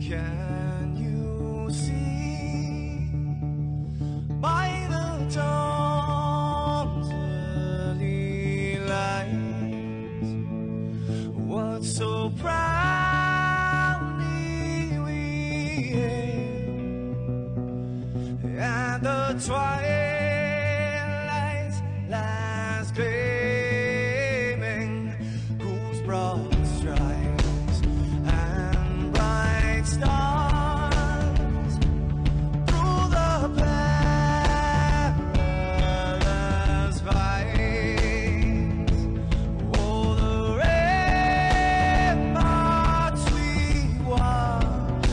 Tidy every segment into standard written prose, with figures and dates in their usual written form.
Can you see by the dawn's early light what so proudly we hailed at the twilight's last gleaming, whose broad stripes and bright stars through the perilous fights, oh, the ramparts we watched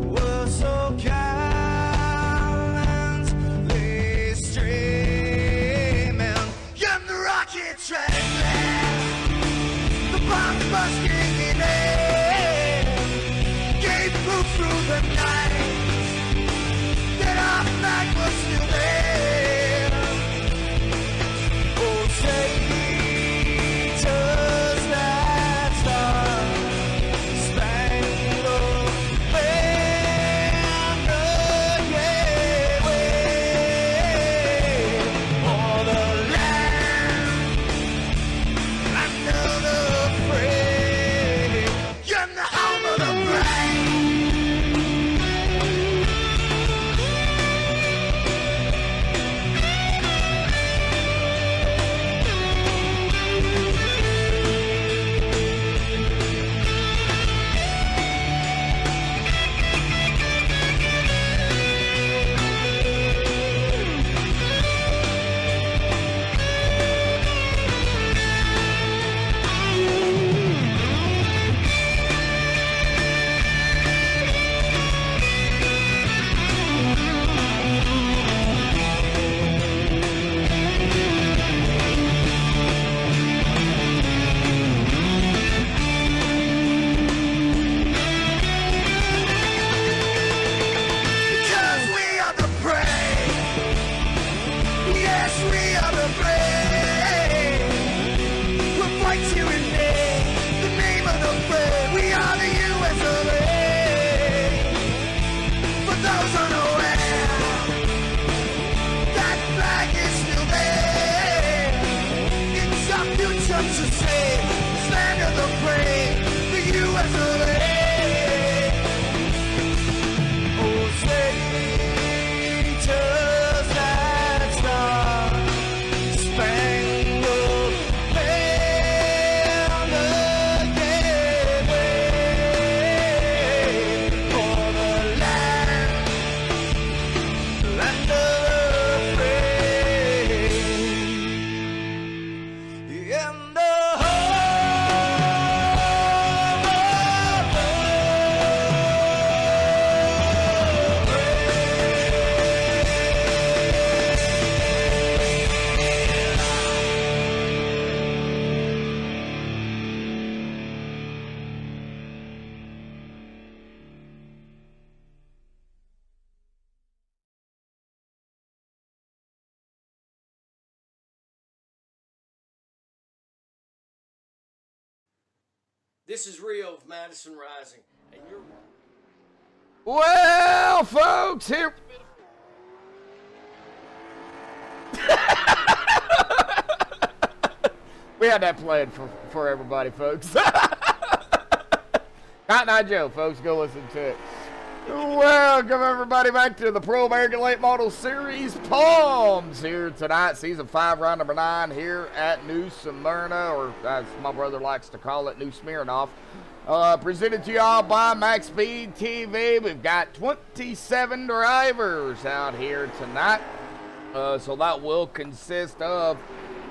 were so gallantly streaming, and the rocket train, the bombs bursting in air, gave proof through the night that our flag was still there. Oh, traitors that star-spangled banner, yeah, wave for the land under the free, and the home of the brave. Because we are the brave. Yes, we are the brave. We'll fight you in the name of the brave. We are the US of A. For those unaware, that flag is still there. It's our future to save. Stand of the brave, the US of A. Oh, traitors that star-spangled banner, yeah, wave for the land under the free, and the This is Rio of Madison Rising, and you're... Well, folks, here. We had that planned for everybody, folks. Not Joe, folks. Go listen to it. Welcome, everybody, back to the Pro American Late Model Series Palms here tonight. Season 5, round number 9 here at New Smyrna, or as my brother likes to call it, New Smirnoff. Presented to y'all by MaxspeedTV. We've got 27 drivers out here tonight. So that will consist of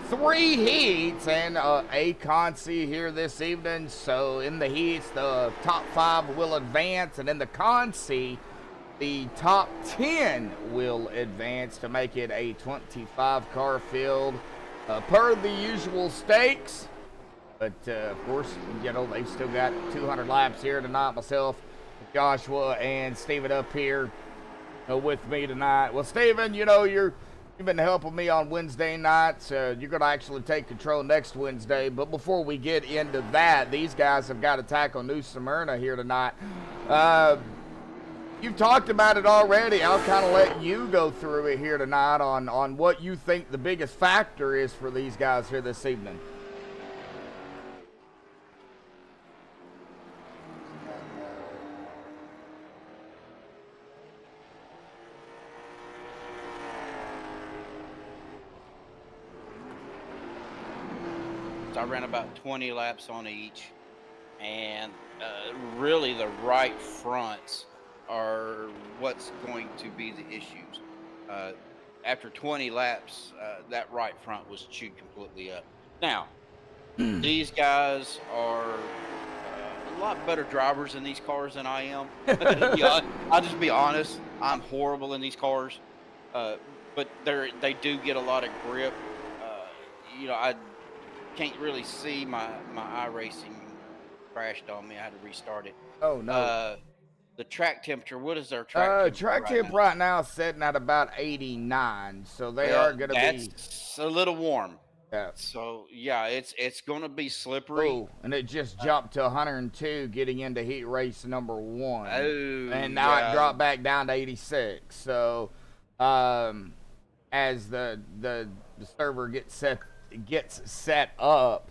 3 heats and a Consi here this evening. So in the heats, the top 5 will advance, and in the Consi, The top 10 will advance to make it a 25-car field per the usual stakes. But, of course, you know, they've still got 200 laps here tonight. Myself, Joshua, and Steven up here with me tonight. Well, Steven, you know, you've been helping me on Wednesday nights. You're going to actually take control next Wednesday. But before we get into that, these guys have got to tackle New Smyrna here tonight. You've talked about it already. I'll kind of let you go through it here tonight on what you think the biggest factor is for these guys here this evening. I ran about 20 laps on each, and really the right fronts are what's going to be the issues. After 20 laps, that right front was chewed completely up. Now, these guys are a lot better drivers in these cars than I am. Yeah, I'll just be honest. I'm horrible in these cars, but they do get a lot of grip. You know, I can't really see my iRacing crashed on me. I had to restart it. Oh no. The track temperature, what is their track temperature right now is sitting at about 89, so they are going to be. That's a little warm. Yeah. So yeah, it's going to be slippery. Oh, and it just jumped to 102 getting into heat race number 1. Oh, and now it dropped back down to 86. So as the server gets set up,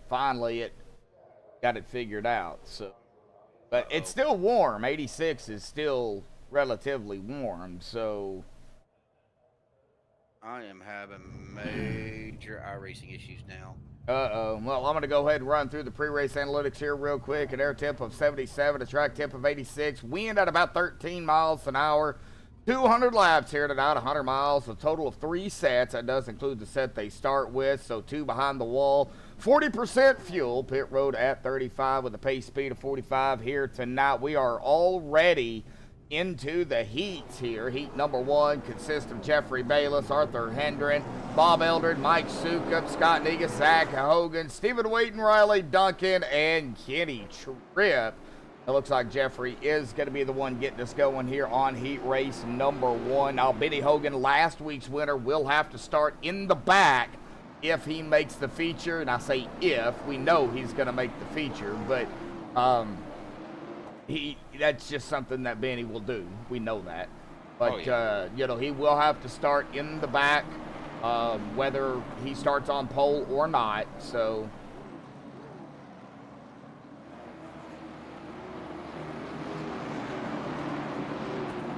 finally it got it figured out. So, but it's still warm. 86 is still relatively warm. So I am having major iRacing issues now. Well, I'm going to go ahead and run through the pre-race analytics here real quick. An air temp of 77, a track temp of 86, wind at about 13 miles an hour. 200 laps here tonight, 100 miles, a total of 3 sets. That does include the set they start with, so 2 behind the wall. 40% fuel, pit road at 35 with a pace speed of 45 here tonight. We are already into the heats here. Heat number 1 consists of Jeffrey Bayless, Arthur Hendren, Bob Eldred, Mike Sukup, Scott Negus, Zach Hogan, Stephen Wheaton, Riley Duncan, and Kenny Tripp. It looks like Jeffrey is going to be the one getting us going here on heat race number 1. Now, Benny Hogan, last week's winner, will have to start in the back if he makes the feature. And I say if. We know he's going to make the feature. But that's just something that Benny will do. We know that. But, you know, he will have to start in the back, whether he starts on pole or not. So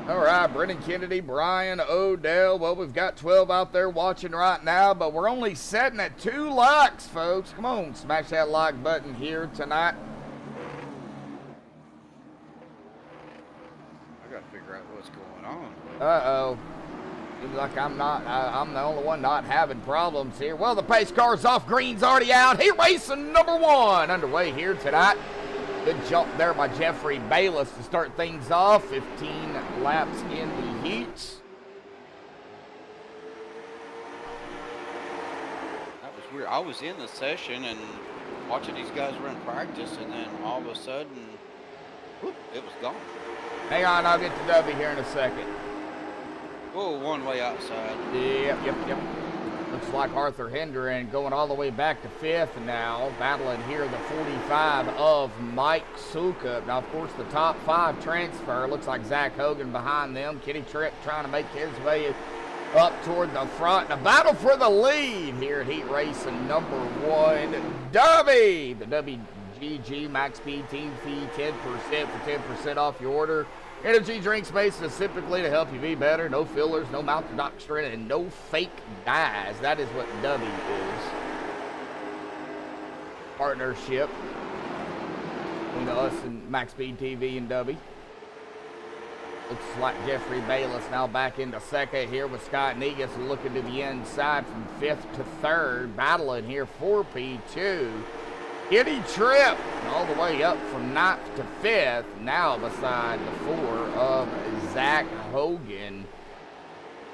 all right, Brendan Kennedy, Brian Odell. Well, we've got 12 out there watching right now, but we're only setting at 2 likes, folks. Come on, smash that like button here tonight. I got to figure out what's going on. Uh-oh. Seems like I'm the only one not having problems here. Well, the pace car's off. Green's already out. Heat racing number 1 underway here tonight. Good jump there by Jeffrey Bayless to start things off. 15 laps in the heats. That was weird. I was in the session and watching these guys run practice, and then all of a sudden, whoop, it was gone. Hang on, I'll get to W here in a second. Oh, one way outside. Yep. Looks like Arthur Hendren going all the way back to 5th now, battling here the 45 of Mike Sukup. Now, of course, the top 5 transfer. Looks like Zach Hogan behind them. Kenny Tripp trying to make his way up toward the front. A battle for the lead here at heat racing number 1. Dubby, the WGG MaxspeedTV 10% for 10% off your order. Energy drinks made specifically to help you be better. No fillers, no maltodextrin, and no fake dyes. That is what W is. Partnership between us and MaxspeedTV and W. Looks like Jeffrey Bayless now back into 2nd here with Scott Negus looking to the inside from 5th to 3rd. Battling here for P2. Kitty Tripp all the way up from 9th to 5th, now beside the 4 of Zach Hogan.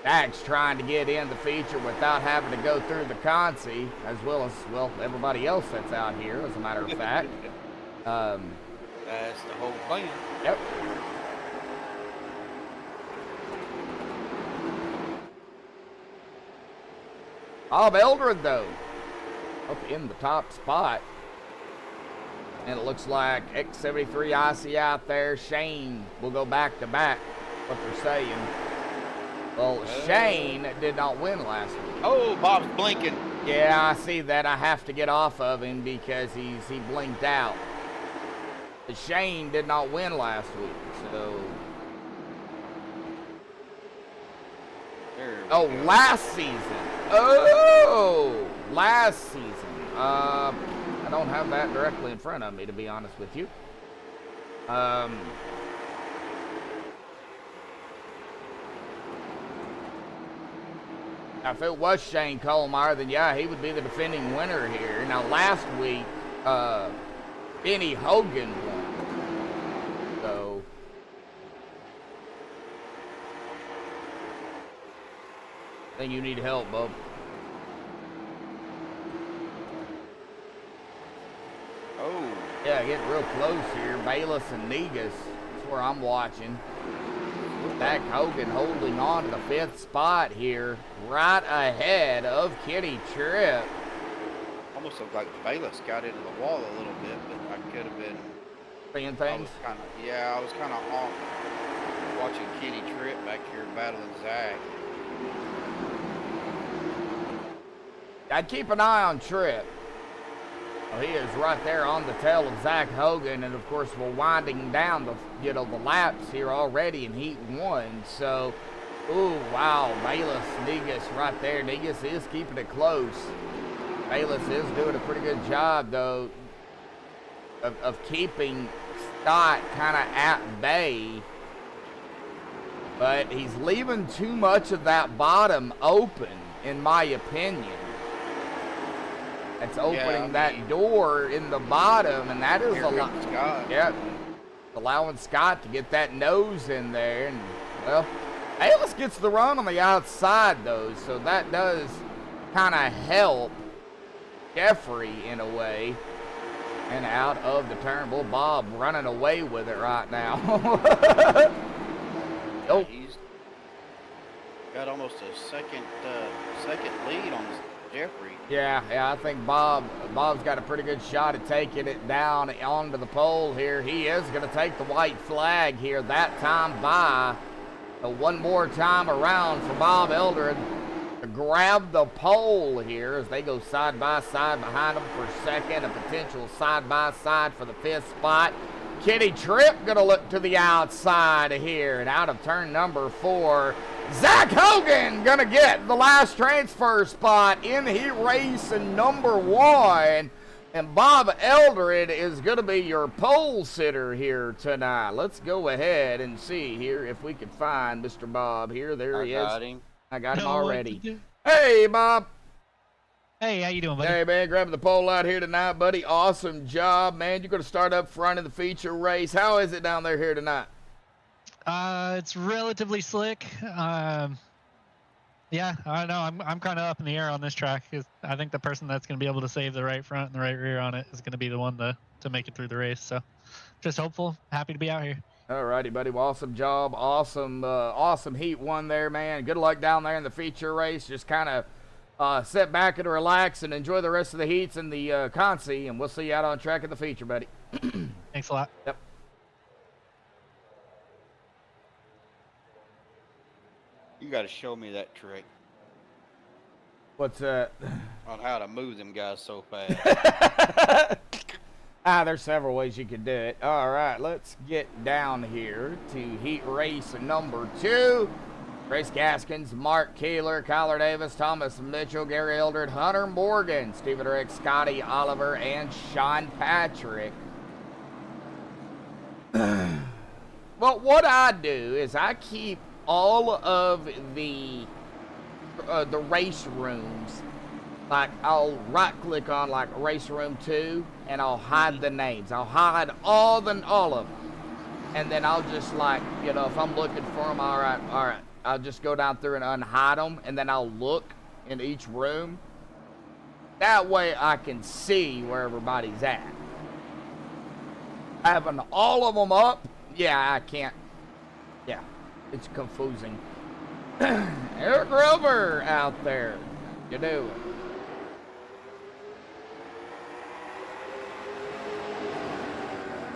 Zach's trying to get in the feature without having to go through the Consi, as well as, well, everybody else that's out here, as a matter of fact. That's the whole plan. Yep. Bob Eldred, though, up in the top spot. And it looks like X73 IC out there. Shane will go back to back, what they're saying. Well, Shane did not win last week. Oh, Bob's blinking. Yeah, I see that. I have to get off of him because he blinked out. But Shane did not win last week, so. Oh, last season. Oh, last season. I don't have that directly in front of me, to be honest with you. If it was Shane Colemeyer, then yeah, he would be the defending winner here. Now, last week, Benny Hogan won. So. I think you need help, Bob. Oh. Yeah, getting real close here. Bayless and Negus. That's where I'm watching. Zach Hogan holding on to the 5th spot here, right ahead of Kitty Tripp. Almost looked like Bayless got into the wall a little bit, but I could have been Seeing things? I was kind of off watching Kitty Tripp back here battling Zach. I'd keep an eye on Tripp. Well, he is right there on the tail of Zach Hogan, and of course we're winding down the the laps here already in Heat 1. So, ooh, wow, Bayless, Negus right there. Negus is keeping it close. Bayless is doing a pretty good job though of keeping Scott kind of at bay, but he's leaving too much of that bottom open, in my opinion. It's opening that door in the bottom, and that is a lot. Yep, allowing Scott to get that nose in there, and well, Bayless gets the run on the outside though, so that does kind of help Jeffrey in a way. And out of the turn, well, Bob running away with it right now. Oh, he's got almost a second lead on Jeffrey. Yeah, I think Bob's got a pretty good shot at taking it down onto the pole here. He is going to take the white flag here that time by. One more time around for Bob Eldred to grab the pole here as they go side by side behind him for second, a potential side by side for the 5th spot. Kitty Tripp going to look to the outside here, and out of turn number 4, Zach Hogan gonna get the last transfer spot in Heat Race number 1. And Bob Eldred is gonna be your pole sitter here tonight. Let's go ahead and see here if we can find Mr. Bob here. There he is. I got him already. Hey, Bob. Hey, how you doing, buddy? Hey, man, grabbing the pole out here tonight, buddy. Awesome job, man. You're gonna start up front in the feature race. How is it down there here tonight? It's relatively slick. Yeah, I know. I'm kind of up in the air on this track. I think the person that's going to be able to save the right front and the right rear on it is going to be the one to make it through the race. So, just hopeful. Happy to be out here. All righty, buddy. Well, awesome job. Awesome Heat 1 there, man. Good luck down there in the feature race. Just kind of sit back and relax and enjoy the rest of the heats in the Consi, and we'll see you out on track in the feature, buddy. Thanks a lot. Yep. You got to show me that trick What's that? on how to move them guys so fast. There's several ways you could do it. All right, let's get down here to Heat Race number 2. Grace Gaskins, Mark Keeler, Kyler Davis, Thomas Mitchell, Gary Eldred, Hunter Morgan, Stephen Rick, Scotty Oliver, and Sean Patrick. Well, what I do is I keep all of the race rooms. Like, I'll right click on like race room 2, and I'll hide the names. I'll hide all of them. And then I'll just like, you know, if I'm looking for them, all right. I'll just go down through and unhide them, and then I'll look in each room. That way I can see where everybody's at. Having all of them up, yeah, I can't. Yeah, it's confusing. Eric Grover out there. You do.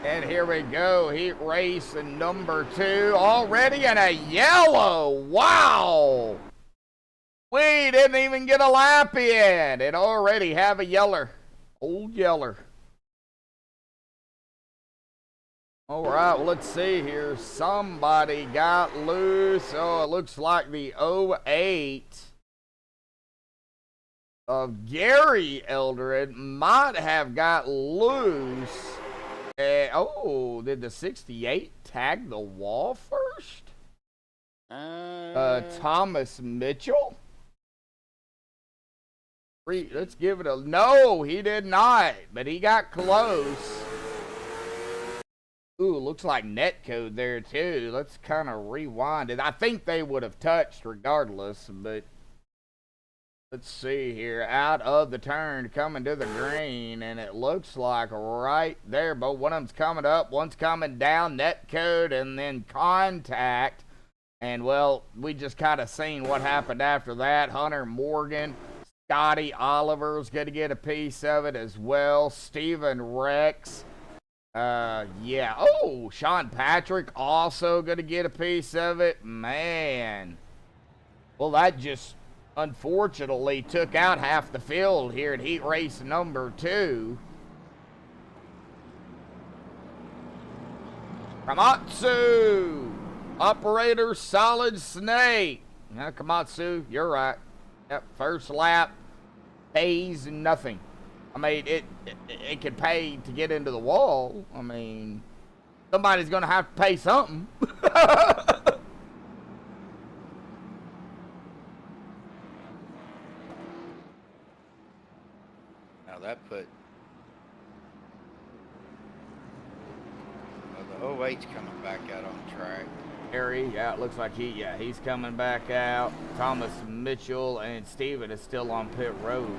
And here we go. Heat race number 2 already in a yellow. Wow. We didn't even get a lap in. It already have a yeller. Old yeller. All right, well, let's see here. Somebody got loose. Oh, it looks like the 08 of Gary Eldred might have got loose. Oh, did the 68 tag the wall first? Thomas Mitchell? Let's give it a... No, he did not, but he got close. Ooh, looks like netcode there, too. Let's kind of rewind it. I think they would have touched regardless, but... Let's see here. Out of the turn, coming to the green, and it looks like right there, but one of them's coming up, one's coming down, netcode, and then contact. And, well, we just kind of seen what happened after that. Hunter Morgan, Scotty Oliver's going to get a piece of it as well. Steven Rex. Yeah. Oh, Sean Patrick also going to get a piece of it. Man. Well, that just... unfortunately took out half the field here at heat race number 2. Komatsu, operator Solid Snake. Now, Komatsu, you're right. Yep, first lap pays nothing. I mean, it could pay to get into the wall. I mean, somebody's gonna have to pay something. That put the 08's coming back out on track. Harry, yeah, it looks like he's coming back out. Thomas Mitchell and Steven is still on pit road.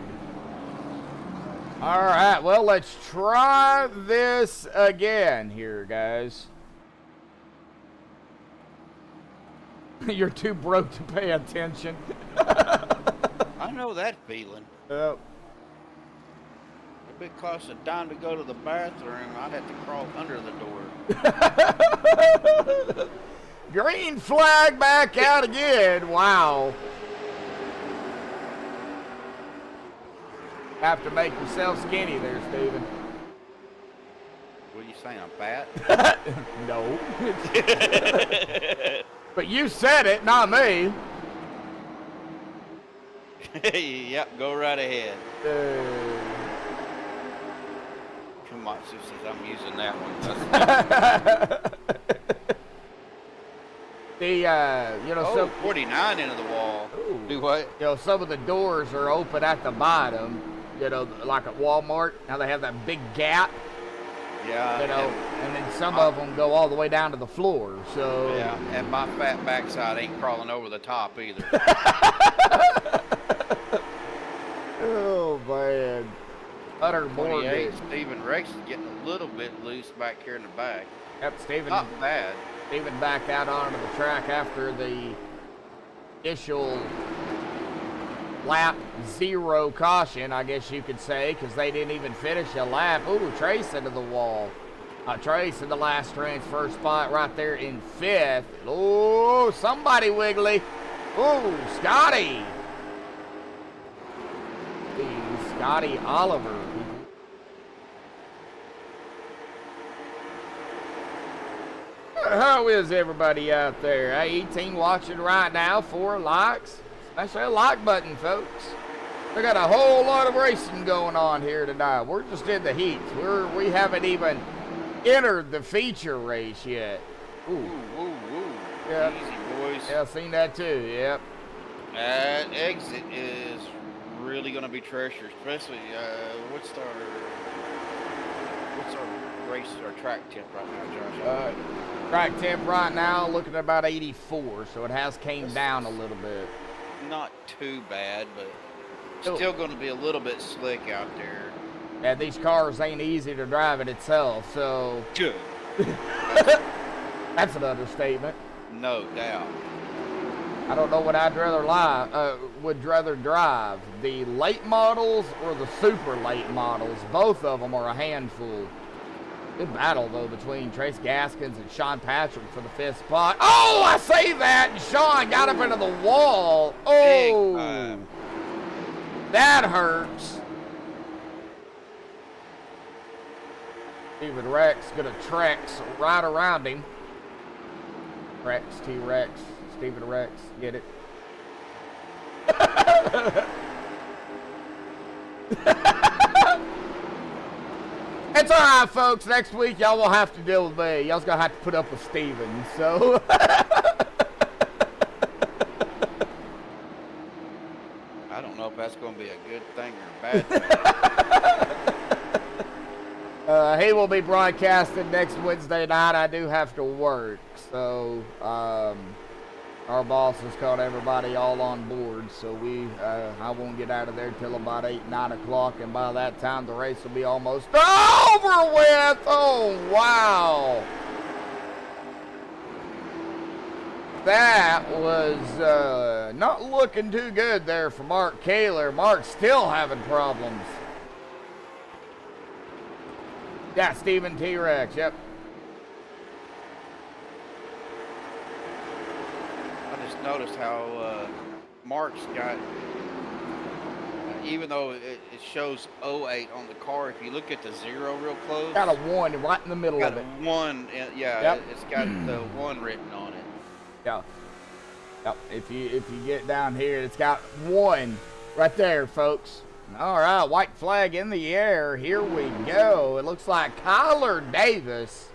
All right, well, let's try this again here, guys. You're too broke to pay attention. I know that feeling. Yep. If it costs a dime to go to the bathroom, I'd have to crawl under the door. Green flag back out again. Wow. Have to make yourself skinny there, Steven. What are you saying, I'm fat? No. But you said it, not me. Yep, go right ahead. Komatsu says I'm using that one. The you know, so 49 into the wall. Ooh. Do what? You know, some of the doors are open at the bottom. You know, like at Walmart. Now they have that big gap. Yeah. You know, and then some of them go all the way down to the floor. So yeah, and my fat backside ain't crawling over the top either. Oh man. Utter Morgan. Steven Rex is getting a little bit loose back here in the back. Yep, Steven. Not bad. Steven back out onto the track after the initial lap 0 caution, I guess you could say, because they didn't even finish a lap. Ooh, Trace into the wall. Trace in the last transfer spot right there in 5th. Oh, somebody wiggly. Ooh, Scotty. Scotty Oliver. How is everybody out there? 18 watching right now, 4 likes. Smash that like button, folks. We got a whole lot of racing going on here tonight. We're just in the heats. We haven't even entered the feature race yet. Ooh. Yep. Easy, boys. Yeah, I've seen that too, yep. That exit is really going to be treacherous, especially, what's our... race or track temp right now, Josh? Track temp right now looking at about 84, so it has came down a little bit. Not too bad, but still going to be a little bit slick out there. Yeah, these cars ain't easy to drive it itself, so Good. that's an understatement. No doubt. I don't know what I'd would rather drive, the late models or the super late models. Both of them are a handful. Good battle, though, between Trace Gaskins and Sean Patrick for the 5th spot. Oh, I say that, and Sean got up into the wall. Oh, that hurts. Steven Rex gonna Trex right around him. Rex, T-Rex, Steven Rex, get it? It's all right, folks. Next week, y'all will have to deal with me. Y'all's gonna have to put up with Steven, so. I don't know if that's going to be a good thing or a bad thing. He will be broadcasting next Wednesday night. I do have to work, so our boss has called everybody all on board, so I won't get out of there till about 8, 9 o'clock, and by that time the race will be almost over with. Oh, wow. That was not looking too good there for Mark Kaler. Mark's still having problems. Yeah, Steven T-Rex, yep. I just noticed how Mark's got, even though it shows 08 on the car, if you look at the 0 real close. Got a 1 right in the middle of it. Got a 1, yeah, yep. It's got the 1 written on it. Yeah. Yep. If you get down here, it's got 1 right there, folks. All right, white flag in the air. Here we go. It looks like Kyler Davis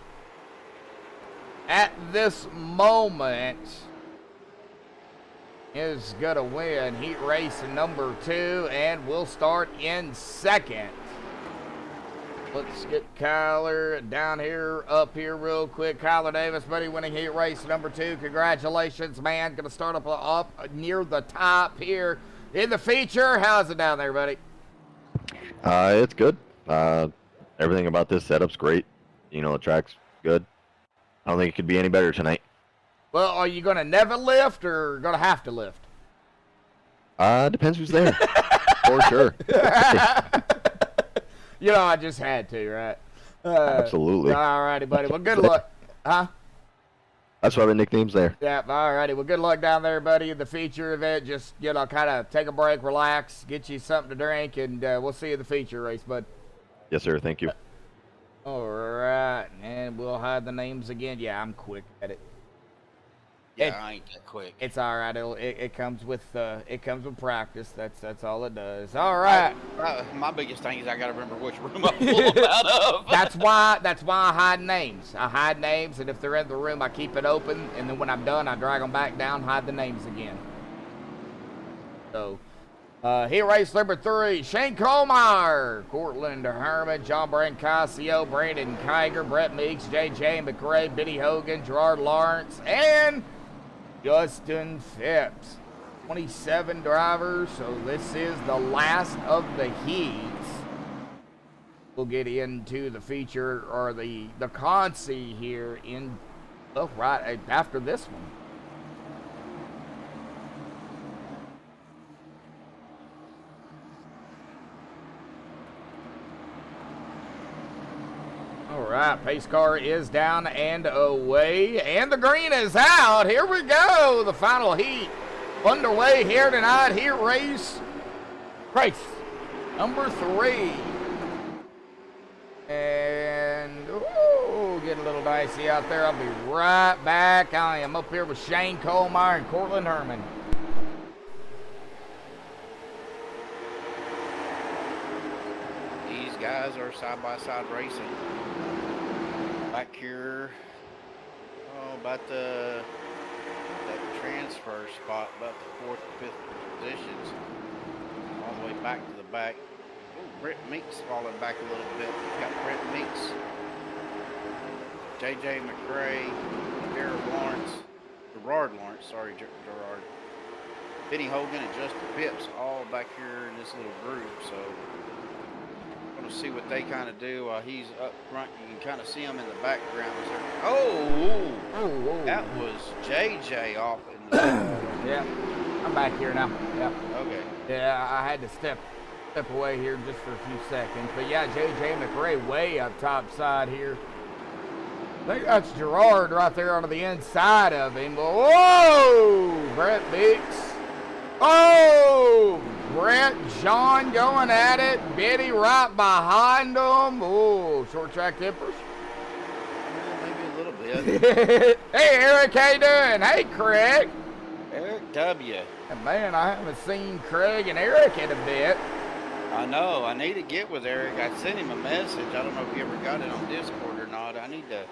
at this moment is going to win heat race number 2, and we'll start in 2nd. Let's get Kyler down here, up here real quick. Kyler Davis, buddy, winning heat race number 2. Congratulations, man. Going to start up near the top here in the feature. How's it down there, buddy? It's good. Everything about this setup's great. You know, the track's good. I don't think it could be any better tonight. Well, are you going to never lift or going to have to lift? Depends who's there. For sure. You know, I just had to, right? Absolutely. All righty, buddy. Well, good luck. Huh? That's why the nickname's there. Yeah, all righty. Well, good luck down there, buddy, in the feature event. Just, you know, kind of take a break, relax, get you something to drink, and we'll see you in the feature race, bud. Yes, sir. Thank you. All right. And we'll hide the names again. Yeah, I'm quick at it. Yeah, I ain't that quick. It's all right. It comes with practice. That's all it does. All right. My biggest thing is I got to remember which room I pull them out of. That's why I hide names. I hide names, and if they're in the room, I keep it open, and then when I'm done, I drag them back down, hide the names again. So, here race number 3, Shane Colmeyer, Cortland Herman, John Brancasio, Brandon Kiger, Brett Meeks, J.J. McRae, Benny Hogan, Gerard Lawrence, and Justin Phipps. 27 drivers, so this is the last of the heats. We'll get into the feature, or the Consi here in, oh, right after this one. All right, pace car is down and away, and the green is out. Here we go, the final heat underway here tonight. Heat race number 3. And, ooh, getting a little dicey out there. I'll be right back. I am up here with Shane Colmeyer and Cortland Herman. These guys are side-by-side racing. Back here, about that transfer spot, about the 4th, 5th positions. All the way back to the back. Oh, Brett Meeks falling back a little bit. We've got Brett Meeks J.J. McRae, Gerard Lawrence, sorry, Gerard, Benny Hogan, and Justin Phipps, all back here in this little group. So I'm going to see what they kind of do while he's up front. You can kind of see him in the background. That was JJ off in the Yeah, I'm back here now. Yeah. Okay. Yeah, I had to step away here just for a few seconds. But yeah, J.J. McRae way up top side here. I think that's Gerard right there on the inside of him. Whoa! Brett Beeks. Oh! Brett, John going at it. Betty right behind him. Oh, short track tippers. Maybe a little bit. Hey, Eric, how you doing? Hey, Craig. Eric W. And man, I haven't seen Craig and Eric in a bit. I know. I need to get with Eric. I sent him a message. I don't know if he ever got it on Discord or not. I need to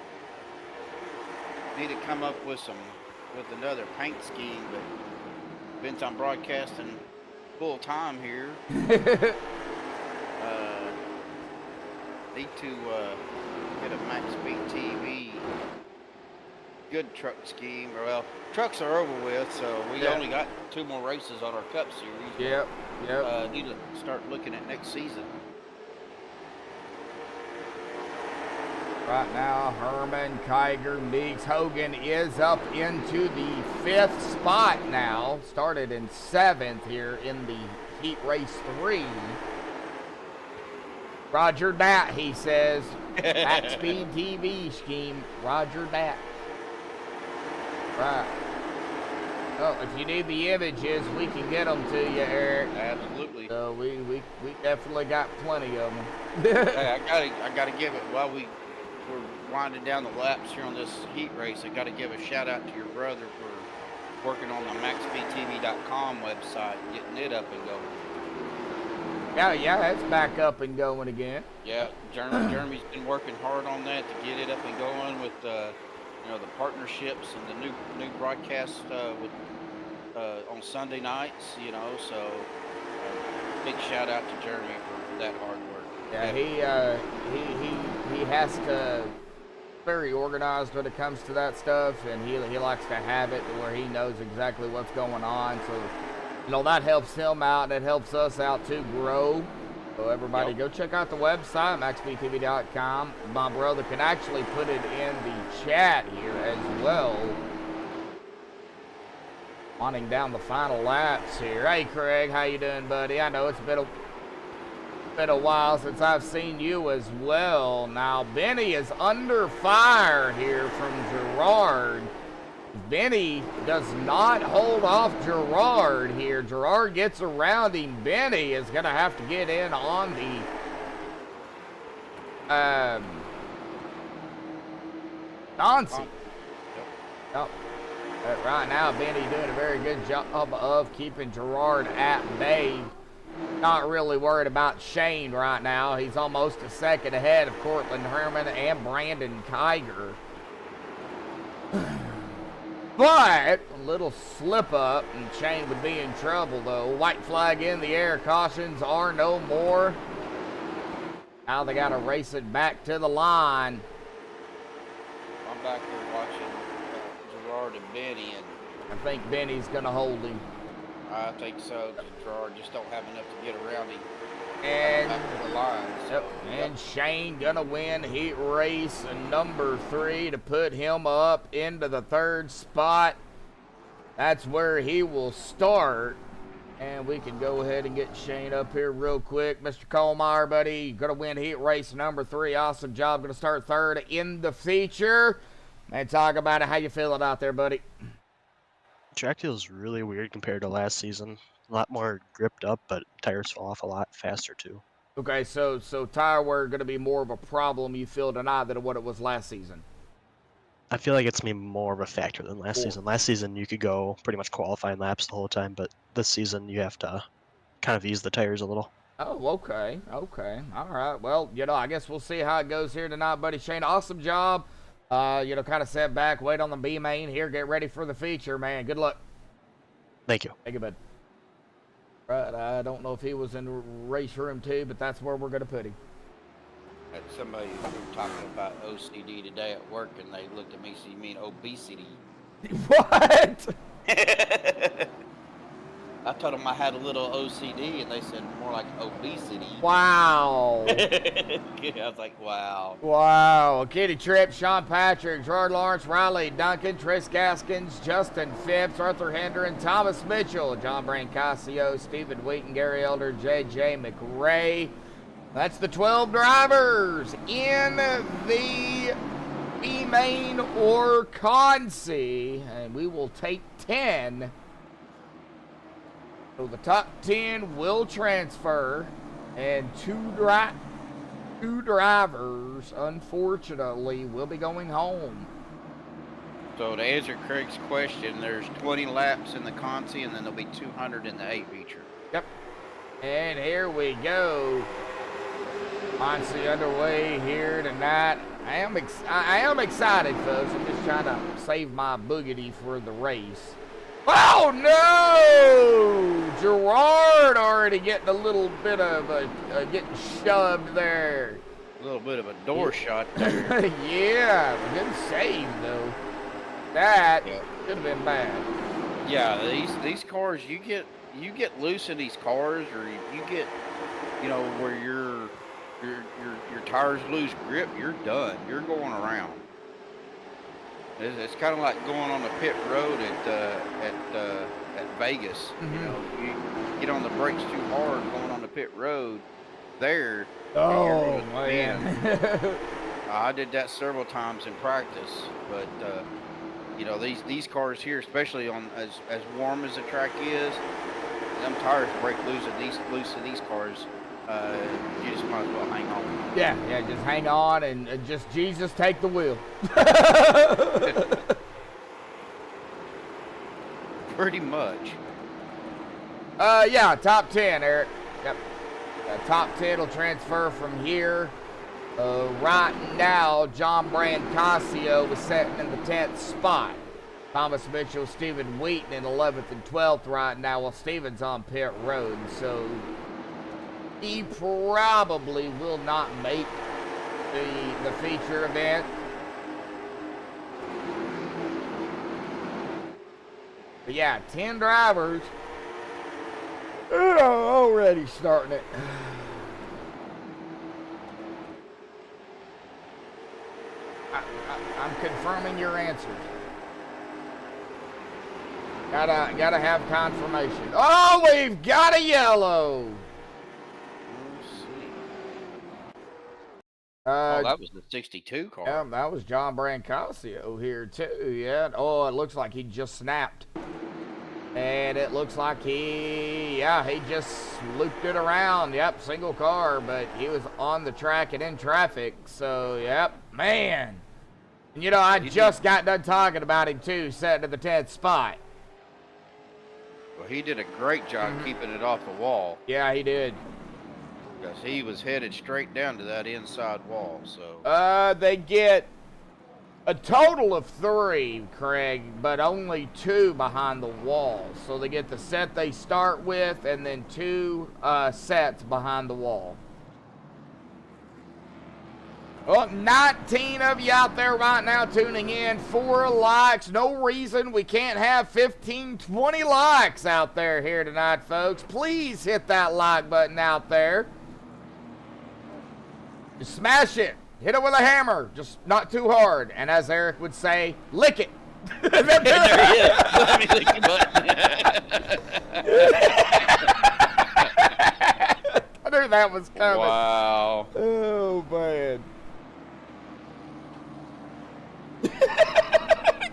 come up with another paint scheme, but since I'm broadcasting full time here, need to get a MaxspeedTV good truck scheme. Or well, trucks are over with, so we only got 2 more races on our Cup Series. Yep. Need to start looking at next season. Right now, Herman, Kiger, Meeks, Hogan is up into the 5th spot now. Started in 7th here in the Heat Race 3. Roger that, he says. MaxspeedTV scheme, Roger that. Right. Well, if you need the images, we can get them to you, Eric. Absolutely. So we definitely got plenty of them. Hey, I gotta give it while we're winding down the laps here on this heat race. I gotta give a shout out to your brother for working on the MaxspeedTV.com website, getting it up and going. Yeah, it's back up and going again. Yeah, Jeremy's been working hard on that to get it up and going with the partnerships and the new broadcast on Sunday nights. So big shout out to Jeremy for that hard work. Yeah, he has to very organized when it comes to that stuff, and he likes to have it to where he knows exactly what's going on. So that helps him out, and it helps us out to grow. So everybody go check out the website, MaxspeedTV.com. My brother can actually put it in the chat here as well. Winding down the final laps here. Hey, Craig, how you doing, buddy? I know it's been a while since I've seen you as well. Now, Benny is under fire here from Gerard. Benny does not hold off Gerard here. Gerard gets around him. Benny is going to have to get in on the Consi. Yep. But right now, Benny doing a very good job of keeping Gerard at bay. Not really worried about Shane right now. He's almost a second ahead of Cortland Herman and Brandon Kiger. But a little slip up and Shane would be in trouble though. White flag in the air. Cautions are no more. Now they got to race it back to the line. I'm back here watching Gerard and Benny, and I think Benny's going to hold him. I think so. Gerard just don't have enough to get around him. And back to the lines. And Shane gonna win heat race number 3 to put him up into the 3rd spot. That's where he will start. And we can go ahead and get Shane up here real quick. Mr. Kohlmeyer, buddy, gonna win heat race number 3. Awesome job. Gonna start 3rd in the feature. And talk about it. How you feeling out there, buddy? Track feels really weird compared to last season. A lot more gripped up, but tires fall off a lot faster too. Okay, so tire wear going to be more of a problem you feel tonight than what it was last season? I feel like it's going to be more of a factor than last season. Last season you could go pretty much qualifying laps the whole time, but this season you have to kind of ease the tires a little. Oh, okay. All right. Well, I guess we'll see how it goes here tonight, buddy. Shane, awesome job. Kind of set back, wait on the B main here, get ready for the feature, man. Good luck. Thank you. Thank you, bud. Right, I don't know if he was in race room 2, but that's where we're going to put him. Somebody we were talking about OCD today at work, and they looked at me and said, "You mean obesity?" What? I told them I had a little OCD, and they said more like obesity. Wow. I was like, wow. Wow. Kitty Tripp, Sean Patrick, Gerard Lawrence, Riley Duncan, Tris Gaskins, Justin Phipps, Arthur Hendren, Thomas Mitchell, John Brancasio, Stephen Wheaton, Gary Elder, J.J. McRae. That's the 12 drivers in the B-Main or Consi, and we will take 10. So the top 10 will transfer, and two drivers, unfortunately, will be going home. So to answer Craig's question, there's 20 laps in the Consi, and then there'll be 200 in the 8 feature. Yep. And here we go. Consi underway here tonight. I am excited, folks. I'm just trying to save my boogity for the race. Oh no! Gerard already getting a little bit of getting shoved there. A little bit of a door shot there. Yeah, good save though. That could have been bad. Yeah, these cars, you get loose in these cars, or you get, where your tires lose grip, you're done. You're going around. It's kind of like going on the pit road at Vegas. Mm-hmm. You get on the brakes too hard going on the pit road there. Oh man. I did that several times in practice, but these cars here, especially on as warm as the track is, them tires break loose in these cars. You just might as well hang on. Yeah, just hang on and just Jesus take the wheel. Pretty much. Yeah, top 10, Eric. Yep. Top 10 will transfer from here. Right now, John Brancasio was sitting in the 10th spot. Thomas Mitchell, Stephen Wheaton in 11th and 12th right now, while Stephen's on pit road. So he probably will not make the feature event. But yeah, 10 drivers. Already starting it. I'm confirming your answers. Gotta have confirmation. Oh, we've got a yellow. That was the 62 car. Yeah, that was John Brancasio here too. Yeah. Oh, it looks like he just snapped. And it looks like he just looped it around. Yep, single car, but he was on the track and in traffic. So, yep, man. And I just got done talking about him too, sitting at the 10th spot. Well, he did a great job keeping it off the wall. Yeah, he did. Because he was headed straight down to that inside wall, so. They get a total of 3, Craig, but only 2 behind the wall. So they get the set they start with and then 2 sets behind the wall. Well, 19 of you out there right now tuning in. 4 likes. No reason we can't have 15, 20 likes out there here tonight, folks. Please hit that like button out there. Just smash it. Hit it with a hammer. Just not too hard. And as Eric would say, lick it. There he is. Let me lick your butt. I knew that was coming. Wow. Oh, man.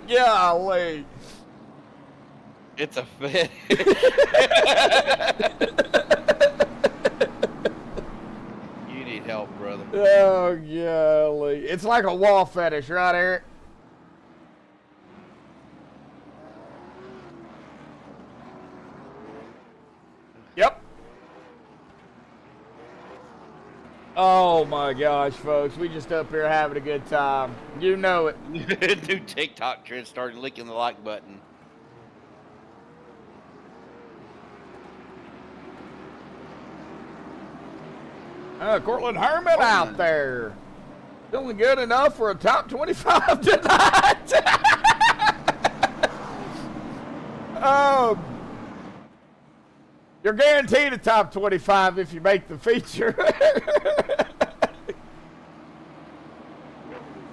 Golly. It's a fetish. You need help, brother. Oh, golly. It's like a wall fetish, right, Eric? Yep. Oh, my gosh, folks. We just up here having a good time. You know it. New TikTok trend started licking the like button. Cortland Herman out there. Feeling good enough for a top 25 tonight. You're guaranteed a top 25 if you make the feature.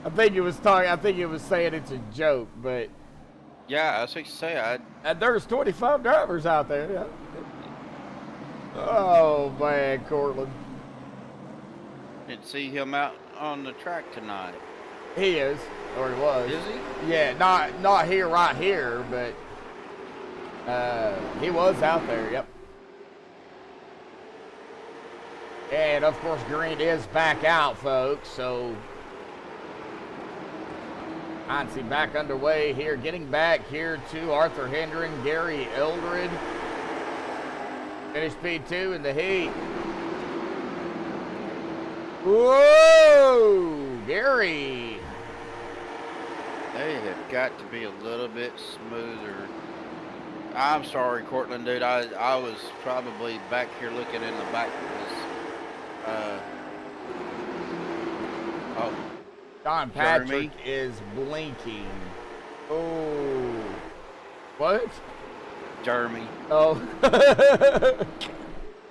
I think it was saying it's a joke, but Yeah, that's what you say. and there's 25 drivers out there. Yeah. Oh man, Cortland. Didn't see him out on the track tonight. He is, or he was. Is he? Yeah, not here, right here, but he was out there. Yep. And of course, Green is back out, folks. So Consi back underway here, getting back here to Arthur Hendren, Gary Eldred. Finish P2 in the heat. Whoa, Gary. They have got to be a little bit smoother. I'm sorry, Cortland, dude. I was probably back here looking in the back of this. Oh. John Patrick Jeremy is blinking. Oh. What? Jeremy. Oh.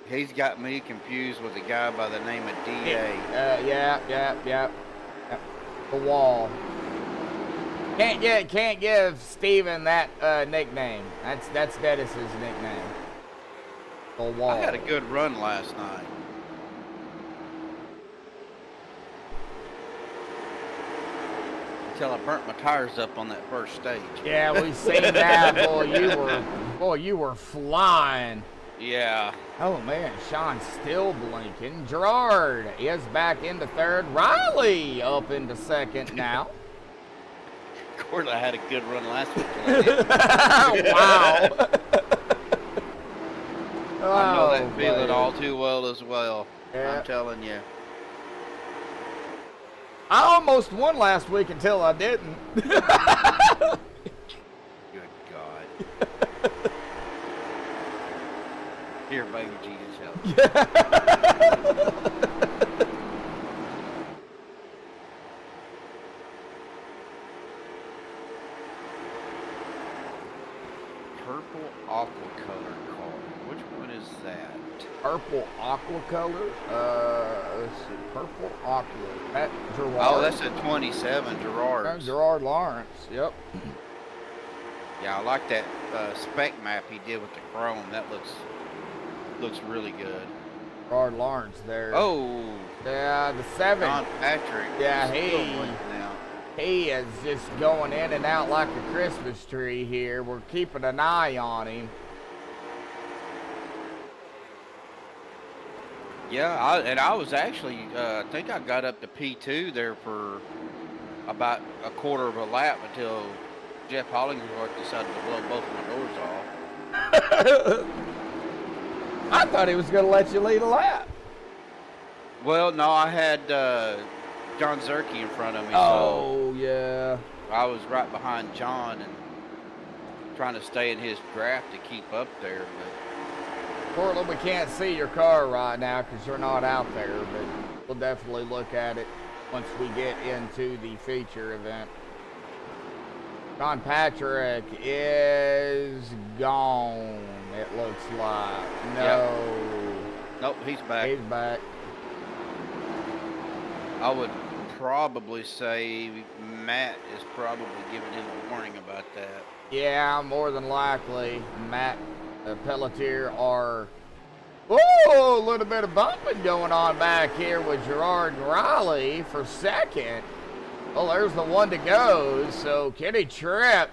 He's got me confused with a guy by the name of D.A. Yeah. The wall. Can't give Steven that nickname. That's Dennis's nickname. The wall. I had a good run last night. Until I burnt my tires up on that first stage. Yeah, we seen that. Boy, you were flying. Yeah. Oh man, Sean's still blinking. Gerard is back into third. Riley up into second now. Cortland, I had a good run last week. Wow. I know that Oh, feeling buddy. all too well as well. Yeah. I'm telling you. I almost won last week until I didn't. Good God. Here, baby Jesus, help. Purple aqua color car. Which one is that? Purple aqua color. Let's see. Purple aqua. That Gerard. Oh, that's a 27 Gerard's. Gerard Lawrence. Yep. Yeah, I like that spec map he did with the chrome. That looks really good. Gerard Lawrence there. Oh, Yeah, the 7. John Patrick. Yeah, is still blinking out. He is just going in and out like a Christmas tree here. We're keeping an eye on him. Yeah, I was actually, I think I got up to P2 there for about a quarter of a lap until Jeff Hollingsworth decided to blow both of my doors off. I thought he was going to let you lead a lap. Well, no, I had John Zerke in front of me, Oh, yeah. so I was right behind John and trying to stay in his draft to keep up there. But Portland, we can't see your car right now because you're not out there, but we'll definitely look at it once we get into the feature event. John Patrick is gone, it looks like. No. nope, he's back. He's back. I would probably say Matt is probably giving him a warning about that. Yeah, more than likely. Matt Pelletier are... Whoa, a little bit of bumping going on back here with Gerard and Riley for second. Well, there's the one to go, so Kenny Tripp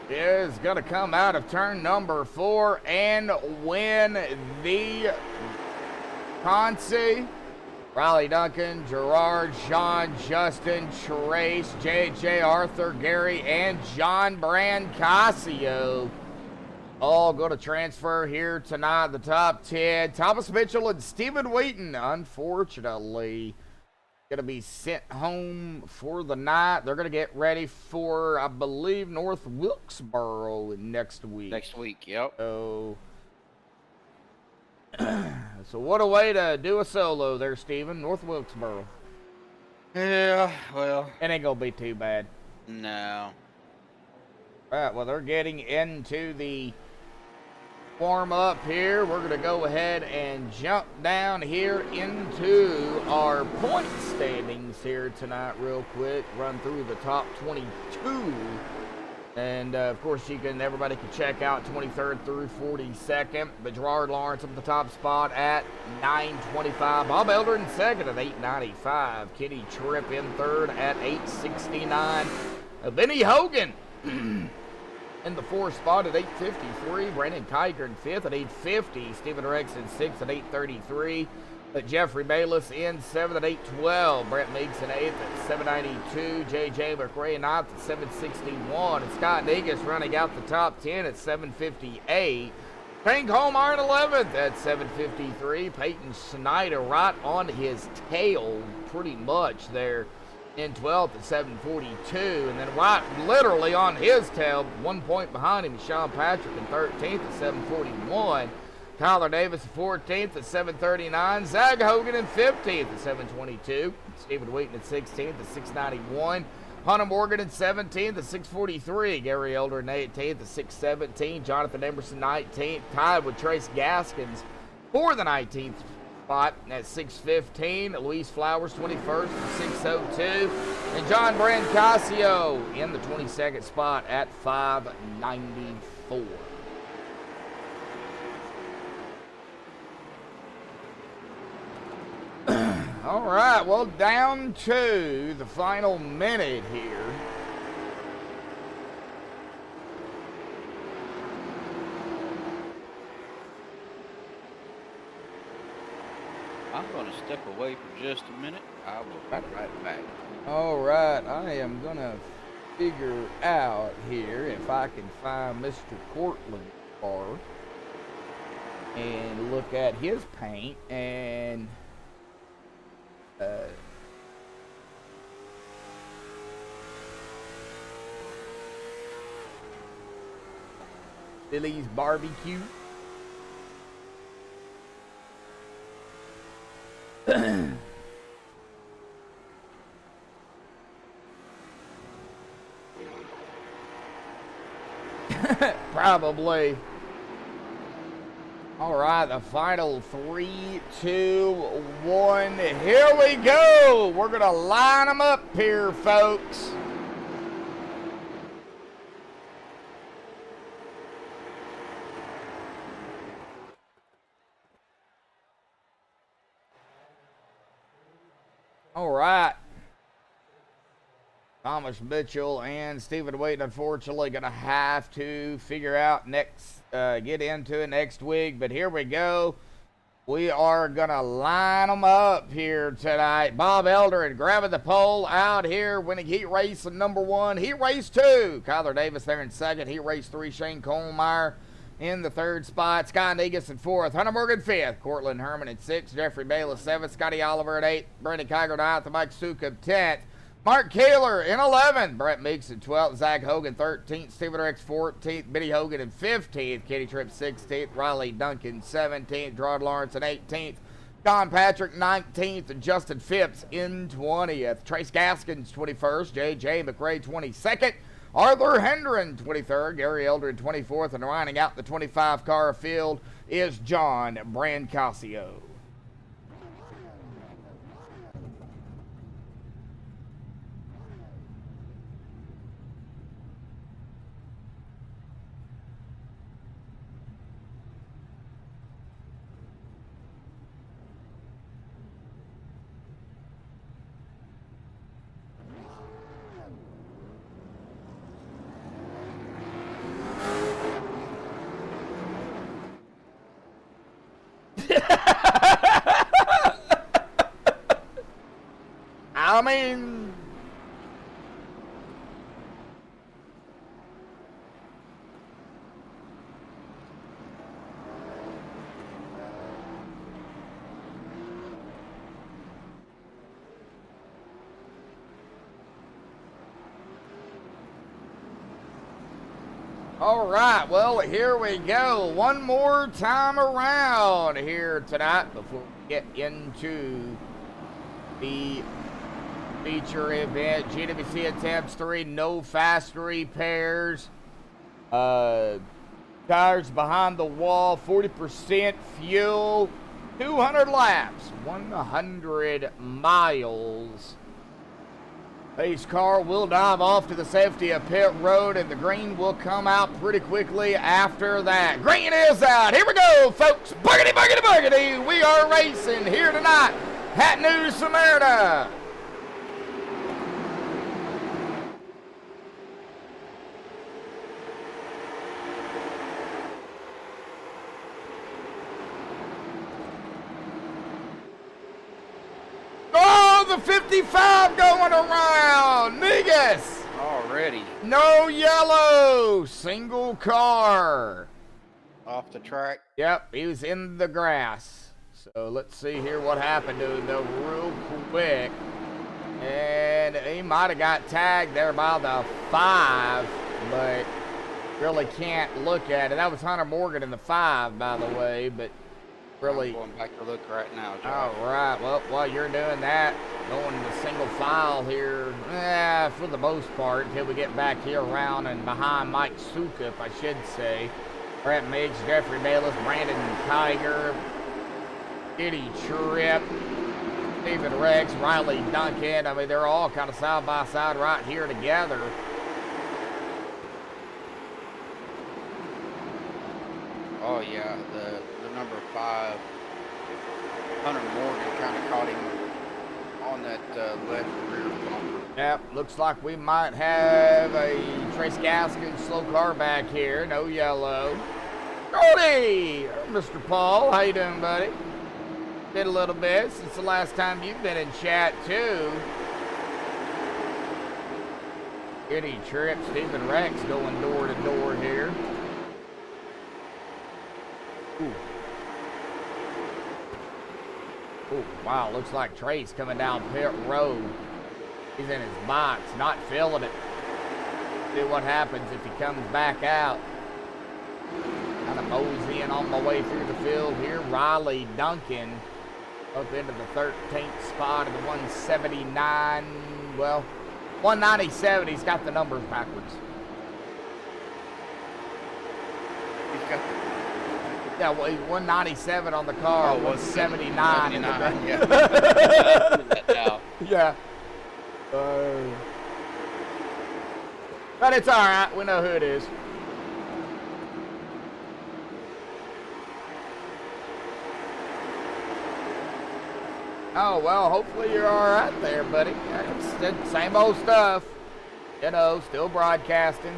is going to come out of turn number 4 and win the Consi. Riley Duncan, Gerard, Sean, Justin, Trace, JJ, Arthur, Gary, and John Brancasio all going to transfer here tonight. The top 10, Thomas Mitchell and Stephen Wheaton, unfortunately, going to be sent home for the night. They're going to get ready for, I believe, North Wilkesboro next week. Next week, yep. So, so what a way to do a solo there, Steven. North Wilkesboro. Yeah, well. It ain't going to be too bad. No. Right, well, they're getting into the warm up here. We're going to go ahead and jump down here into our point standings here tonight real quick. Run through the top 22. And, of course, everybody can check out 23rd through 42nd. But Gerard Lawrence up at the top spot at 925. Bob Elder in second at 895. Kenny Tripp in third at 869. Benny Hogan in the fourth spot at 853. Brandon Kiker in fifth at 850. Stephen Rex in sixth at 833. Jeffrey Bayless in seventh at 812. Brent Meeks in eighth at 792. J.J. McRae in ninth at 761. And Scott Negus running out the top 10 at 758. Hank Holmeyer in 11th at 753. Peyton Snyder right on his tail pretty much there in 12th at 742, and then right literally on his tail, 1 point behind him, Sean Patrick in 13th at 741. Kyler Davis in 14th at 739. Zach Hogan in 15th at 722. Stephen Wheaton in 16th at 691. Hunter Morgan in 17th at 643. Gary Elder in 18th at 617. Jonathan Emerson 19th, tied with Trace Gaskins for the 19th spot at 615. Luis Flowers 21st at 602. And John Brancasio in the 22nd spot at 594. All right, well, down to the final minute here. I'm going to step away for just a minute. I will be right back. All right, I am going to figure out here if I can find Mr. Cortland's car and look at his paint and Billy's Barbecue. Probably. All right, the final 3, 2, 1. Here we go. We're going to line them up here, folks. All right. Thomas Mitchell and Stephen Wheaton, unfortunately, going to have to figure out get into it next week. But here we go. We are going to line them up here tonight. Bob Elder grabbing the pole out here, winning heat race in number 1. Heat race 2. Kyler Davis there in second. Heat race 3. Shane Kohlmeyer in the third spot. Scott Negus in fourth. Hunter Morgan fifth. Cortland Herman in sixth. Jeffrey Bayless seventh. Scotty Oliver at eighth. Brandon Kiger ninth. And Mike Sukup 10th. Mark Kaler in 11th. Brett Meeks in 12th. Zach Hogan 13th. Stephen Rex 14th. Benny Hogan in 15th. Kenny Tripp 16th. Riley Duncan 17th. Gerard Lawrence in 18th. Don Patrick 19th. And Justin Phipps in 20th. Trace Gaskins 21st. J.J. McRae 22nd. Arthur Hendren 23rd. Gary Elder 24th. And rounding out the 25-car field is John Brancasio. I mean, All right, well, here we go. One more time around here tonight before we get into the feature event. GWC attempts 3, no fast repairs. Tires behind the wall, 40% fuel, 200 laps, 100 miles. Pace car will dive off to the safety of pit road, and the green will come out pretty quickly after that. Green is out. Here we go, folks. Boogity, boogity, boogity. We are racing here tonight at New Smyrna. Oh, the 55 going around. Negus. Already No yellow. Single car. off the track. Yep, he was in the grass. So let's see here what happened to him though real quick. And he might have got tagged there by the 5, but really can't look at it. That was Hunter Morgan in the 5, by the way, but really. I'm going back to look right now, All Josh. right, well, while you're doing that, going to single file here, for the most part, until we get back here around and behind Mike Sukup, I should say. Brett Miggs, Jeffrey Bayless, Brandon Tiger, Kitty Tripp, Stephen Rex, Riley Duncan. I mean, they're all kind of side by side right here together. Oh yeah, the number 5, Hunter Morgan, kind of caught him on that left rear bumper. Yep, looks like we might have a Trace Gaskin slow car back here. No yellow. Cody! Mr. Paul, how you doing, buddy? Been a little bit since the last time you've been in chat, too. Kitty Tripp, Stephen Rex going door to door here. Ooh. Ooh, wow, looks like Trace coming down pit road. He's in his box, not feeling it. See what happens if he comes back out. Kind of moseying on my way through the field here. Riley Duncan up into the 13th spot of the 179. Well, 197. He's got the numbers backwards. He's got the Yeah, well, 197 on the car, 179 in the back. Yeah. That now. Yeah. But it's all right. We know who it is. Oh, well, hopefully you're all right there, buddy. It's the same old stuff. You know, still broadcasting.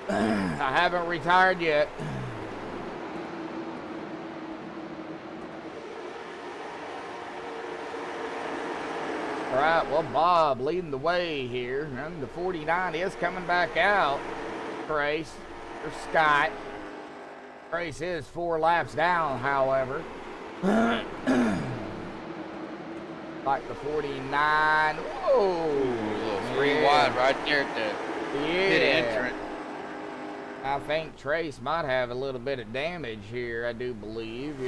I haven't retired yet. All right, well, Bob leading the way here. And the 49 is coming back out. Trace, or Scott. Trace is 4 laps down, however. Like the 49. Whoa. A little 3 wide right there at the pit entrance. I think Trace might have a little bit of damage here, I do believe.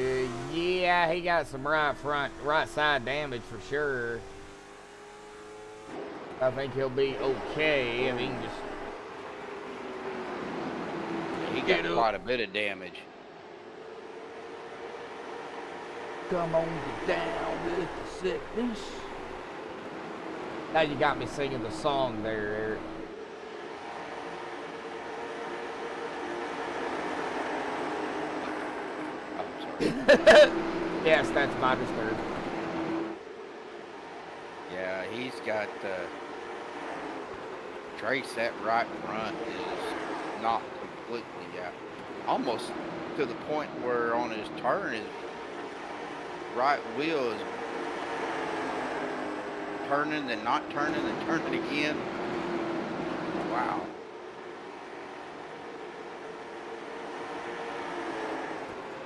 Yeah, he got some right side damage for sure. I think he'll be okay. I mean, just... He got quite a bit of damage. Come on, get down with the sickness. Now you got me singing the song there, Eric. I'm sorry. Yes, that's my disturb. Yeah, he's got Trace. That right front is not completely out. Almost to the point where on his turn, his right wheel is turning and not turning and turning again. Wow.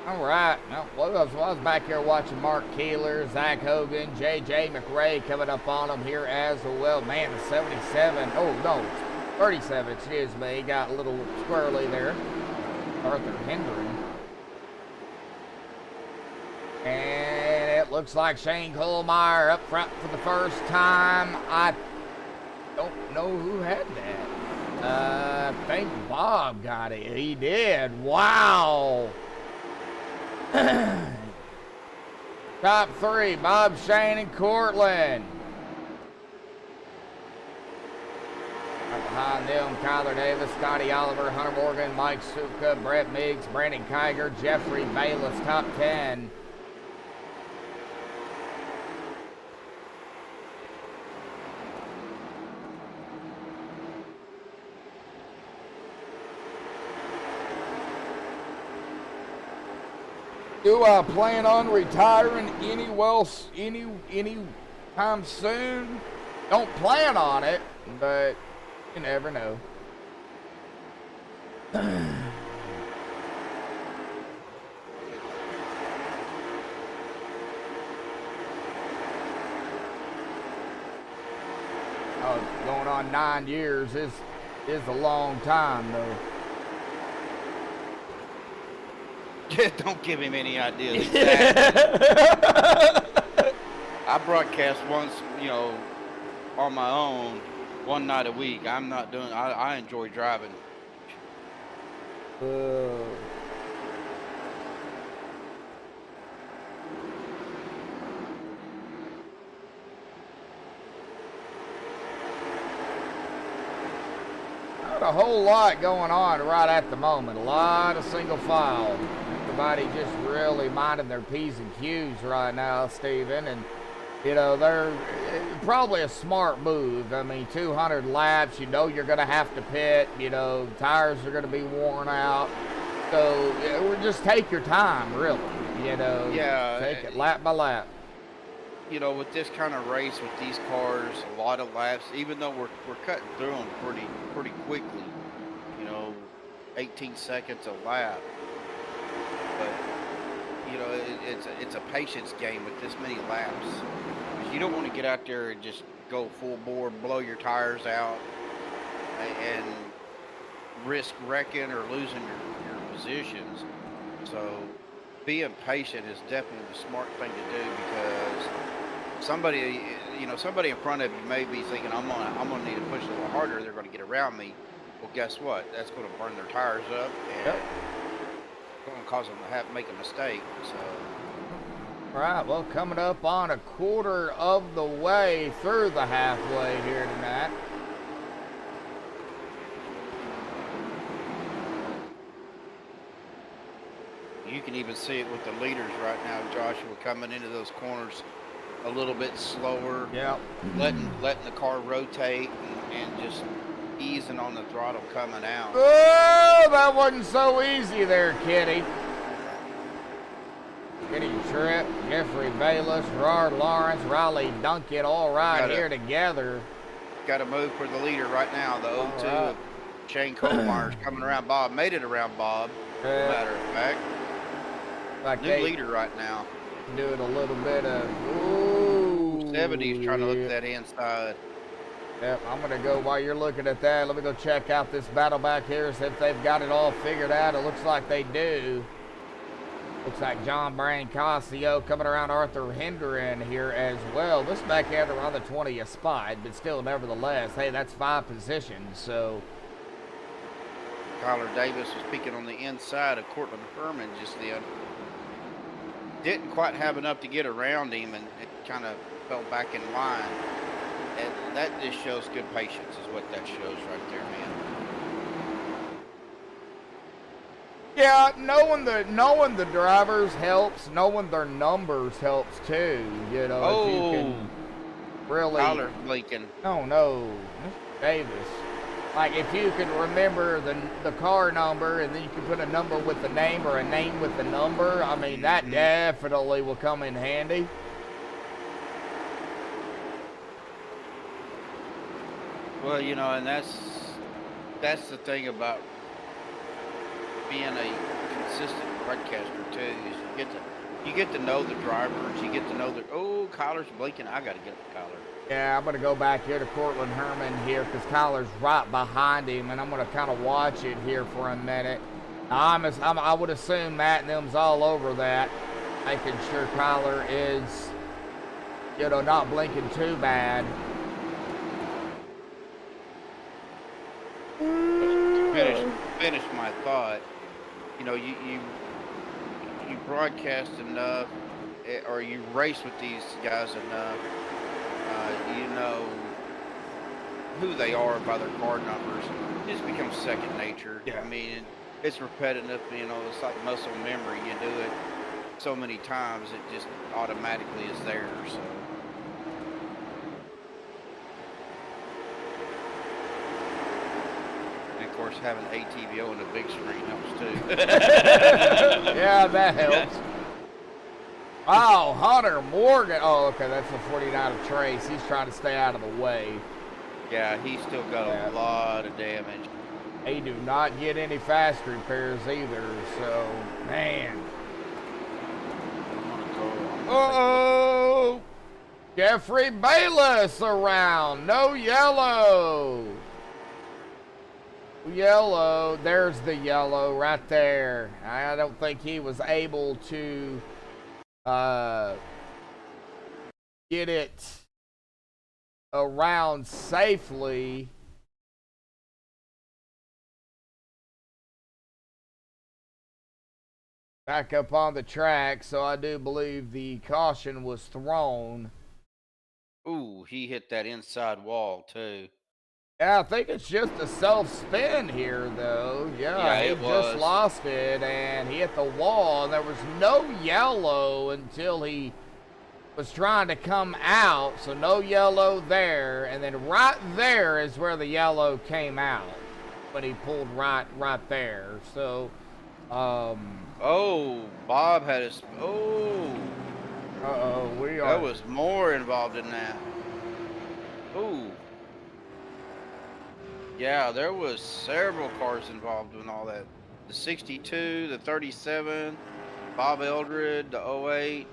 All right. Now, I was back here watching Mark Keeler, Zach Hogan, J.J. McRae coming up on him here as well. Man, the 77. Oh, no. 37, excuse me. Got a little squirrely there. Arthur Hendren. And it looks like Shane Kohlmeyer up front for the first time. I don't know who had that. I think Bob got it. He did. Wow. Top 3, Bob, Shane, and Cortland. Right behind them, Kyler Davis, Scotty Oliver, Hunter Morgan, Mike Suka, Brett Meigs, Brandon Kiger, Jeffrey Bayless, top 10. Do I plan on retiring anytime soon? Don't plan on it, but you never know. Oh, going on 9 years is a long time, though. Don't give him any ideas. Exactly. I broadcast once, you know, on my own, one night a week. I'm not doing. I enjoy driving. Not a whole lot going on right at the moment. A lot of single file. Everybody just really minding their P's and Q's right now, Steven. And, you know, they're probably a smart move. I mean, 200 laps, you know you're going to have to pit. You know, tires are going to be worn out. So, just take your time, really. You know, Yeah. take it lap by lap. You know, with this kind of race, with these cars, a lot of laps, even though we're cutting through them pretty quickly, you know, 18 seconds a lap. But, you know, it's a patience game with this many laps. You don't want to get out there and just go full bore, blow your tires out, and risk wrecking or losing your positions. So being patient is definitely the smart thing to do, because somebody in front of you may be thinking, I'm gonna need to push a little harder. They're going to get around me. Well, guess what? That's going to burn their tires up, and Yep. going to cause them to make a mistake. So, All right, well, coming up on a quarter of the way through the halfway here tonight. you can even see it with the leaders right now, Joshua, coming into those corners a little bit slower. Yep. Letting the car rotate and just easing on the throttle coming out. Oh, that wasn't so easy there, Kitty. Kitty Tripp, Jeffrey Bayless, Gerard Lawrence, Riley Duncan, all right here together. Got to move for the leader right now. The 0-2 of Shane Kohlmeyer's coming around Bob. Made it around Bob, matter of fact. Like New leader right now. Doing a little bit of, ooh. 70's trying to look at that inside. Yep, I'm going to go, while you're looking at that, let me go check out this battle back here, see if they've got it all figured out. It looks like they do. Looks like John Brancasio coming around Arthur Hendren here as well. This back end around the 20th spot, but still, nevertheless, hey, that's 5 positions, so. Kyler Davis was peeking on the inside of Cortland Herman just then. Didn't quite have enough to get around him, and it kind of fell back in line. And that just shows good patience, is what that shows right there, man. Yeah, knowing the drivers helps. Knowing their numbers helps too. You know, if you can really. Tyler blinking. No, Mr. Davis. Like if you can remember the car number, and then you can put a number with the name or a name with the number. I mean, that definitely will come in handy. Well, you know, and that's the thing about being a consistent broadcaster too, is you get to You get to know the drivers. You get to know the. Oh, Kyler's blinking. I got to get up to Kyler. Yeah, I'm going to go back here to Cortland Herman here because Kyler's right behind him, and I'm going to kind of watch it here for a minute. I would assume Matt and them's all over that, making sure Kyler is, you know, not blinking too bad. To finish my thought, you know, you broadcast enough, or you race with these guys enough, you know who they are by their car numbers. It just becomes second nature. Yeah. I mean, it's repetitive, you know, it's like muscle memory. You do it so many times, it just automatically is there, so. And of course, having ATVO and a big screen helps too. Yeah, that helps. Oh, Hunter Morgan. Oh, okay, that's the 49 of Trace. He's trying to stay out of the way. Yeah, he's still got a lot of damage. They do not get any fast repairs either, so, man. Uh-oh! Jeffrey Bayless around. No yellow. Yellow. There's the yellow right there. I don't think he was able to get it around safely. Back up on the track, so I do believe the caution was thrown. Ooh, he hit that inside wall too. Yeah, I think it's just a self-spin here, though. Yeah, he just lost it, and he hit the wall, and there was no yellow until he was trying to come out, so no yellow there, and then right there is where the yellow came out when he pulled right there. So, oh, Bob had his. Oh. Uh-oh, we are. That was more involved in that. Ooh. Yeah, there was several cars involved in all that. The 62, the 37, Bob Eldred, the 08,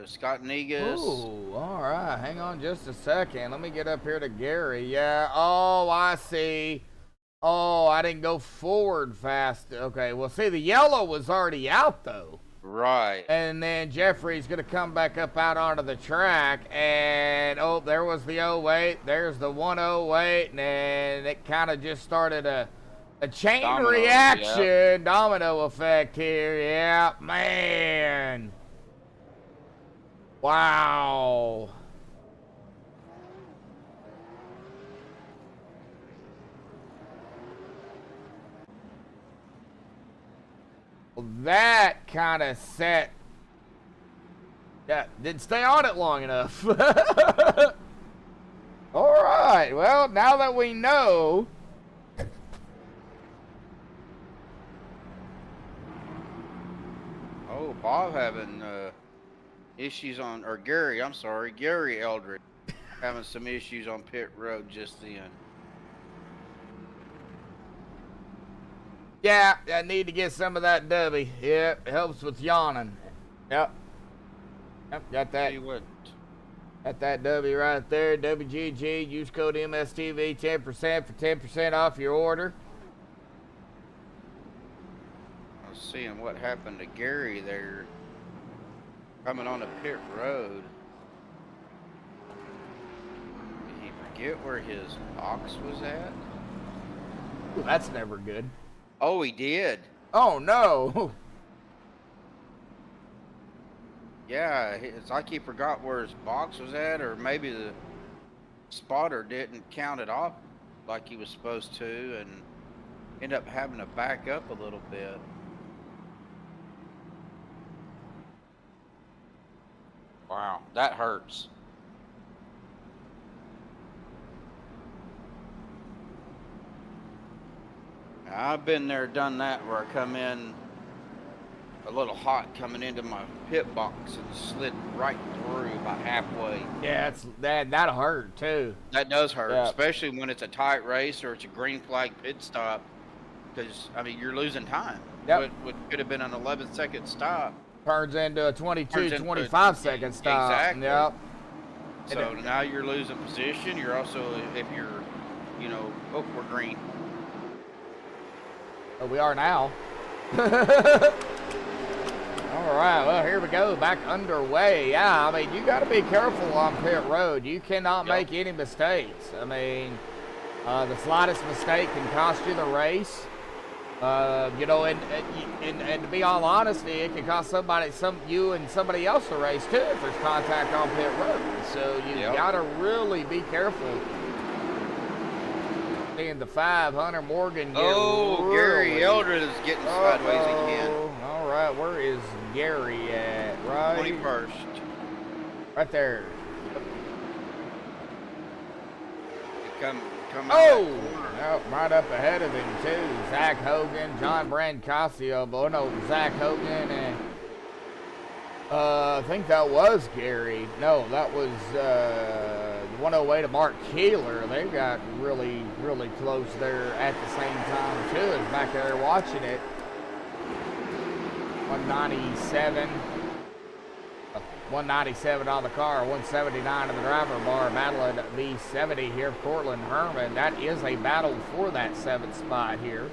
Scott Negus. Ooh, all right. Hang on just a second. Let me get up here to Gary. Yeah. Oh, I see. Oh, I didn't go forward fast. Okay. Well, see, the yellow was already out, though. Right. And then Jeffrey's going to come back up out onto the track. And, oh, there was the 08. There's the 108. And it kind of just started a chain reaction, domino effect here. Yeah, man. Wow. Well, that kind of set. Yeah, didn't stay on it long enough. All right. Well, now that we know. Oh, Bob having issues on, or Gary, I'm sorry, Gary Eldred having some issues on pit road just then. Yeah, I need to get some of that Dubby. Yep, it helps with yawning. Yep. Yep, got that. Got that Dubby right there. WGG, use code MSTV 10% for 10% off your order. I was seeing what happened to Gary there coming on the pit road. Did he forget where his box was at? Ooh, that's never good. Oh, he did. Oh, no. Yeah, it's like he forgot where his box was at, or maybe the spotter didn't count it off like he was supposed to, and ended up having to back up a little bit. Wow, that hurts. I've been there, done that, where I come in a little hot coming into my pit box and slid right through about halfway. Yeah, that'll hurt too. That does hurt, Yeah. especially when it's a tight race or it's a green flag pit stop, because I mean you're losing time. Yep. What could have been an 11-second stop Turns into a 22, Turns into 25 second stop. Exactly. Yep. So now you're losing position. You're also, if you're, you know, oh, we're green. Oh, we are now. All right, well, here we go, back underway. Yeah, I mean, you got to be careful on pit road. You cannot make any mistakes. I mean, the slightest mistake can cost you the race. You know, and to be all honesty, it can cost you and somebody else the race too if there's contact on pit road. So you gotta really be careful. Seeing the 500 Morgan. Gary Eldred is getting sideways again. All right, where is Gary at? Right. 21st. Right there. Come Right up ahead of him too. Zach Hogan, John Brancasio, but no, Zach Hogan, and I think that was Gary. No, that was 108 to Mark Keeler. They got really, really close there at the same time too. As back there watching it. 197. 197 on the car, 179 on the driver bar, battling V70 here, Cortland Herman. That is a battle for that 7th spot here.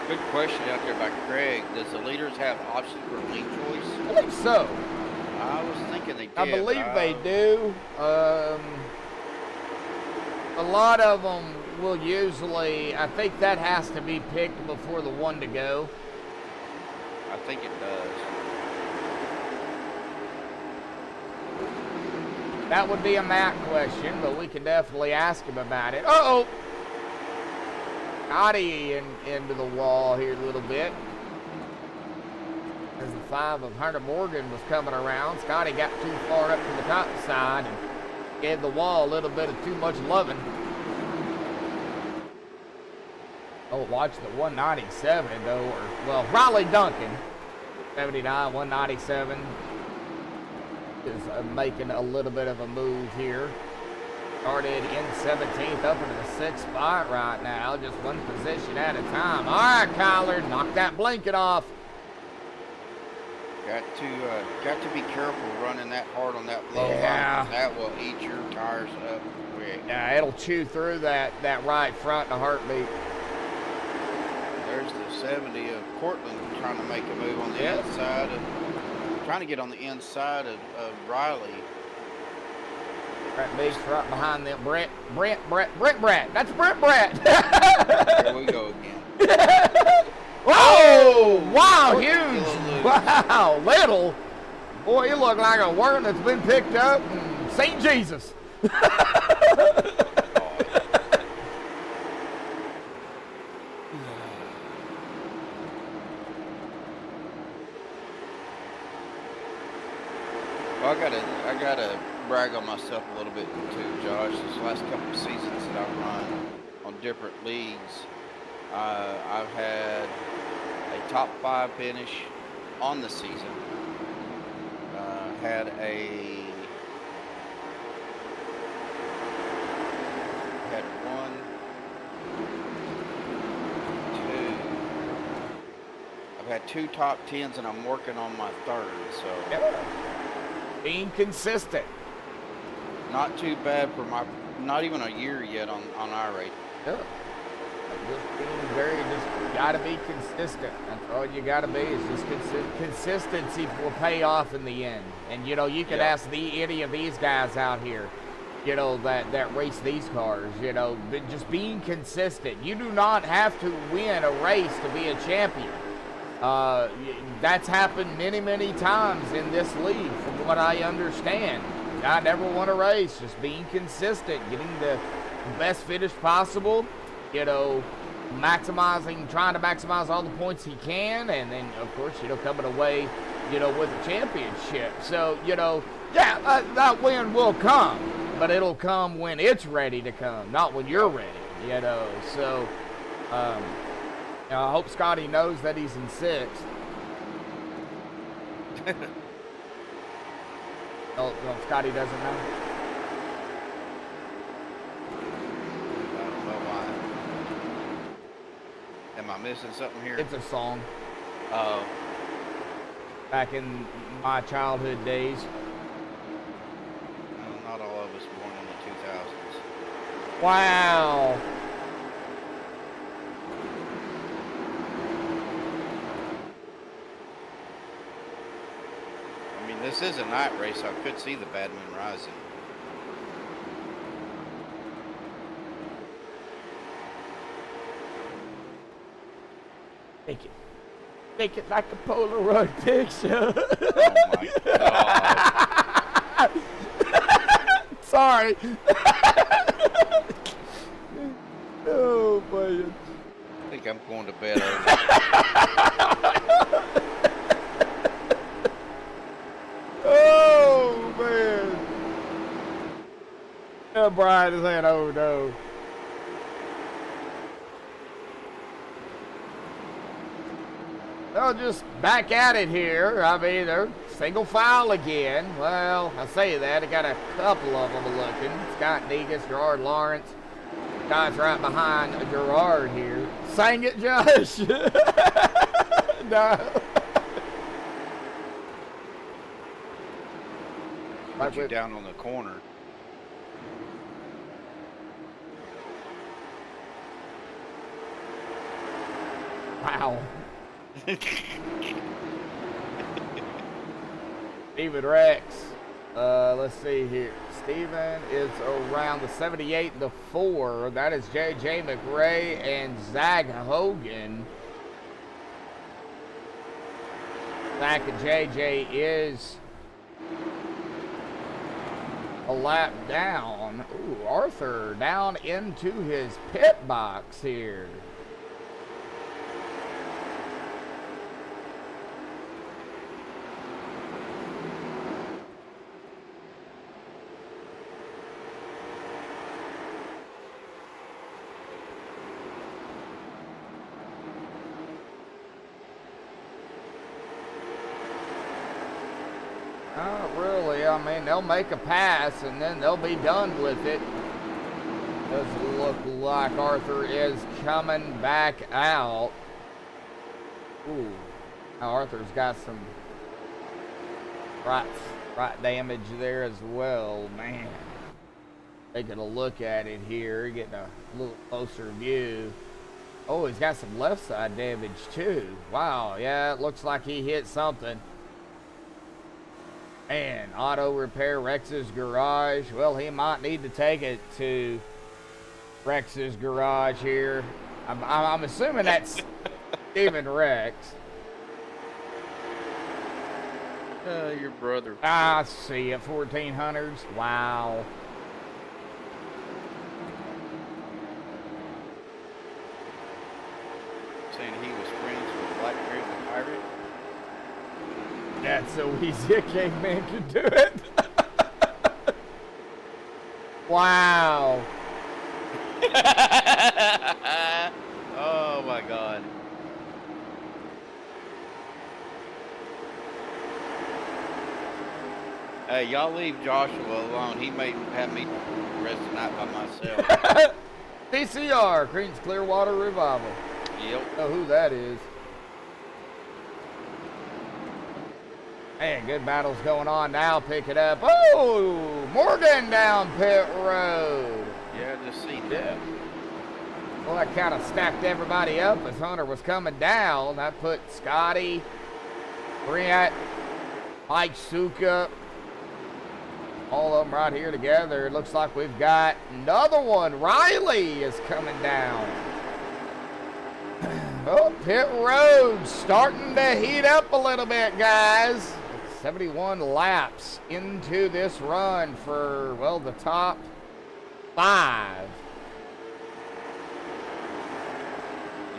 Good question out there by Craig. Does the leaders have options for lane choice? I believe so. I was thinking they did. I believe they do. A lot of them will usually, I think that has to be picked before the one to go. I think it does. That would be a Matt question, but we can definitely ask him about it. Uh-oh! Scotty into the wall here a little bit. As the 5 of Hunter Morgan was coming around, Scotty got too far up to the top side and gave the wall a little bit of too much loving. Oh, watch the 197 though, or, well, Riley Duncan, 79, 197. Is making a little bit of a move here. Started in 17th, up into the 6th spot right now, just one position at a time. All right, Kyler, knock that blanket off. Got to be careful running that hard on that low line. That will eat your tires up quick. Yeah, it'll chew through that right front in a heartbeat. There's the 70 of Cortland trying to make a move on the inside of. Trying to get on the inside of Riley. Brett Beast right behind them. Brett Brett. That's Brett Brett. Here we go again. Whoa! Wow, huge. Wow, little. Boy, you look like a worm that's been picked up in St. Jesus. Well, I gotta brag on myself a little bit too, Josh. These last couple of seasons that I've run on different leagues, I've had a top 5 finish on the season. Had one, two. I've had 2 top 10s, and I'm working on my 3rd. So. Being consistent. Not too bad for not even a year yet on our rate. Yeah. Just gotta be consistent. That's all you gotta be is just consistency will pay off in the end. And you know, you could ask any of these guys out here, you know, that race these cars, you know, but just being consistent. You do not have to win a race to be a champion. That's happened many, many times in this league, from what I understand. I never won a race, just being consistent, getting the best finish possible, you know, trying to maximize all the points he can, and then, of course, you know, coming away, you know, with a championship. So, you know, that win will come, but it'll come when it's ready to come, not when you're ready, you know. So, I hope Scotty knows that he's in 6th. Oh, Scotty doesn't know. I don't know why. Am I missing something here? It's a song. Back in my childhood days. Not all of us born in the 2000s. Wow. I mean, this is a night race. I could see the bad moon rising. Make it like a Polaroid picture. Oh my god. Sorry. Oh man. I think I'm going to bed early. Oh man. Yeah, Brian is saying, oh no. They'll just back at it here. I mean, they're single file again. Well, I say that. I got a couple of them looking. Scott Negus, Gerard Lawrence. Guy's right behind Gerard here. Sang it, Josh. No. Put you down on the corner. Wow. Steven Rex. Let's see here. Steven is around the 78 and the 4. That is JJ McRae and Zach Hogan. Zach and JJ is a lap down. Ooh, Arthur down into his pit box here. Not really. I mean, they'll make a pass and then they'll be done with it. Does look like Arthur is coming back out. Ooh. Now Arthur's got some right damage there as well. Man. Taking a look at it here, getting a little closer view. Oh, he's got some left side damage too. Wow, yeah, it looks like he hit something. Man, auto repair, Rex's garage. Well, he might need to take it to Rex's garage here. I'm assuming that's Steven Rex. Your brother. I see it, 1400s. Wow. Saying he was friends with Blackbeard the Pirate. That's so easy a caveman could do it. Wow. Oh my god. Hey, y'all leave Joshua alone. He may have me the rest of the night by myself. DCR, Creedence Clearwater Revival. Yep. Know who that is. Man, good battles going on now. Pick it up. Oh, Morgan down pit road. Yeah, just see that. Well, that kind of stacked everybody up as Hunter was coming down. That put Scotty, Brent, Mike Suka, all of them right here together. It looks like we've got another one. Riley is coming down. Oh, pit road starting to heat up a little bit, guys. 71 laps into this run for, well, the top 5.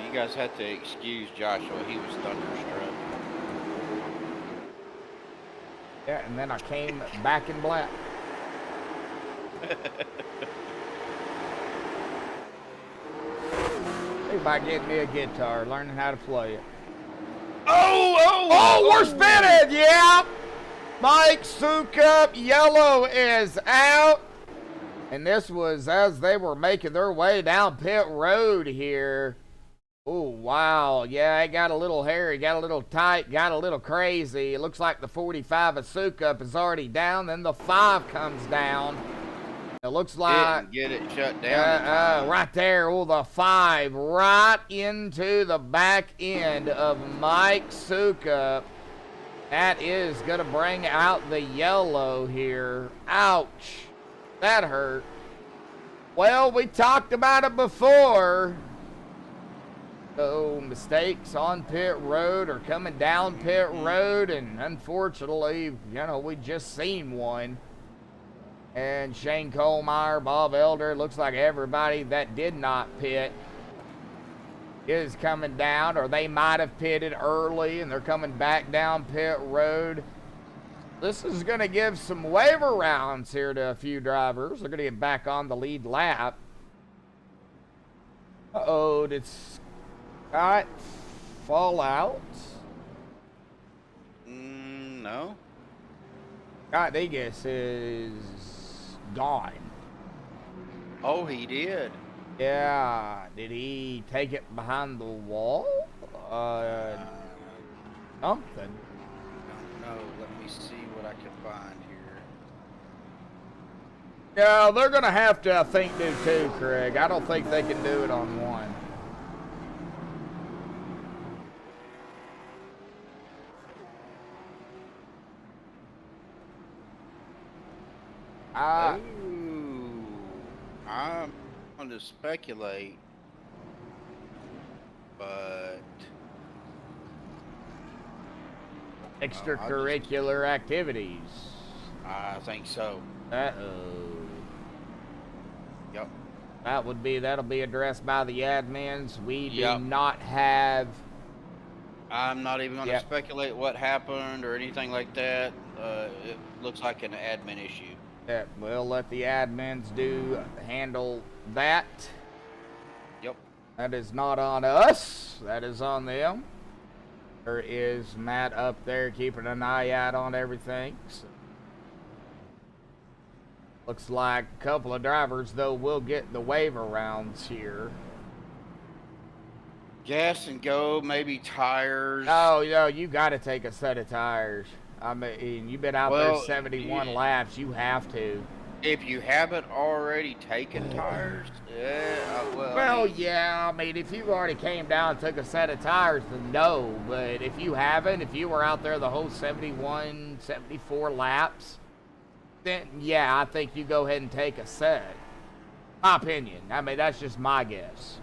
You guys had to excuse Joshua. He was thunderstruck. Yeah, and then I came back in black. Think about getting me a guitar, learning how to play it. Oh, we're spinning! Yeah! Mike Sukup, yellow is out. And this was as they were making their way down pit road here. Oh, wow. Yeah, it got a little hairy, got a little tight, got a little crazy. It looks like the 45 Asuka is already down. Then the 5 comes down. It looks like... Didn't get it shut down in time. Right there. Oh, the 5 right into the back end of Mike Sukup. That is going to bring out the yellow here. Ouch. That hurt. Well, we talked about it before. So mistakes on pit road or coming down pit road, and unfortunately, you know, we just seen one. And Shane Colemeyer, Bob Elder, looks like everybody that did not pit is coming down, or they might have pitted early and they're coming back down pit road. This is going to give some waiver rounds here to a few drivers. They're going to get back on the lead lap. Uh-oh, did Scott fall out? No. Scott Degas is gone. Oh, he did. Yeah, did he take it behind the wall? Something. No, let me see what I can find here. Yeah, they're going to have to, I think, do 2, Craig. I don't think they can do it on 1. Ooh, I'm going to speculate, but extracurricular activities. I think so. Uh-oh. Yep. That'll be addressed by the admins. We do Yep. not have... I'm not even going to Yep. speculate what happened or anything like that. It looks like an admin issue. We'll let the admins handle that. Yep. That is not on us. That is on them. There is Matt up there keeping an eye out on everything. So, looks like a couple of drivers, though, will get the waiver rounds here. Gas and go, maybe tires. Oh, you got to take a set of tires. I mean, you've been out there 71 laps. You have to. If you haven't already taken tires, yeah, I mean, if you already came down and took a set of tires, then no. But if you haven't, if you were out there the whole 71, 74 laps, then, yeah, I think you go ahead and take a set. My opinion. I mean, that's just my guess.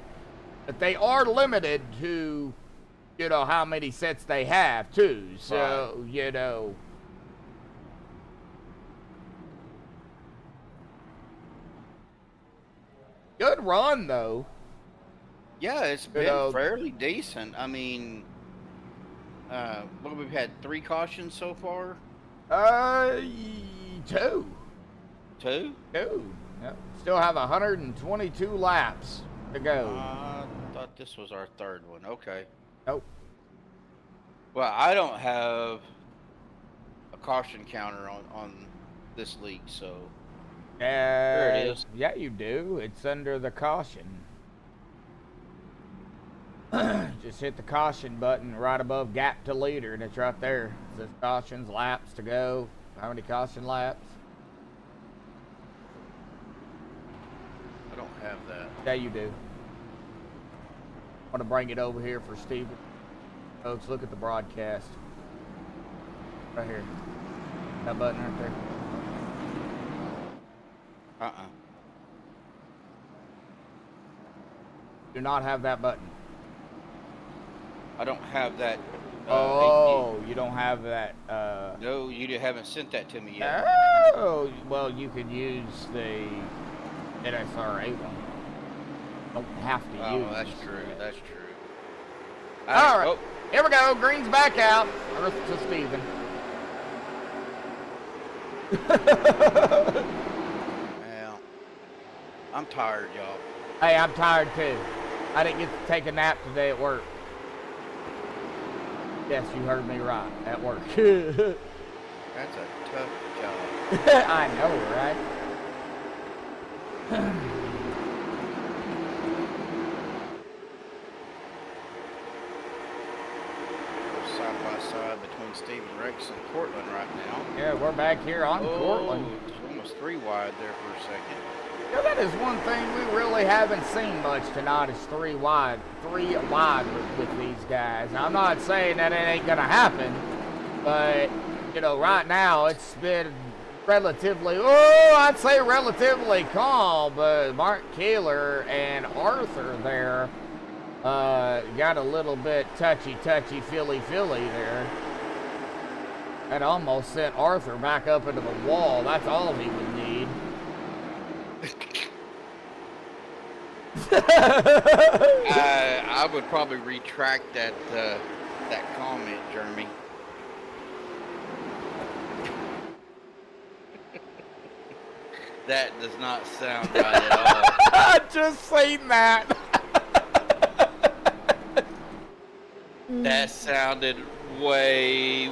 But they are limited to... you know, how many sets they have, too. So, right. You know. Good run, though. Yeah, it's been fairly decent. I mean, we've had 3 cautions so far? 2. 2? 2. Yep. Still have 122 laps to go. I thought this was our 3rd one. Okay. Nope. Well, I don't have a caution counter on this league, so there it is. Yeah, you do. It's under the caution. Just hit the caution button right above gap to leader, and it's right there. It says cautions, laps to go. How many caution laps? I don't have that. Yeah, you do. I want to bring it over here for Steven. Folks, look at the broadcast. Right here. That button right there. Do not have that button. I don't have that. You don't have that. No, you haven't sent that to me yet. Oh, well, you could use the NSRA one. Don't have to use. Oh, that's true. That's true. All right. Here we go. Green's back out. Earth to Steven. Well, I'm tired, y'all. Hey, I'm tired too. I didn't get to take a nap today at work. Yes, you heard me right. At work. That's a tough job. I know, right? Stephen Rex and Cortland right now. Yeah, we're back here on Cortland. It's almost 3 wide there for a second. Yeah, that is one thing we really haven't seen much tonight is 3 wide with these guys. Now, I'm not saying that it ain't gonna happen, but you know, right now it's been relatively, I'd say relatively calm, but Mark Kaler and Arthur there got a little bit touchy, feely there. That almost sent Arthur back up into the wall. That's all he would need. I would probably retract that comment, Jeremy. That does not sound right at all. I just seen that. That sounded way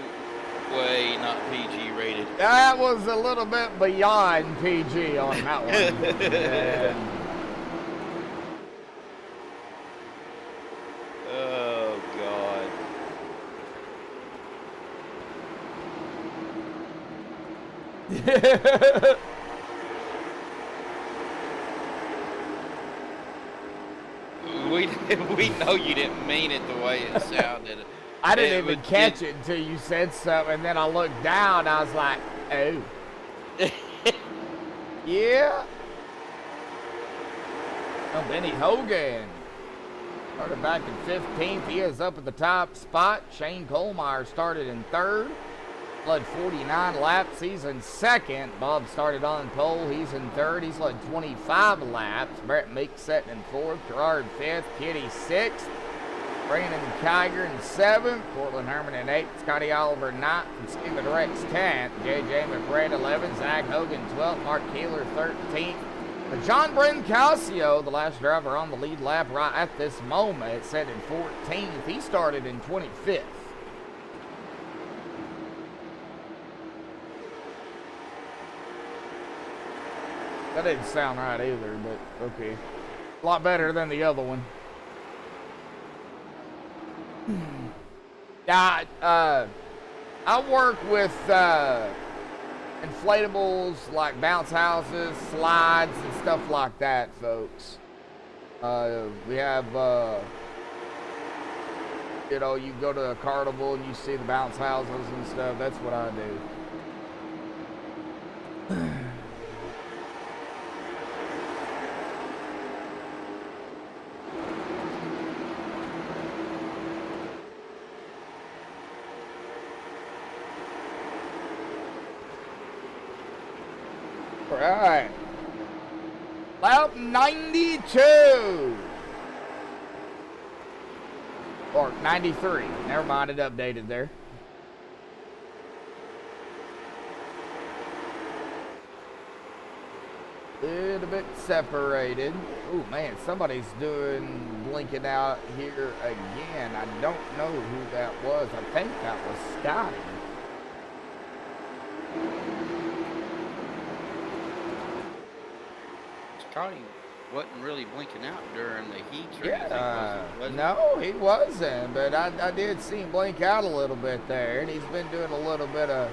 not PG rated. That was a little bit beyond PG on that one. And oh, God. We know you didn't mean it the way it sounded. I didn't even catch it until you said something, and then I looked down, and I was like, oh. Yeah. Oh, Benny Hogan. Started back in 15th. He is up at the top spot. Shane Kohlmeyer started in 3rd. Led 49 laps. He's in 2nd. Bob started on pole. He's in 3rd. He's led 25 laps. Brett Meek sitting in 4th. Gerard 5th. Kitty 6th. Brandon Kiger in 7th. Cortland Herman in 8th. Scotty Oliver 9th. And Stephen Rex 10th. J.J. McBride 11th. Zach Hogan 12th. Mark Keeler 13th. But John Brincasio, the last driver on the lead lap right at this moment, set in 14th. He started in 25th. That didn't sound right either, but okay. A lot better than the other one. I work with inflatables like bounce houses, slides, and stuff like that, folks. We have, you know, you go to a carnival and you see the bounce houses and stuff. That's what I do. All right. Lap 92. Or 93. Never mind, it updated there. Little bit separated. Oh man, somebody's doing blinking out here again. I don't know who that was. I think that was Scotty. Scotty wasn't really blinking out during the heat. Yeah, no, he wasn't. But I did see him blink out a little bit there, and he's been doing a little bit of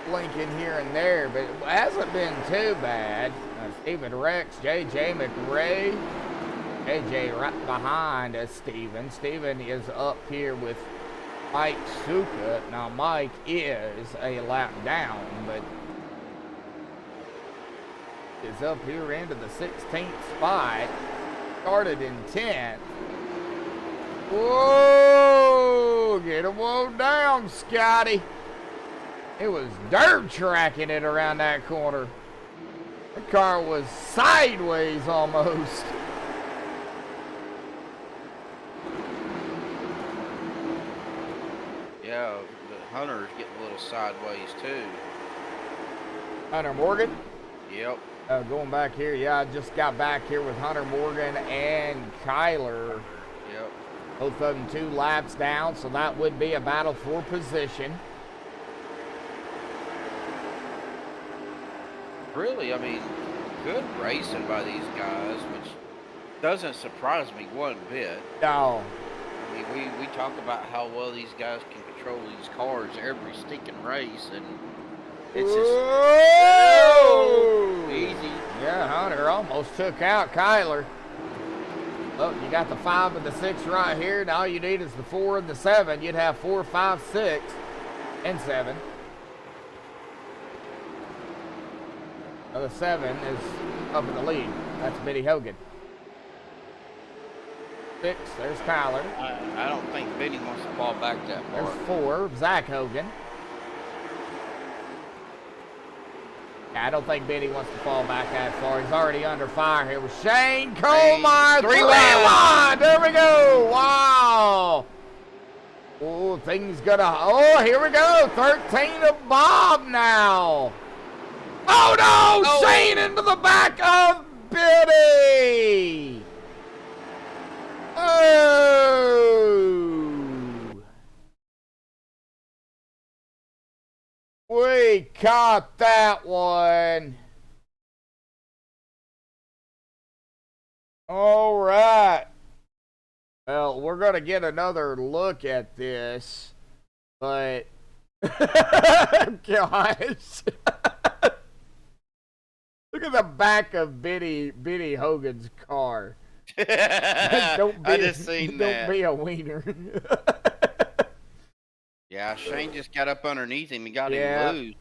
blinking here and there, but it hasn't been too bad. Stephen Rex, J.J. McRae, AJ right behind us. Stephen is up here with Mike Suka. Now Mike is a lap down, but is up here into the 16th spot. Started in 10th. Whoa! Get him low down, Scotty. It was dirt tracking it around that corner. The car was sideways almost. Yeah, the Hunter's getting a little sideways too. Hunter Morgan? Yep. Going back here, yeah, I just got back here with Hunter Morgan and Kyler. Yep. Both of them 2 laps down, so that would be a battle for position. Really, I mean, good racing by these guys, which doesn't surprise me one bit. No. mean, we talk about how well these guys can control these cars every stinking race, and it's just Whoa! easy. Yeah, Hunter almost took out Kyler. Look, you got the 5 and the 6 right here, and all you need is the 4 and the 7. You'd have 4, 5, 6, and 7. The 7 is up in the lead. That's Benny Hogan. 6, there's Kyler. I don't think Benny wants to fall back that far. There's 4, Zach Hogan. Yeah, I don't think Benny wants to fall back that far. He's already under fire here with Shane Coleman. 3-1. There we go. Wow. Oh, things gonna. Oh, here we go. 13 of Bob now. Oh no! Oh. Shane into the back of Benny. Oh. We caught that one. All right. Well, we're going to get another look at this, but gosh. Look at the back of Benny Hogan's car. I just seen that. Don't be a wiener. Yeah, Shane just got up underneath him and got him loose.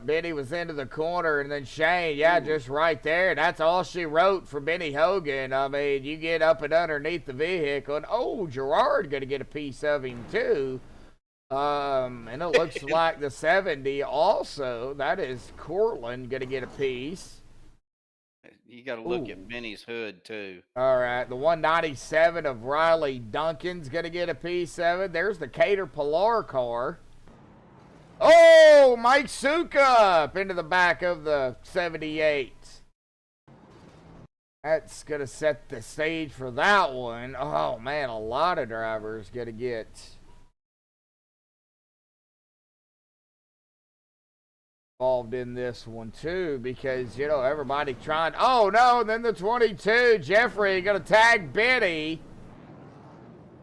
Benny was into the corner, and then Shane, just right there. That's all she wrote for Benny Hogan. I mean, you get up and underneath the vehicle, and Gerard going to get a piece of him too. And it looks like the 70 also. That is Cortland going to get a piece. You got to look at Benny's hood too. All right, the 197 of Riley Duncan's going to get a piece of it. There's the Cater Pilar car. Oh, Mike Suka up into the back of the 78. That's going to set the stage for that one. Oh, man, a lot of drivers going to get involved in this one too, because everybody trying. Oh no, then the 22 Jeffrey gonna tag Benny.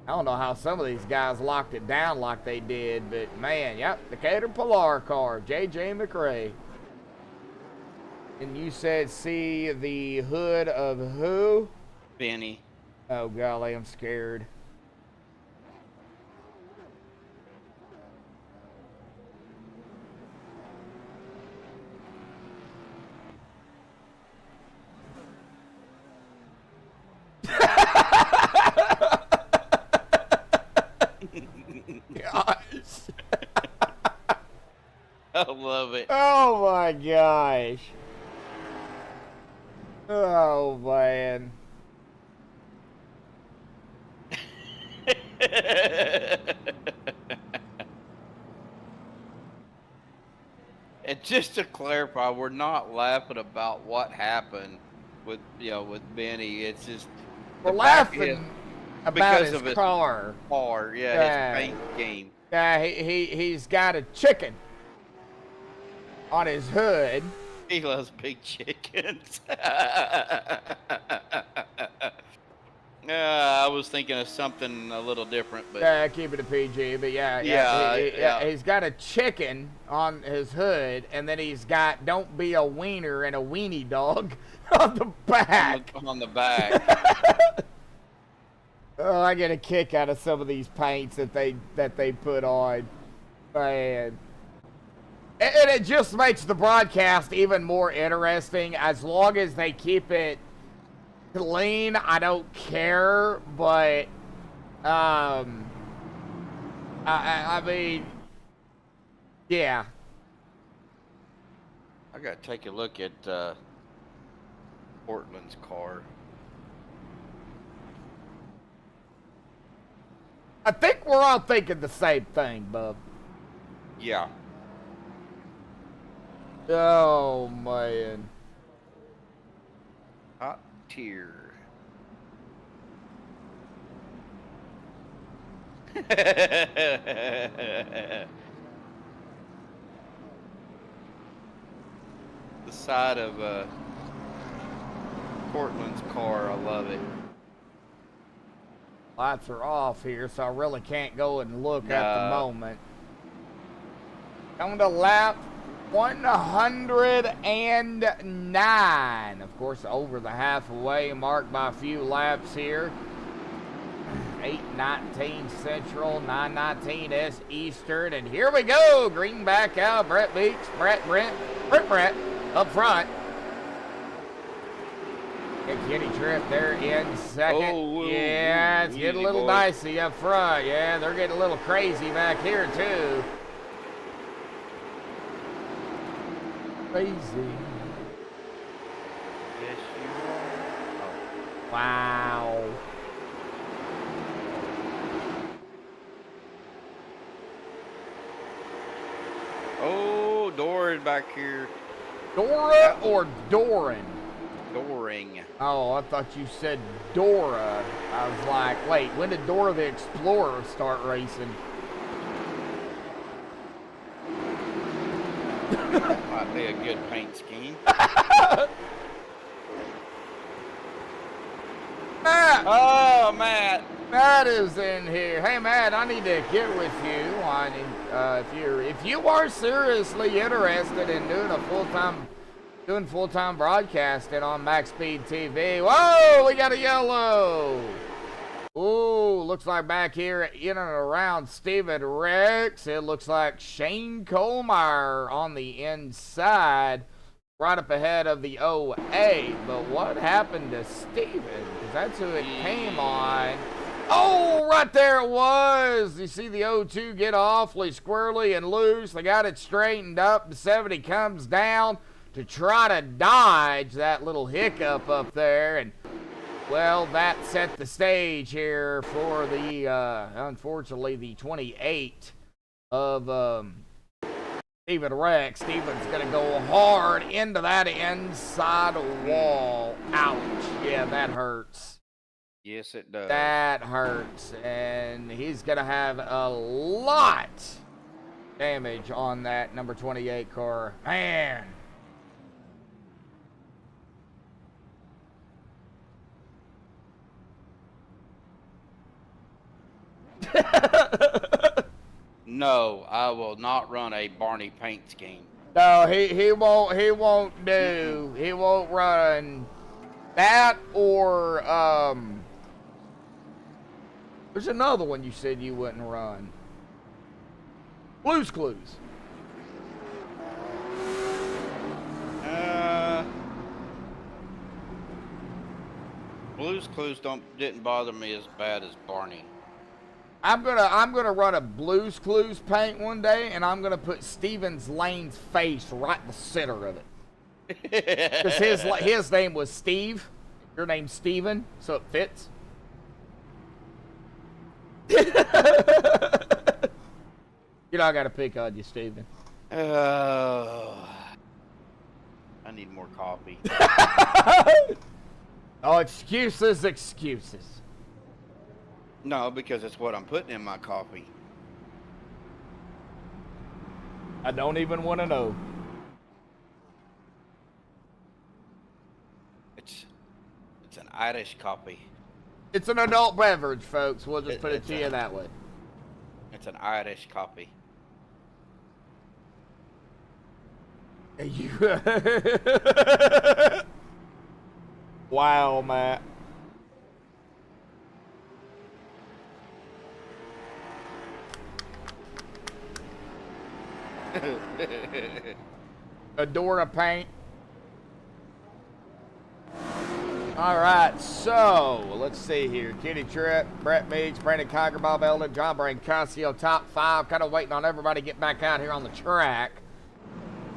I don't know how some of these guys locked it down like they did, but man, the Cater Pilar car, JJ McRae. And you said see the hood of who? Benny. Oh golly, I'm scared. Gosh. I love it. Oh my gosh. Oh man. And just to clarify, we're not laughing about what happened with Benny. It's just we're laughing about because his of his car. His paint game. Yeah, he's got a chicken on his hood. He loves big chickens. I was thinking of something a little different, but yeah, keep it a PG. But he's got a chicken on his hood, and then he's got "Don't be a wiener" and a weenie dog on the back. On the back. Oh, I get a kick out of some of these paints that they put on, man. And it just makes the broadcast even more interesting. As long as they keep it clean, I don't care. But I mean, yeah. I gotta take a look at Portland's car. I think we're all thinking the same thing, bub. Yeah. Oh, man. Hot tier. The side of Portland's car, I love it. Lights are off here, so I really can't go and look at the moment. Coming to lap 109. Of course, over the halfway mark by a few laps here. 8:19 Central, 9:19 Eastern, and here we go. Green back out. Brett Beeks, Brett up front. Kenny Tripp there in second. Oh, yeah, it's getting a little dicey up front. Yeah, they're getting a little crazy back here too. Crazy. Yes, you are. Wow. Oh, Doran back here. Dora or Doran? Doring. Oh, I thought you said Dora. I was like, wait, when did Dora the Explorer start racing? Might be a good paint scheme. Matt! Oh, Matt. Matt is in here. Hey, Matt, I need to get with you on if you are seriously interested in doing full-time broadcasting on MaxspeedTV. Whoa, we got a yellow. Ooh, looks like back here in and around Steven Rex, it looks like Shane Colmeyer on the inside, right up ahead of the 08. But what happened to Steven? Because that's who it came on. Oh, right there it was. You see the 02 get awfully squirrely and loose. They got it straightened up. The 70 comes down to try to dodge that little hiccup up there. And, well, that set the stage here for the, unfortunately, the 28 of Steven Rex. Steven's going to go hard into that inside wall. Ouch. Yeah, that hurts. Yes, it does. That hurts, and he's going to have a lot damage on that number 28 car. Man. No, I will not run a Barney paint scheme. No, he won't run that or there's another one you said you wouldn't run. Blue's Clues. Blue's Clues didn't bother me as bad as Barney. I'm gonna run a Blue's Clues paint one day, and I'm gonna put Steven's Lane's face right in the center of it. Because his name was Steve, your name's Steven, so it fits. You know I gotta pick on you, Steven. I need more coffee. Oh, excuses. No, because it's what I'm putting in my coffee. I don't even want to know. It's an Irish coffee. It's an adult beverage, folks. We'll just put it to you that way. It's an Irish coffee. You. Wow, Matt. Adora paint. All right, so let's see here. Kenny Tripp, Brett Meeks, Brandon Kiger, Bob Eldon, John Brain, Consi, top 5. Kind of waiting on everybody to get back out here on the track.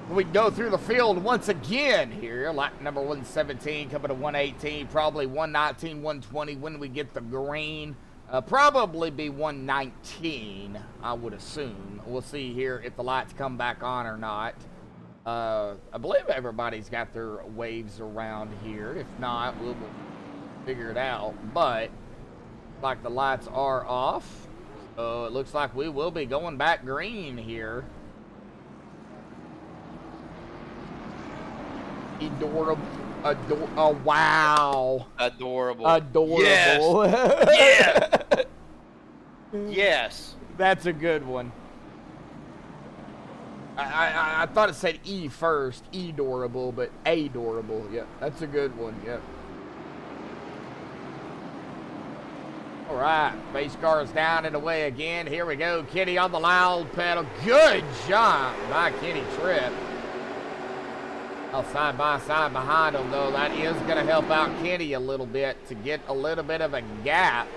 We go through the field once again here. Lap number 117 coming to 118, probably 119, 120 when we get the green. Probably be 119, I would assume. We'll see here if the lights come back on or not. I believe everybody's got their waves around here. If not, we'll figure it out. But, like the lights are off, so it looks like we will be going back green here. Adorable. Oh, wow. Adorable. Adorable. Yes. Yeah. Yes. That's a good one. I thought it said E first, E-dorable, but A-dorable. Yep, that's a good one. Yep. All right, base car is down and away again. Here we go. Kenny on the loud pedal. Good job by Kenny Tripp. Well, side by side behind him, though. That is going to help out Kenny a little bit to get a little bit of a gap.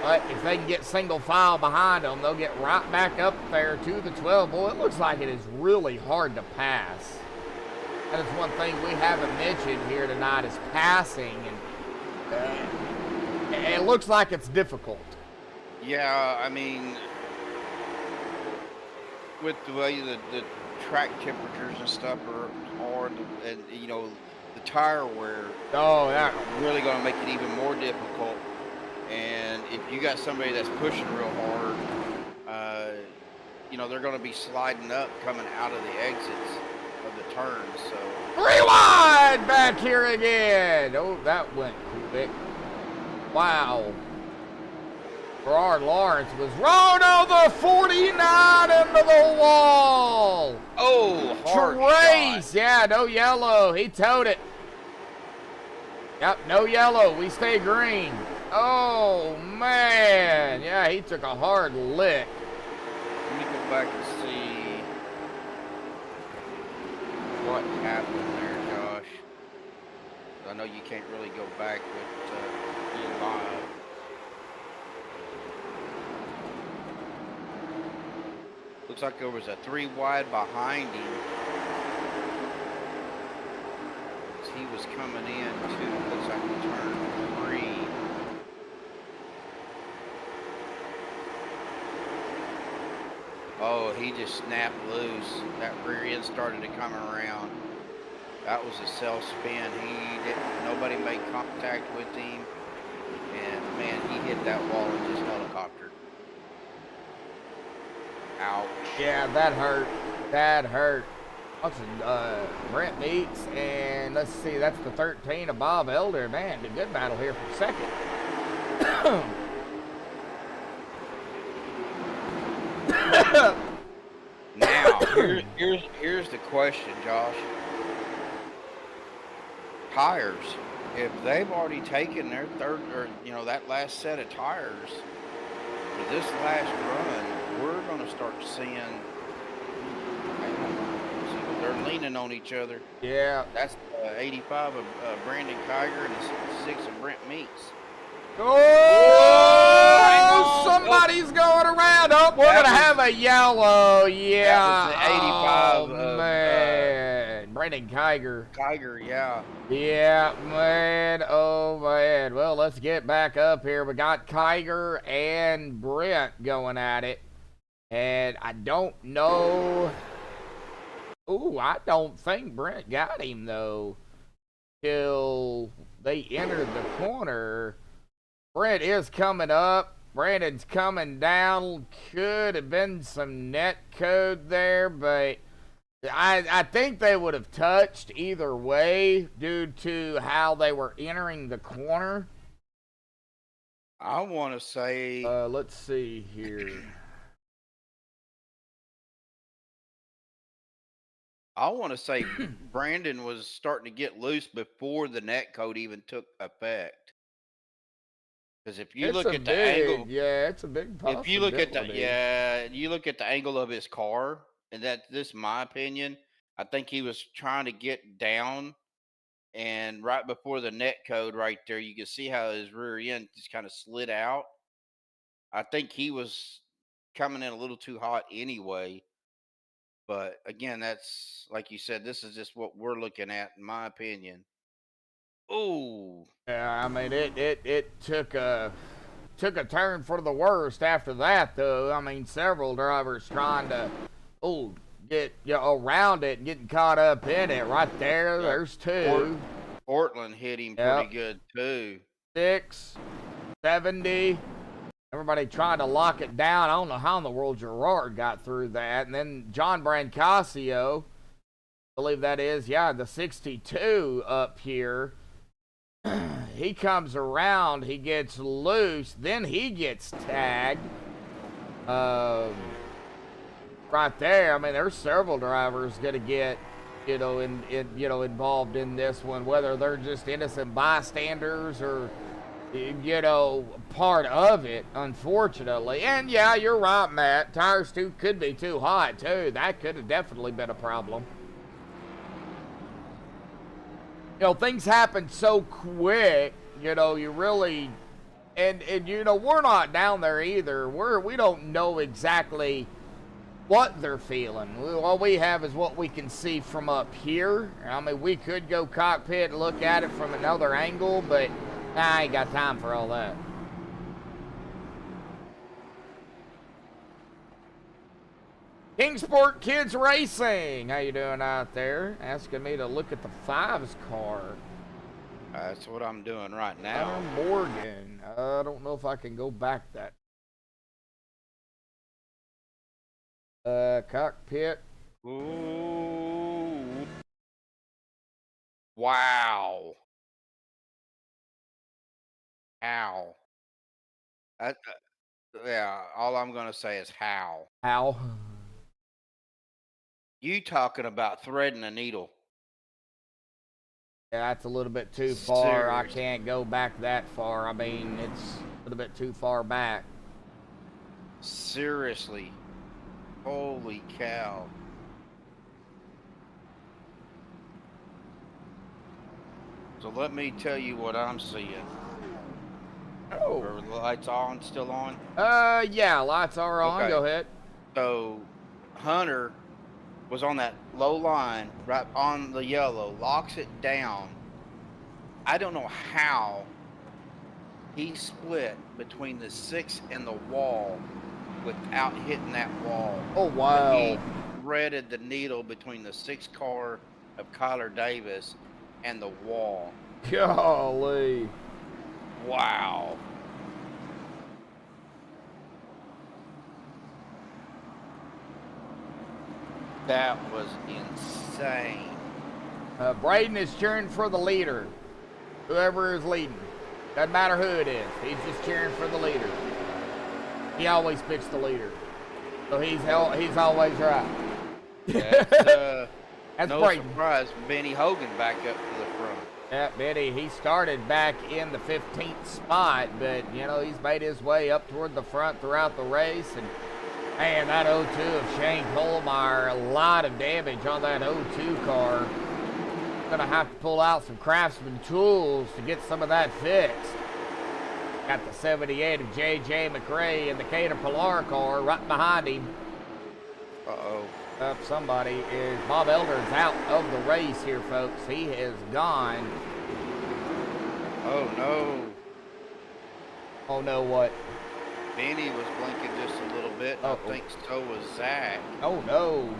But if they can get single file behind them, they'll get right back up there to the 12. Boy, it looks like it is really hard to pass. That is one thing we haven't mentioned here tonight is passing. And it looks like it's difficult. Yeah, I mean, with the way the track temperatures and stuff are and you know, the tire wear. Oh, yeah. Really going to make it even more difficult. And if you got somebody that's pushing real hard, you know, they're going to be sliding up coming out of the exits of the turns. So rewind back here again. Oh, that went quick. Wow. Gerard Lawrence was run on the 49 into the wall. Oh, hard Trace, shot. yeah, no yellow. He towed it. Yep, no yellow. We stay green. Oh, man. Yeah, he took a hard lick. Let me go back and see what happened there, Josh. I know you can't really go back with being live. Looks like there was a 3 wide behind him. He was coming in to, looks like turn 3. Oh, he just snapped loose. That rear end started to come around. That was a self-spin. Nobody made contact with him. And man, he hit that wall and just helicoptered. Ouch. Yeah, that hurt. That hurt. Watching Brent Meeks, and let's see, that's the 13 of Bob Elder. Man, a good battle here for second. Now, here's the question, Josh. Tires. If they've already taken their third, or you know, that last set of tires for this last run, we're going to start seeing. They're leaning on each other. Yeah. That's 85 of Brandon Kiger and 6 of Brent Meeks. Oh, somebody's going around. Oh, we're going to have a yellow. Yeah. That was the 85 oh, of man. Brandon Kiger. Kiger, yeah. Yeah, man. Oh, man. Well, let's get back up here. We got Kiger and Brent going at it. And I don't know. Ooh, I don't think Brent got him, though, till they entered the corner. Brent is coming up. Brandon's coming down. Could have been some net code there, but I think they would have touched either way due to how they were entering the corner. I want to say... let's see here. I want to say Brandon was starting to get loose before the net code even took effect. Because if you look at the angle, yeah, it's a big possibility. If you look at the you look at the angle of his car, and this is my opinion. I think he was trying to get down, and right before the net code, right there, you can see how his rear end just kind of slid out. I think he was coming in a little too hot anyway. But again, that's like you said, this is just what we're looking at, in my opinion. Ooh. Yeah, I mean it took a turn for the worst after that, though. I mean, several drivers trying to get around it and getting caught up in it. Right there, there's 2. Portland hit him pretty good too. 670. Everybody trying to lock it down. I don't know how in the world Gerard got through that. And then John Brancasio, I believe that is, the 62 up here. he comes around, he gets loose, then he gets tagged. Right there, I mean, there's several drivers gonna get, involved in this one, whether they're just innocent bystanders or, part of it, unfortunately. And yeah, you're right, Matt. Tires could be too hot too. That could have definitely been a problem. Things happen so quick, you really, and we're not down there either. We don't know exactly what they're feeling. All we have is what we can see from up here. I mean, we could go cockpit and look at it from another angle, but I ain't got time for all that. Kingsport Kids Racing, how you doing out there? Asking me to look at the Fives car. That's what I'm doing right now. Connor Morgan. I don't know if I can go back that. Cockpit. Ooh. Wow. How? Yeah, all I'm going to say is how. How? You talking about threading a needle. Yeah, that's a little bit too far. I Seriously. can't go back that far. I mean, it's a little bit too far back. Seriously. Holy cow. So let me tell you what I'm seeing. Oh. Are the lights on, still on? Yeah, lights are on. Okay. Go ahead. So Hunter was on that low line right on the yellow, locks it down. I don't know how he split between the 6 and the wall without hitting that wall. Oh, But wow. he threaded the needle between the 6 car of Kyler Davis and the wall. Golly. Wow. That was insane. Braden is cheering for the leader. Whoever is leading. Doesn't matter who it is. He's just cheering for the leader. He always picks the leader. So he's always right. That's no Braden. surprise. Benny Hogan back up to the front. Yeah, Benny, he started back in the 15th spot, but, he's made his way up toward the front throughout the race. And, man, that 02 of Shane Colmeyer, a lot of damage on that 02 car. Gonna have to pull out some Craftsman tools to get some of that fixed. Got the 78 of J.J. McRae in the Caterpillar car right behind him. Uh-oh. Somebody is... Bob Elder's out of the race here, folks. He has gone. Oh, no. Oh, no, what? Benny was blinking just a little bit. And I think so was Zach. Oh, no.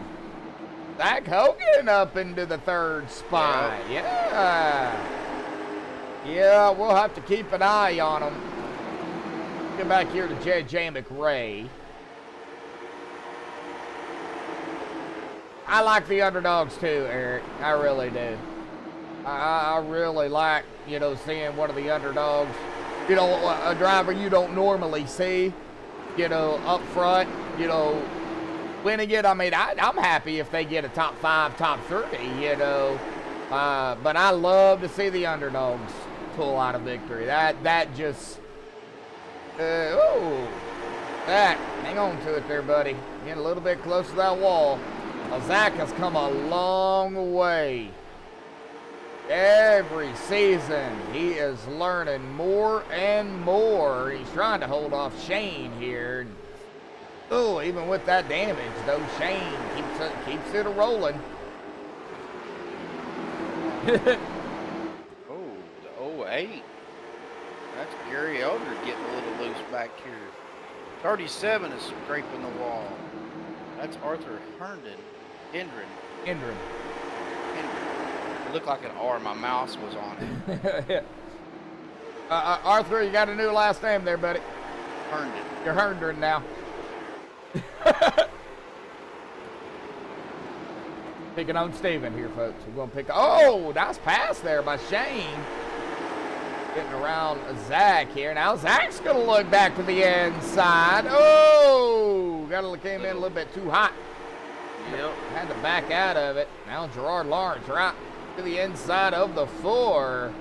Zach Hogan up into the 3rd spot. Yeah. Yeah, we'll have to keep an eye on him. Get back here to J.J. McRae. I like the underdogs too, Eric. I really do. I really like, seeing one of the underdogs. A driver you don't normally see, up front, winning it. I mean, I'm happy if they get a top 5, top 30, But I love to see the underdogs pull out a victory. That just, hang on to it there, buddy. Getting a little bit close to that wall. Well, Zach has come a long way. Every season, he is learning more and more. He's trying to hold off Shane here. Oh, even with that damage, though, Shane keeps it rolling. Oh, the 08. That's Gary Elder getting a little loose back here. 37 is scraping the wall. That's Arthur Herndon. Hendren. It looked like an R. My mouse was on it. Arthur, you got a new last name there, buddy. Herndon. You're Herndon now. Picking on Steven here, folks. We're going to pick... Oh, nice pass there by Shane. Getting around Zach here. Now Zach's going to look back to the inside. Oh, came in a little bit too hot. Yep. Had to back out of it. Now Gerard Lawrence right to the inside of the 4.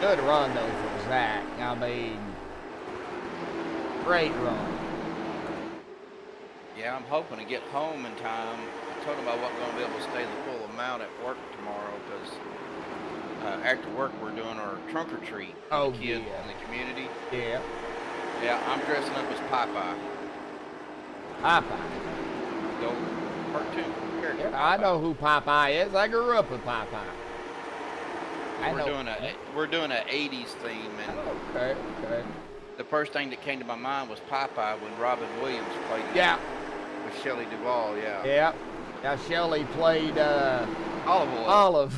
Good run, though, for Zach. I mean, great run. Yeah, I'm hoping to get home in time. I told him I wasn't going to be able to stay the full amount at work tomorrow because after work we're doing our trunk or treat for the kids in the community. Yeah. Yeah, I'm dressing up as Popeye. Popeye. The old cartoon character. Yeah, I know who Popeye is. I grew up with Popeye. We're doing an 80s theme, and okay. the first thing that came to my mind was Popeye when Robin Williams played it. Yeah. With Shelley Duvall, yeah. Yeah. Now Shelley played Olive Oil. Olive.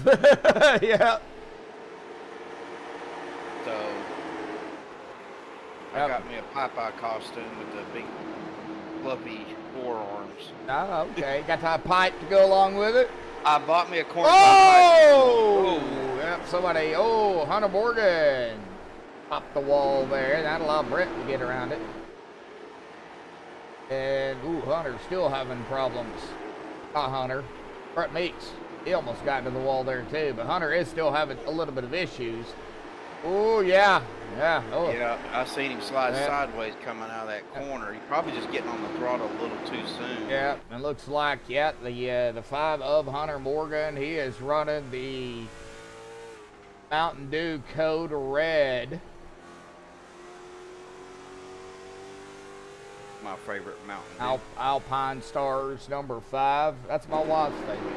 Yeah. So I got me a Popeye costume with the big fluffy forearms. Oh, okay. Got that pipe to go along with it. I bought me a corn Oh! pipe. Yep, somebody. Oh, Hunter Morgan popped the wall there. That'll allow Brett to get around it. And, Hunter's still having problems. Hunter. Brett Meeks. He almost got into the wall there, too. But Hunter is still having a little bit of issues. Oh, yeah. Yeah. Oh. Yeah, I seen him slide sideways coming out of that corner. He's probably just getting on the throttle a little too soon. Yeah, it looks like, the 5 of Hunter Morgan. He is running the Mountain Dew Code Red. My favorite Mountain Dew. Alpine Stars number 5. That's my wife's favorite.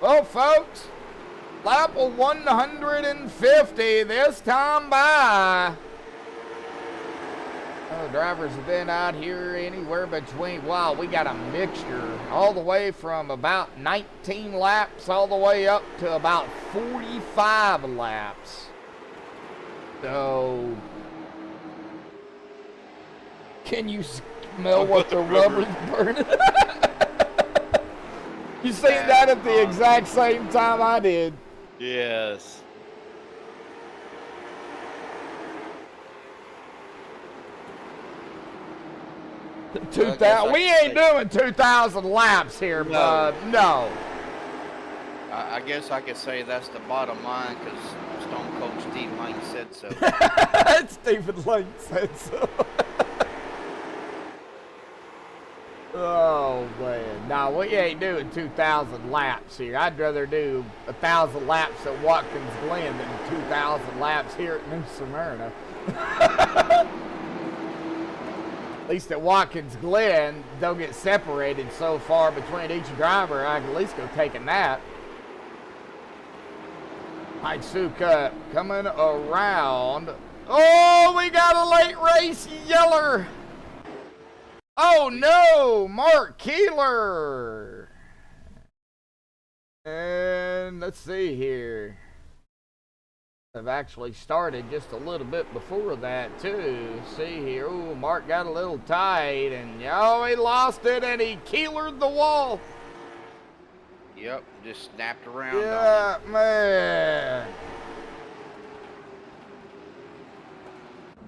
Well, folks, lap of 150 this time by. Drivers have been out here anywhere between, wow, we got a mixture all the way from about 19 laps all the way up to about 45 laps. So, can you smell what the rubber's burning? You seen that at the exact same time I did. Yes. We ain't doing 2,000 laps here, bud. No. I guess I could say that's the bottom line because Stone Cold Steve Lane said so. Stephen Lane said so. Oh, man. No, we ain't doing 2,000 laps here. I'd rather do 1,000 laps at Watkins Glen than 2,000 laps here at New Smyrna. At least at Watkins Glen, they'll get separated so far between each driver, I can at least go take a nap. Hitsuka coming around. Oh, we got a late race yeller. Oh no, Mark Keeler. And let's see here. I've actually started just a little bit before that too. See here, oh, Mark got a little tight and he lost it and he Keelered the wall. Yep, just snapped around. Yeah, man.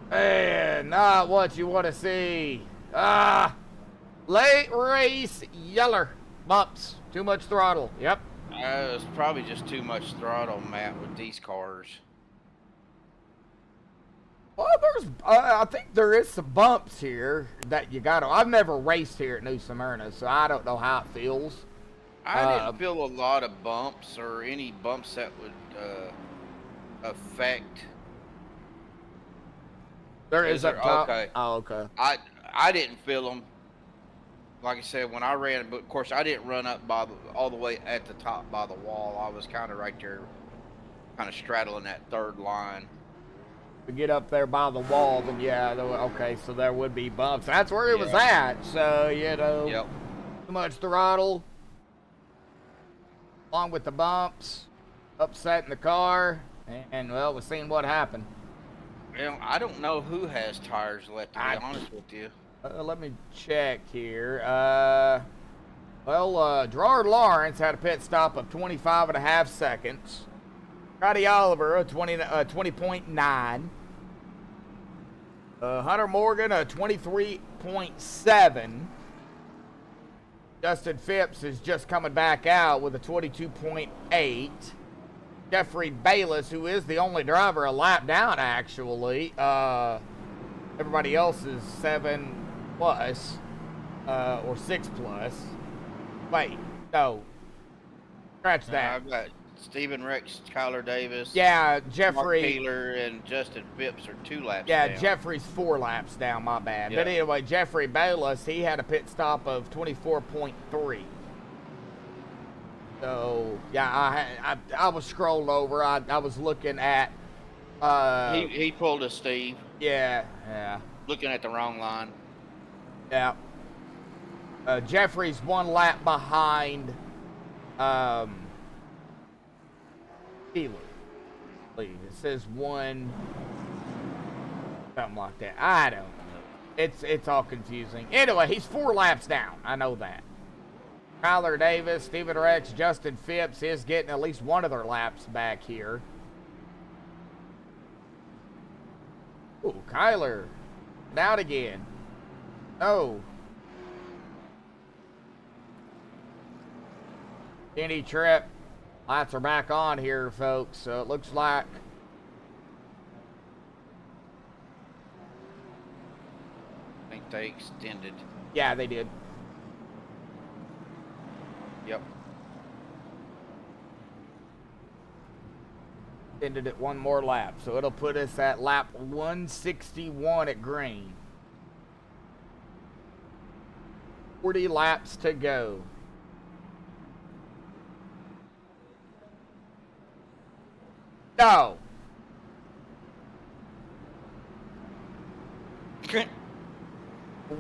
Man, not what you want to see. Late race yeller. Bumps. Too much throttle. Yep. It's probably just too much throttle, Matt, with these cars. Well, I think there is some bumps here that you got to. I've never raced here at New Smyrna, so I don't know how it feels. I didn't feel a lot of bumps or any bumps that would affect. There is up top. Okay. Oh, okay. I didn't feel them. Like I said, when I ran, but of course I didn't run up all the way at the top by the wall. I was kind of right there, kind of straddling that third line. To get up there by the wall, then okay, so there would be bumps. That's where it was at. So too much throttle, along with the bumps, upsetting the car, and we've seen what happened. Well, I don't know who has tires left, to be honest with you. Let me check here. Well, Gerard Lawrence had a pit stop of 25.5 seconds. Scotty Oliver, a 20.9. Hunter Morgan, a 23.7. Justin Phipps is just coming back out with a 22.8. Jeffrey Bayless, who is the only driver a lap down, actually. Everybody else is 7+ or 6+. Wait, no. Scratch that. I've got Stephen Rex, Kyler Davis. Yeah, Mark Jeffrey. Taylor and Justin Phipps are 2 laps Yeah, down. Jeffrey's 4 laps down, my bad. Yeah. But anyway, Jeffrey Bayless, he had a pit stop of 24.3. So, yeah, I was scrolling over. I was looking at... He pulled a Steve. Yeah. Looking at the wrong line. Yeah. Jeffrey's 1 lap behind Keeler. It says 1 something like that. I don't know. It's all confusing. Anyway, he's 4 laps down. I know that. Kyler Davis, Stephen Rex, Justin Phipps is getting at least one of their laps back here. Ooh, Kyler. Down again. Oh. Kenny Tripp. Lights are back on here, folks. So it looks like I think they extended. yeah, they did. Yep. Ended it 1 more lap. So it'll put us at lap 161 at green. 40 laps to go. No.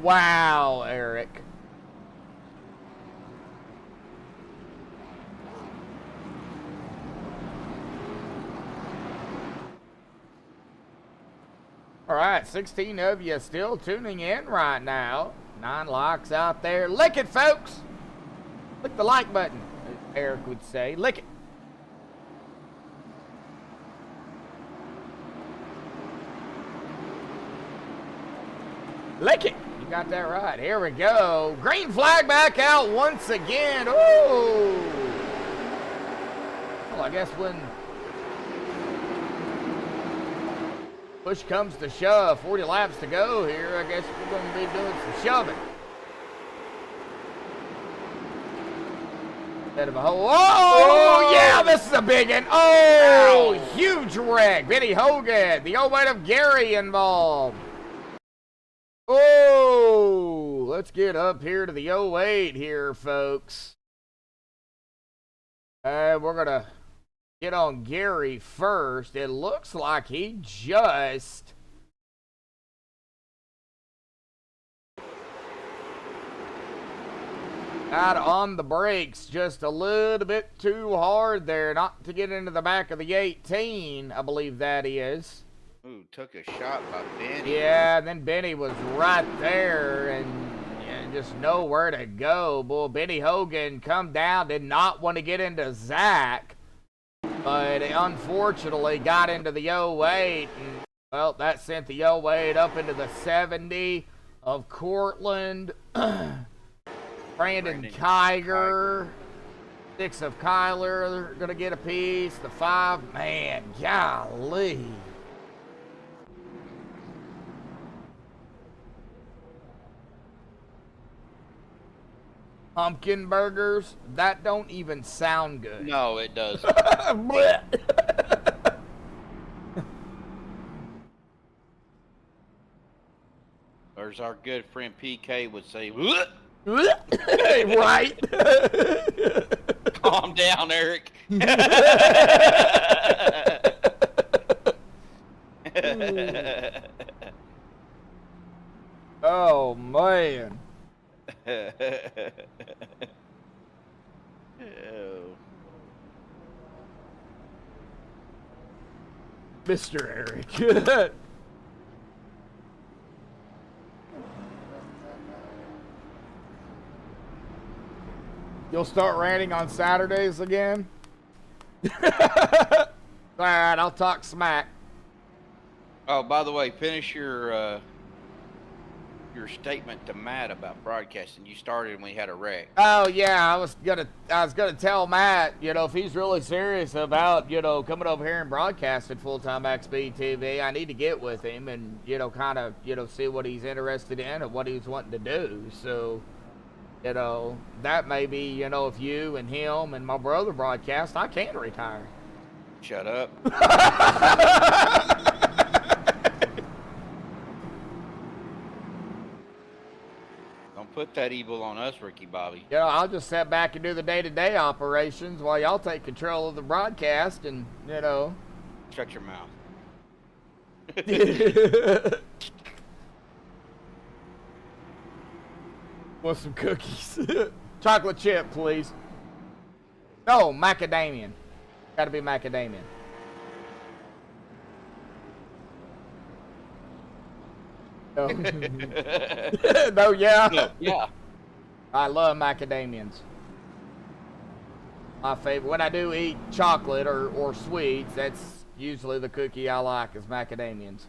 Wow, Eric. All right, 16 of you still tuning in right now. 9 likes out there. Lick it, folks. Lick the like button, as Eric would say. Lick it. Lick it. You got that right. Here we go. Green flag back out once again. Ooh. Well, I guess when push comes to shove, 40 laps to go here, I guess we're going to be doing some shoving. Instead of a whole, oh, yeah, this is a big one. Oh, huge wreck. Benny Hogan, the old weight of Gary involved. Oh, let's get up here to the 08 here, folks. We're going to get on Gary first. It looks like he just got on the brakes just a little bit too hard there, not to get into the back of the 18, I believe that is. Ooh, took a shot by Benny. Yeah, and then Benny was right there and just nowhere to go. Boy, Benny Hogan come down, did not want to get into Zach, but unfortunately got into the 08. And, well, that sent the 08 up into the 70 of Cortland. Brandon Kiger. 6 of Kyler going to get a piece. The 5, man, golly. Pumpkin burgers, that don't even sound good. No, it doesn't. Or as our good friend PK would say, Right? calm down, Eric. Oh, man. Oh. Mr. Eric. You'll start ranting on Saturdays again? Alright, I'll talk smack. Oh, by the way, finish your statement to Matt about broadcasting. You started when we had a wreck. Oh yeah, I was gonna tell Matt, you know, if he's really serious about, you know, coming over here and broadcasting full-time MaxspeedTV, I need to get with him and, you know, kind of, you know, see what he's interested in and what he's wanting to do. So, you know, that may be, you know, if you and him and my brother broadcast, I can retire. Shut up. Don't put that evil on us, Ricky Bobby. You know, I'll just sit back and do the day-to-day operations while y'all take control of the broadcast and, you know. Shut your mouth. Want some cookies? Chocolate chip, please. No, macadamian. Gotta be macadamian. No. No, yeah. No, yeah. I love macadamians. My favorite. When I do eat chocolate or sweets, that's usually the cookie I like is macadamians.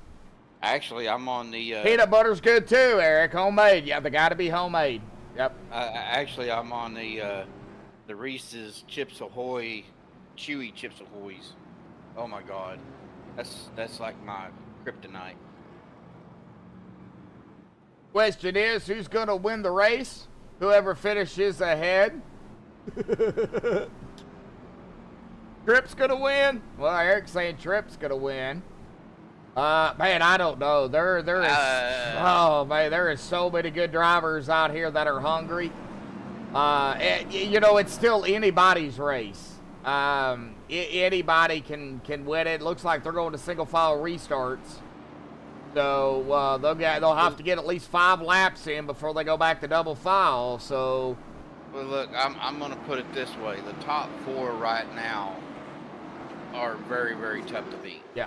Actually, I'm on the... Peanut butter's good too, Eric. Homemade. Yeah, they gotta be homemade. Yep. Actually, I'm on the Reese's Chips Ahoy, Chewy Chips Ahoys. Oh my God, that's like my kryptonite. Question is, who's gonna win the race? Whoever finishes ahead. Trip's gonna win? Well, Eric's saying Trip's gonna win. Man, I don't know. There is. Oh man, there is so many good drivers out here that are hungry. You know, it's still anybody's race. Anybody can win it. Looks like they're going to single file restarts. So they'll have to get at least 5 laps in before they go back to double file. So, well, look, I'm gonna put it this way: the top 4 right now are very, very tough to beat. yeah.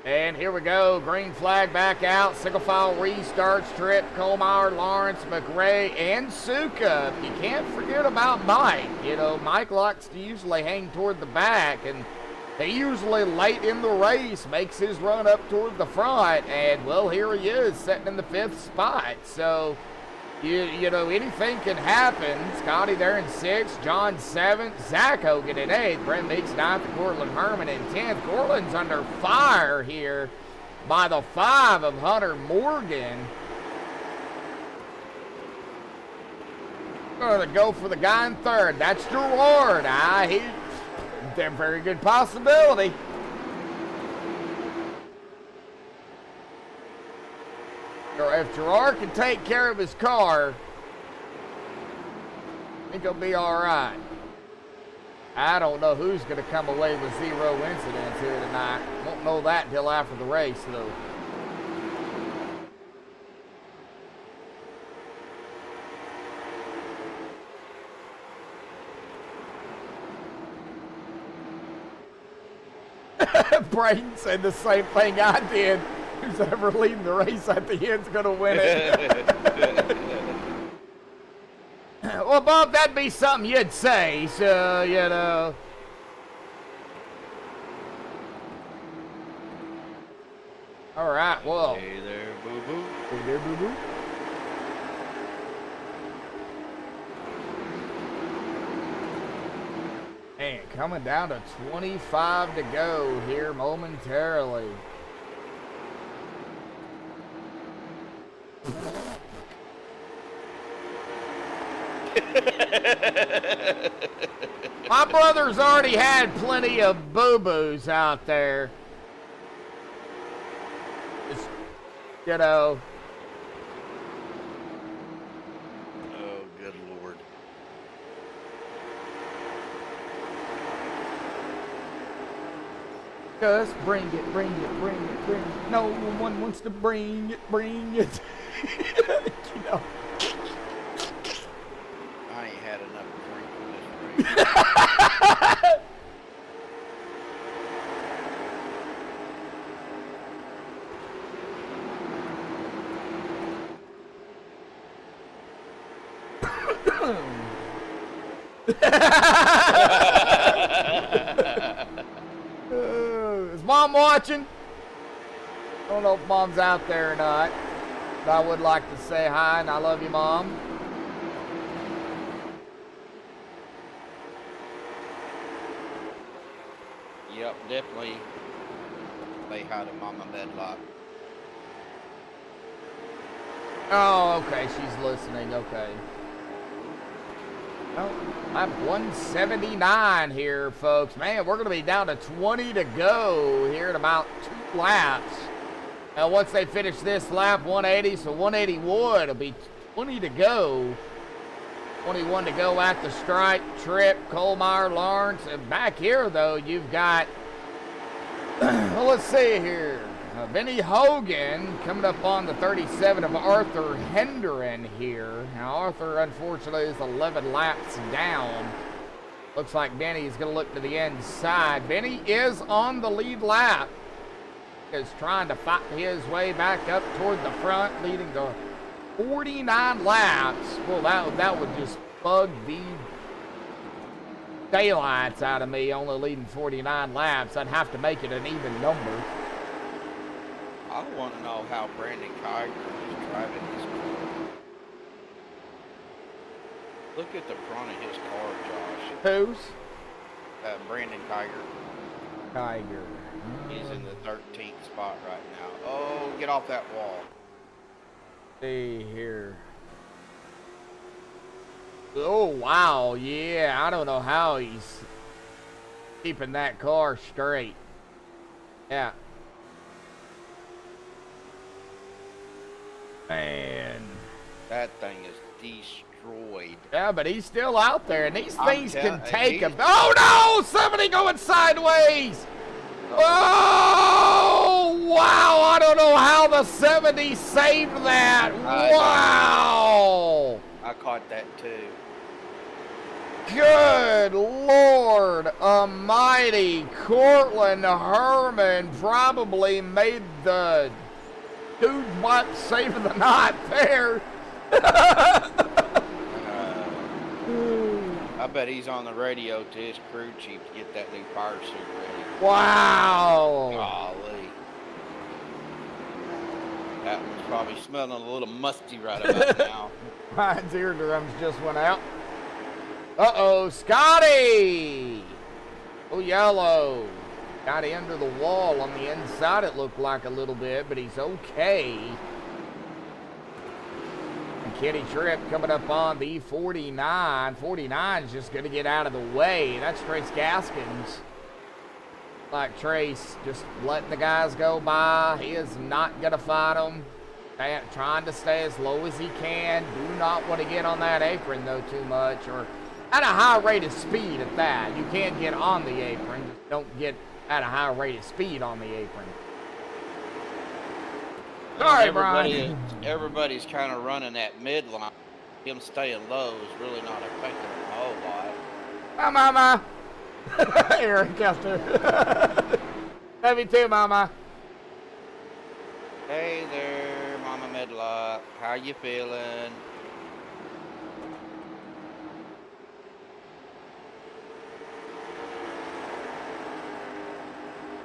And here we go. Green flag back out. Single file restarts. Tripp, Colmeyer, Lawrence, McRae, and Suka. You can't forget about Mike. You know, Mike likes to usually hang toward the back, and he usually late in the race makes his run up toward the front. And, well, here he is sitting in the 5th spot. So, you know, anything can happen. Scotty there in 6th, John 7th, Zach Hogan in 8th, Brent Meeks 9th, and Cortland Herman in 10th. Cortland's under fire here by the 5 of Hunter Morgan. Going to go for the guy in 3rd. That's Gerard. He's a very good possibility. If Gerard can take care of his car, I think he'll be all right. I don't know who's going to come away with 0 incidents here tonight. Won't know that until after the race, though. Braden said the same thing I did. Who's ever leading the race at the end's going to win it. Well, Bob, that'd be something you'd say, so, you know. All right, well. Hey there, boo-boo. Hey there, boo-boo. And coming down to 25 to go here momentarily. My brother's already had plenty of boo-boos out there. Just, you know. Oh, good Lord. Just bring it, bring it, bring it, bring it. No one wants to bring it, bring it. You know. I ain't had enough drink for this race. Is Mom watching? I don't know if Mom's out there or not. But I would like to say hi and I love you, Mom. Yep, definitely say hi to Mama Medlock. Oh, okay. She's listening. Okay. Oh, I'm 179 here, folks. Man, we're going to be down to 20 to go here in about 2 laps. Now, once they finish this lap, 180, so 181, it'll be 20 to go. 21 to go at the stripe. Tripp, Colmeyer, Lawrence. And back here, though, you've got, well, let's see here. Benny Hogan coming up on the 37 of Arthur Hendren here. Now, Arthur, unfortunately, is 11 laps down. Looks like Benny is going to look to the inside. Benny is on the lead lap. Is trying to fight his way back up toward the front, leading to 49 laps. Well, that would just bug the daylights out of me, only leading 49 laps. I'd have to make it an even number. I want to know how Brandon Kiger is driving his car. Look at the front of his car, Josh. Who's? Brandon Kiger. Tiger. He's in the 13th spot right now. Oh, get off that wall. See here. Oh, wow. Yeah, I don't know how he's keeping that car straight. Yeah. Man. That thing is destroyed. Yeah, but he's still out there, and these things can take he's- him. Oh, no! Somebody going sideways! Oh, wow! I don't know how the 70 saved that. Wow! I caught that too. Good Lord Almighty. Cortland Herman probably made the dude what save of the night there. I bet he's on the radio to his crew chief to get that new fire suit ready. Wow. Golly. That one's probably smelling a little musty right about now. Ryan's eardrums just went out. Uh-oh, Scotty! Oh, yellow. Got under the wall on the inside, it looked like a little bit, but he's okay. And Kenny Tripp coming up on the 49. 49 is just going to get out of the way. That's Trace Gaskins. Like Trace just letting the guys go by. He is not going to fight them. Trying to stay as low as he can. Do not want to get on that apron, though, too much, or at a high rate of speed at that. You can't get on the apron. Just don't get at a high rate of speed on the apron. Sorry, Brian. Everybody's kind of running that midline. Him staying low is really not affecting him a whole lot. Hi, Mama. Eric out there. Love you too, Mama. Hey there, Mama Medlock. How you feeling?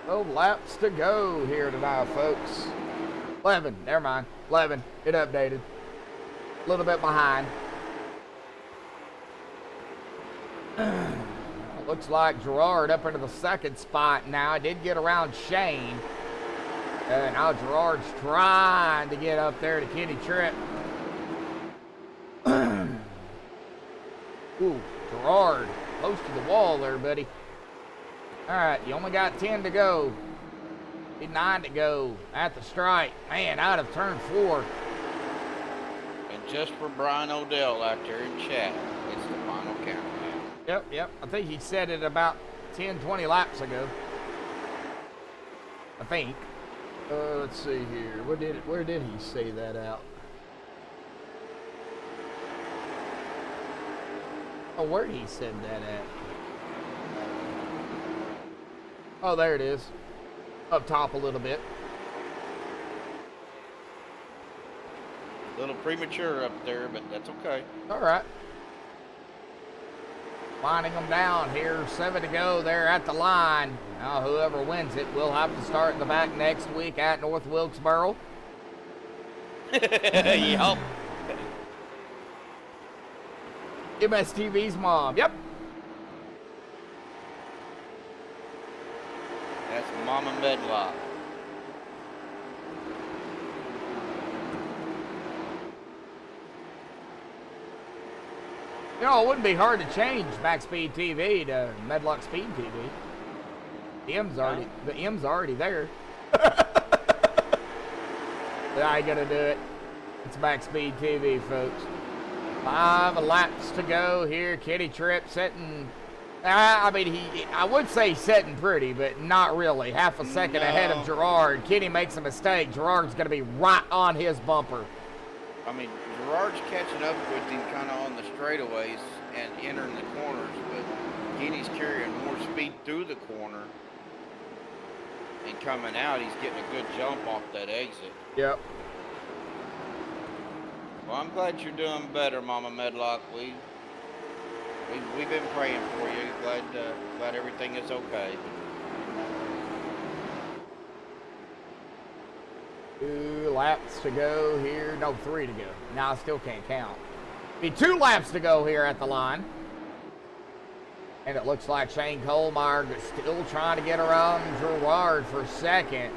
No laps to go here tonight, folks. 11, never mind. 11, it updated. A little bit behind. Looks like Gerard up into the second spot now. I did get around Shane. And now Gerard's trying to get up there to Kenny Tripp. Ooh, Gerard, close to the wall there, buddy. All right, you only got 10 to go. 9 to go at the stripe. Man, out of turn 4. And just for Brian Odell out there in chat, it's the final countdown. Yep. I think he said it about 10, 20 laps ago. I think. Let's see here. Where did he say that out? Oh, where he said that at? Oh, there it is. Up top a little bit. A little premature up there, but that's okay. All right. Winding them down here. 7 to go there at the line. Now, whoever wins it will have to start in the back next week at North Wilkesboro. Yup. MSTV's mom. Yep. That's Mama Medlock. You know, it wouldn't be hard to change MaxspeedTV to Medlock Speed TV. The M's already there. But I ain't gonna do it. It's MaxspeedTV, folks. 5 laps to go here. Kitty Tripp sitting. I mean, I would say sitting pretty, but not really. Half a second ahead of Gerard. Kitty makes a mistake. Gerard's gonna be right on his bumper. I mean, Gerard's catching up with him kind of on the straightaways and entering the corners, but Kenny's carrying more speed through the corner. And coming out, he's getting a good jump off that exit. Yep. Well, I'm glad you're doing better, Mama Medlock. We've been praying for you. Glad everything is okay. 2 laps to go here. No, 3 to go. Now I still can't count. Be 2 laps to go here at the line. And it looks like Shane Kohlmeyer is still trying to get around Gerard for second.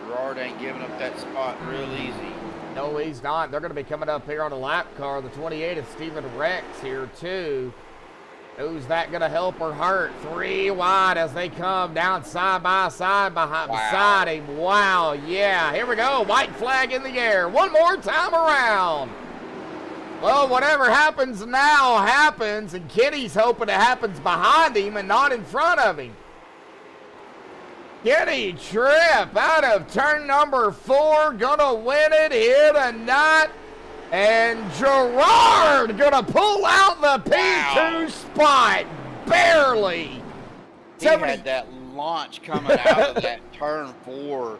Gerard ain't giving up that spot real easy. No, he's not. They're going to be coming up here on a lap car. The 28 is Stephen Rex here, too. Who's that going to help or hurt? 3 wide as they come down side by side beside him. Wow, yeah. Here we go. White flag in the air. One more time around. Well, whatever happens now happens, and Kenny's hoping it happens behind him and not in front of him. Kenny Tripp out of turn number 4, gonna win it here tonight. And Gerard gonna pull out the P2 spot, barely. He had that launch coming out of that turn 4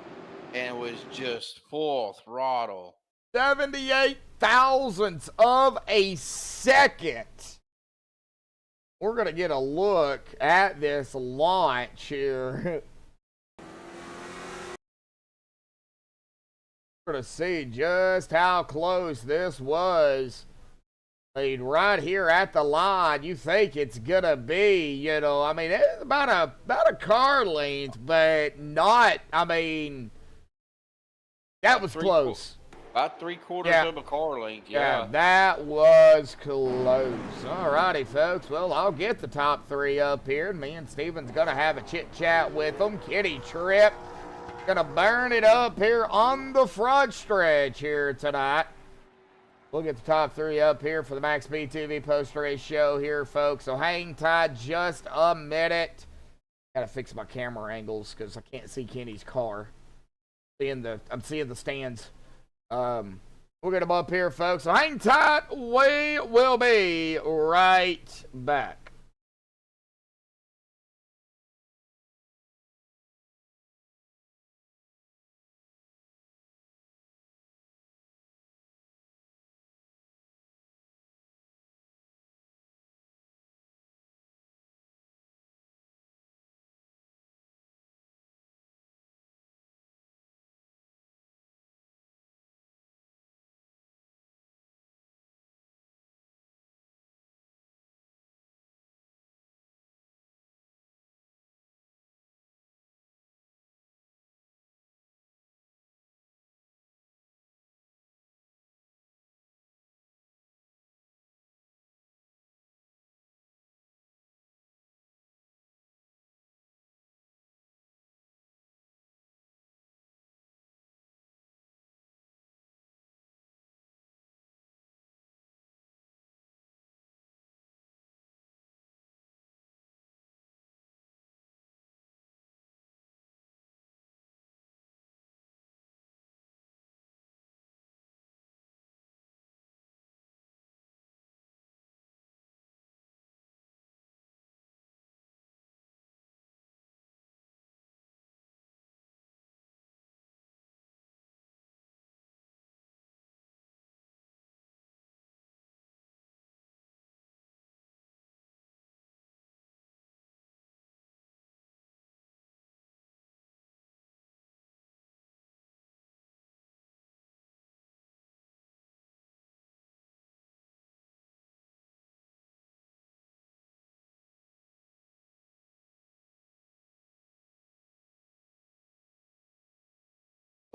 and was just full throttle. 78 thousandths of a second. We're gonna get a look at this launch here. We're gonna see just how close this was. I mean, right here at the line, you think it's gonna be, you know, I mean, it's about a car length, but not. I mean, that was close. About 3/4 of a car length, yeah. That was close. Alrighty, folks. Well, I'll get the top 3 up here. Me and Steven's gonna have a chit-chat with them. Kitty Tripp gonna burn it up here on the front stretch here tonight. We'll get the top 3 up here for the MaxspeedTV post-race show here, folks. So hang tight just a minute. Gotta fix my camera angles because I can't see Kenny's car. I'm seeing the stands. We'll get them up here, folks. So hang tight. We will be right back.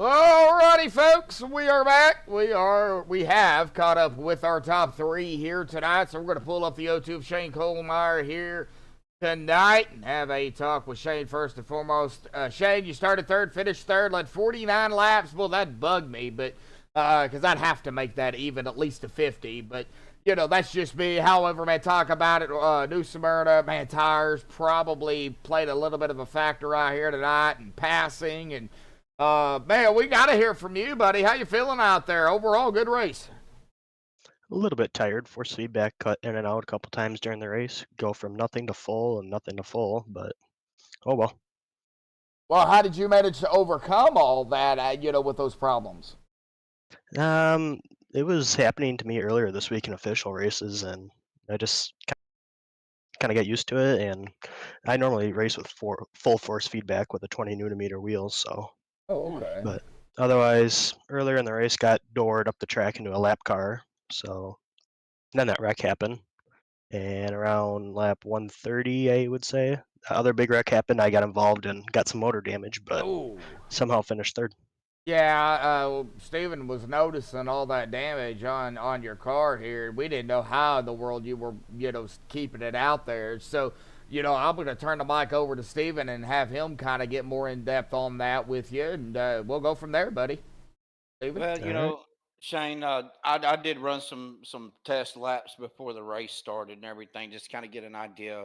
Alrighty, folks, we are back. We have caught up with our top three here tonight, so we're going to pull up the O2 of Shane Kohlmeyer here tonight and have a talk with Shane first and foremost. Shane, you started third, finished third, led 49 laps. Well, that bugged me, but because I'd have to make that even at least to 50, but you know, that's just me. However, man, talk about it. New Smyrna, man, tires probably played a little bit of a factor out here tonight, and passing, and man, we got to hear from you, buddy. How you feeling out there? Overall, good race. A little bit tired. Force feedback cut in and out a couple times during the race. Go from nothing to full and nothing to full, but oh well. Well, how did you manage to overcome all that, with those problems? It was happening to me earlier this week in official races, and I just kind of got used to it. And I normally race with full force feedback with a 20 Nm wheels, so. Oh, okay. But otherwise, earlier in the race, got doored up the track into a lap car, so then that wreck happened. And around lap 130, I would say, the other big wreck happened. I got involved and got some motor damage, but somehow finished third. Yeah, Steven was noticing all that damage on your car here. We didn't know how in the world you were, keeping it out there. So, I'm going to turn the mic over to Steven and have him kind of get more in depth on that with you, and we'll go from there, buddy. Steven? Well, Shane, I did run some test laps before the race started and everything, just kind of get an idea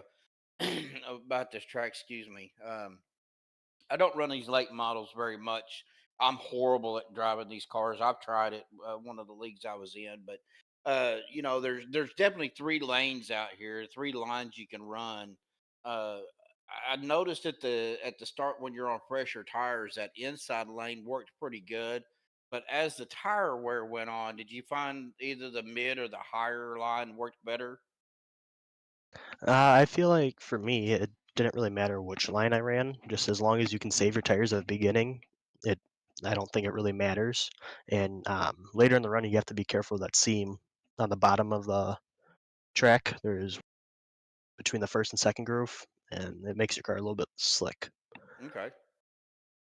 about this track. Excuse me. I don't run these late models very much. I'm horrible at driving these cars. I've tried it, one of the leagues I was in, but there's definitely 3 lanes out here, 3 lines you can run. Uh, I noticed at the start when you're on fresher tires, that inside lane worked pretty good. But as the tire wear went on, did you find either the mid or the higher line worked better? I feel like for me, it didn't really matter which line I ran, just as long as you can save your tires at the beginning. It, I don't think it really matters. And later in the run, you have to be careful of that seam on the bottom of the track. There's between the first and second groove, and it makes your car a little bit slick. Okay.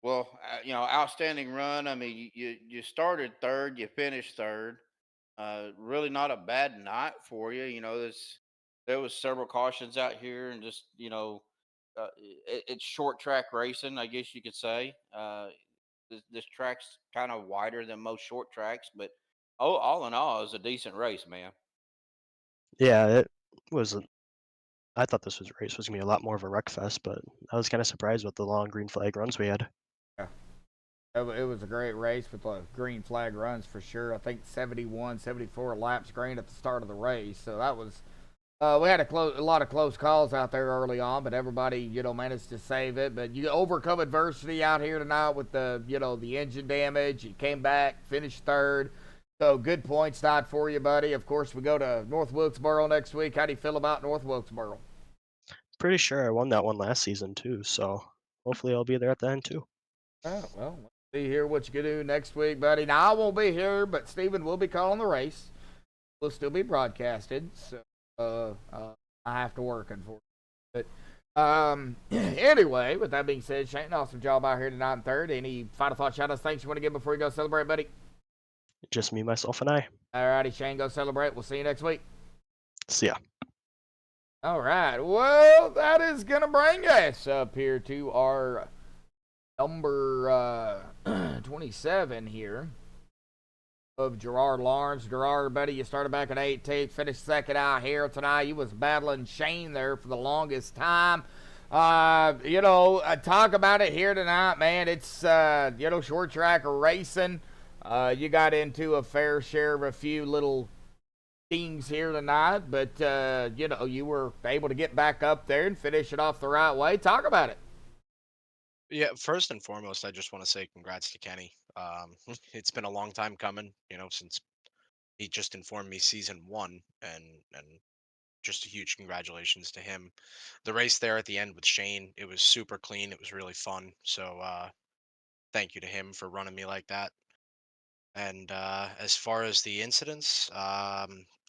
Well, outstanding run. I mean, you started third, you finished third. Really not a bad night for you. There was several cautions out here, and just it's short track racing, I guess you could say. This track's kind of wider than most short tracks, but all in all, it was a decent race, man. Yeah, it was. I thought this race was gonna be a lot more of a wreck fest, but I was kind of surprised with the long green flag runs we had. Yeah. It was a great race with the green flag runs for sure. I think 71, 74 laps green at the start of the race. So that was, we had a lot of close calls out there early on, but everybody, managed to save it. But you overcome adversity out here tonight with the engine damage. You came back, finished third. So good points night for you, buddy. Of course, we go to North Wilkesboro next week. How do you feel about North Wilkesboro? Pretty sure I won that one last season too, so hopefully I'll be there at the end too. Oh, well, let's see here what you can do next week, buddy. Now, I won't be here, but Steven will be calling the race. We'll still be broadcasted, so I have to work, unfortunately. But anyway, with that being said, Shane, awesome job out here tonight in third. Any final thoughts, shout-outs, thanks you want to give before you go celebrate, buddy? Just me, myself, and I. Alrighty, Shane, go celebrate. We'll see you next week. See ya. All right. Well, that is going to bring us up here to our number 27 here of Gerard Lawrence. Gerard, buddy, you started back at 18th, finished second out here tonight. You was battling Shane there for the longest time. Talk about it here tonight, man. It's, short track racing. You got into a fair share of a few little things here tonight, but you were able to get back up there and finish it off the right way. Talk about it. Yeah, first and foremost, I just want to say congrats to Kenny. It's been a long time coming, since he just informed me season 1, and just a huge congratulations to him. The race there at the end with Shane, it was super clean. It was really fun. So thank you to him for running me like that. And as far as the incidents,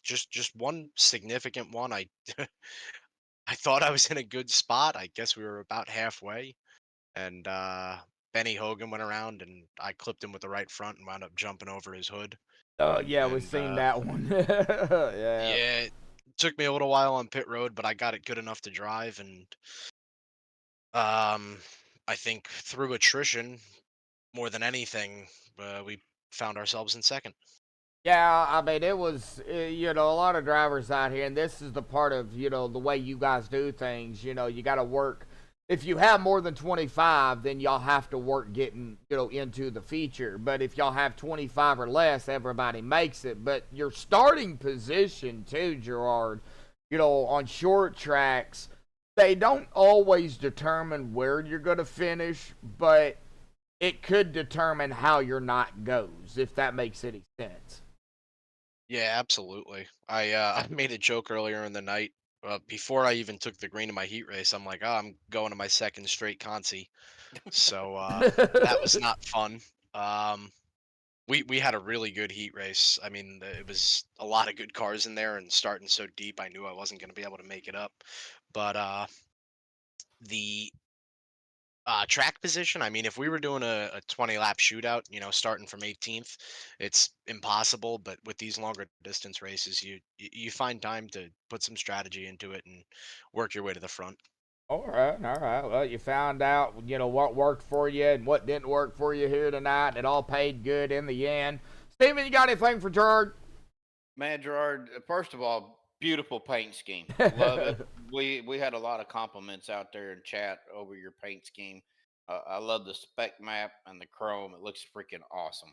just one significant one. I I thought I was in a good spot. I guess we were about halfway, and Benny Hogan went around and I clipped him with the right front and wound up jumping over his hood. Oh yeah, we've And seen that one. Yeah. yeah, it took me a little while on pit road, but I got it good enough to drive. And um, I think through attrition, more than anything, we found ourselves in second. Yeah, I mean, it was, a lot of drivers out here, and this is the part of, the way you guys do things. You got to work. If you have more than 25, then y'all have to work getting, into the feature. But if y'all have 25 or less, everybody makes it. But your starting position, too, Gerard, on short tracks, they don't always determine where you're going to finish, but it could determine how your night goes, if that makes any sense. Yeah, absolutely. I made a joke earlier in the night. Before I even took the green in my heat race, I'm like, oh, I'm going to my second straight Consi. So that was not fun. Um, we had a really good heat race. I mean, it was a lot of good cars in there, and starting so deep, I knew I wasn't going to be able to make it up. But the track position, I mean, if we were doing a 20 lap shootout, starting from 18th, it's impossible. But with these longer distance races, you find time to put some strategy into it and work your way to the front. All right, all right. Well, you found out, what worked for you and what didn't work for you here tonight, and it all paid good in the end. Steven, you got anything for Gerard? Man, Gerard, first of all, beautiful paint scheme. Love it. We had a lot of compliments out there in chat over your paint scheme. I love the spec map and the chrome. It looks freaking awesome.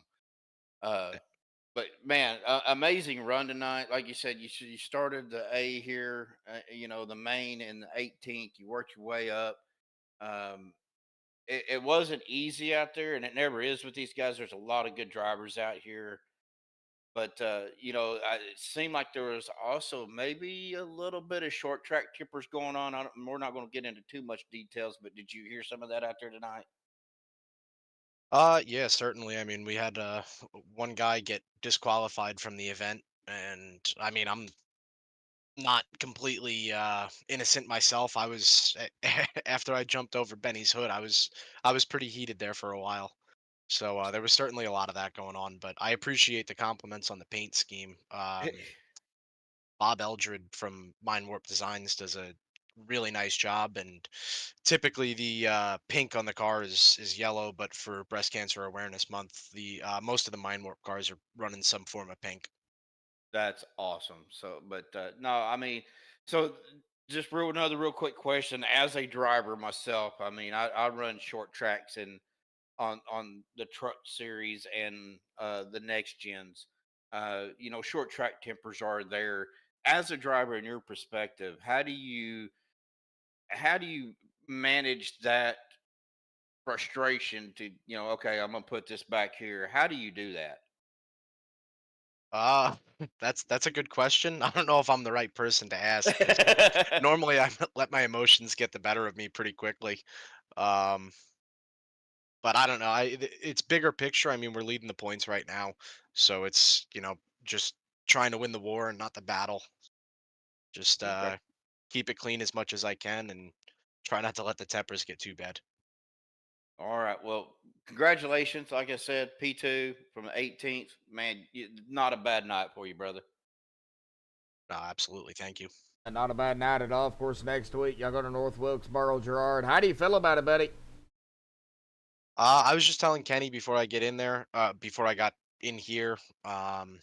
Uh, but man, amazing run tonight. Like you said, you started the A here, the main in the 18th. You worked your way up. Um, it wasn't easy out there, and it never is with these guys. There's a lot of good drivers out here, but it seemed like there was also maybe a little bit of short track tippers going on. We're not going to get into too much details, but did you hear some of that out there tonight? Yeah, certainly. I mean, we had one guy get disqualified from the event, and I mean, I'm not completely innocent myself. I was after I jumped over Benny's hood, I was pretty heated there for a while. So there was certainly a lot of that going on, but I appreciate the compliments on the paint scheme. Bob Eldred from Mind Warp Designs does a really nice job, and typically the pink on the car is yellow, but for Breast Cancer Awareness Month, the most of the Mind Warp cars are running some form of pink. That's awesome. So, but no, I mean, so just another real quick question. As a driver myself, I mean, I run short tracks and on the truck series and the next gens. Short track tempers are there. As a driver, in your perspective, how do you manage that frustration to okay, I'm gonna put this back here. How do you do that? Uh that's a good question. I don't know if I'm the right person to ask because normally I let my emotions get the better of me pretty quickly. Um, but I don't know. It's bigger picture. I mean, we're leading the points right now, so it's just trying to win the war and not the battle. Just Okay. keep it clean as much as I can and try not to let the tempers get too bad. All right. Well, congratulations. Like I said, P2 from the 18th. Man, not a bad night for you, brother. No, absolutely. Thank you. And not a bad night at all. Of course, next week, y'all go to North Wilkesboro, Gerard. How do you feel about it, buddy? I was just telling Kenny before I get in there, before I got in here. Um,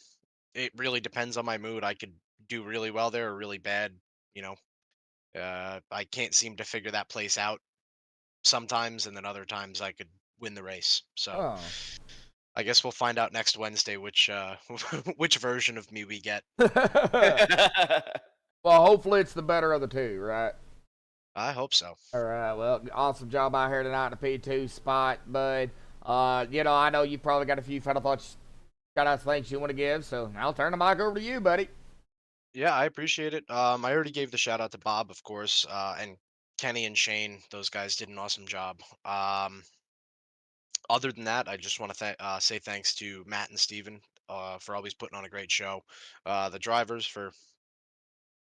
it really depends on my mood. I could do really well there or really bad. You know, I can't seem to figure that place out sometimes, and then other times I could win the race. So Oh. I guess we'll find out next Wednesday which which version of me we get. Well, hopefully it's the better of the two, right? I hope so. All right. Well, awesome job out here tonight in the P2 spot, bud. I know you probably got a few final thoughts, shout outs, things you want to give, so I'll turn the mic over to you, buddy. Yeah, I appreciate it. I already gave the shout out to Bob, of course, and Kenny and Shane. Those guys did an awesome job. Other than that, I just want to say thanks to Matt and Steven for always putting on a great show. The drivers for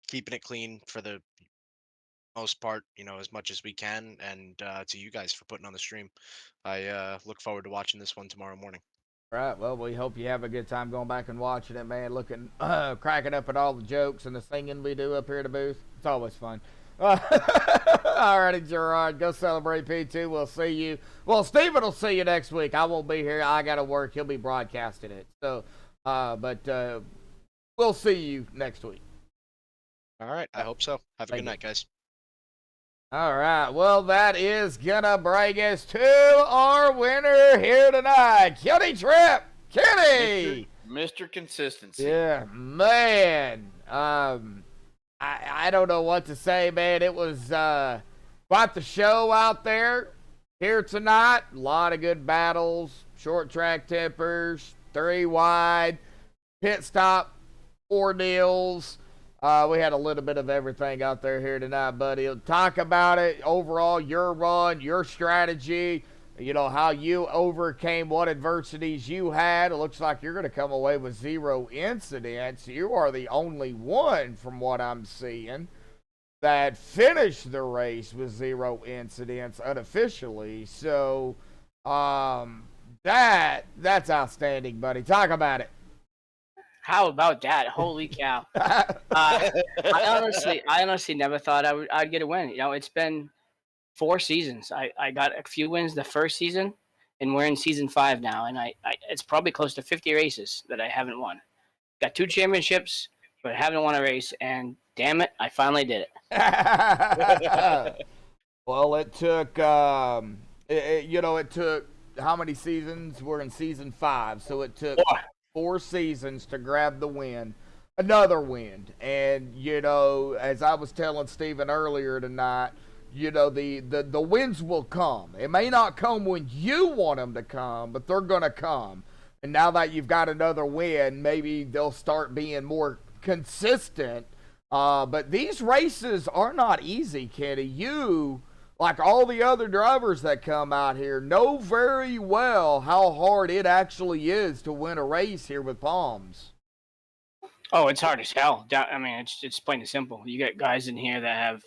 keeping it clean for the most part, as much as we can, and to you guys for putting on the stream. I look forward to watching this one tomorrow morning. Right. Well, we hope you have a good time going back and watching it, man. Looking, cracking up at all the jokes and the singing we do up here at the booth. It's always fun. Alrighty, Gerard, go celebrate P2. We'll see you. Well, Steven will see you next week. I won't be here. I got to work. He'll be broadcasting it. So, but we'll see you next week. All right. I hope so. Have a good night, guys. All right. Well, that is going to bring us to our winner here tonight. Kenny Tripp. Kenny. Mr. Consistency. Yeah, man. I don't know what to say, man. It was quite the show out there here tonight. A lot of good battles, short track tempers, 3 wide, pit stop ordeals. We had a little bit of everything out there here tonight, buddy. Talk about it overall, your run, your strategy, how you overcame what adversities you had. It looks like you're going to come away with 0 incidents. You are the only one, from what I'm seeing, that finished the race with 0 incidents unofficially. So, that's outstanding, buddy. Talk about it. How about that? Holy cow! I honestly never thought I'd get a win. It's been 4 seasons. I got a few wins the first season, and we're in season 5 now, and it's probably close to 50 races that I haven't won. Got 2 championships, but I haven't won a race, and damn it, I finally did it. Well, it took it took how many seasons? We're in season 5, so it took 4 seasons to grab the win. Another win. And, as I was telling Steven earlier tonight, the wins will come. It may not come when you want them to come, but they're going to come. And now that you've got another win, maybe they'll start being more consistent. But these races are not easy, Kenny. You, like all the other drivers that come out here, know very well how hard it actually is to win a race here with Palms. Oh, it's hard as hell. I mean, it's plain and simple. You get guys in here that have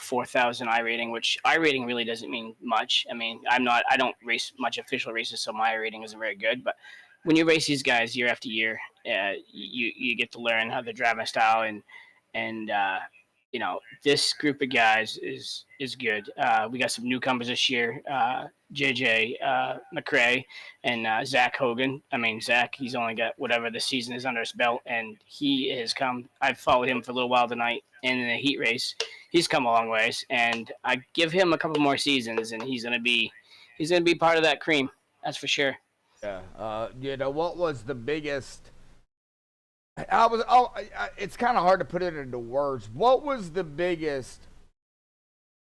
4,000 iRating, which iRating really doesn't mean much. I mean, I don't race much official races, so my iRating isn't very good. But when you race these guys year after year, you get to learn how the driving style, and this group of guys is good. We got some newcomers this year, JJ McRae and Zach Hogan. I mean, Zach, he's only got whatever the season is under his belt, and he has come. I've followed him for a little while tonight, and in the heat race, he's come a long ways. And I give him a couple more seasons, and he's gonna be part of that cream. That's for sure. Yeah. What was the biggest? It's kind of hard to put it into words. What was the biggest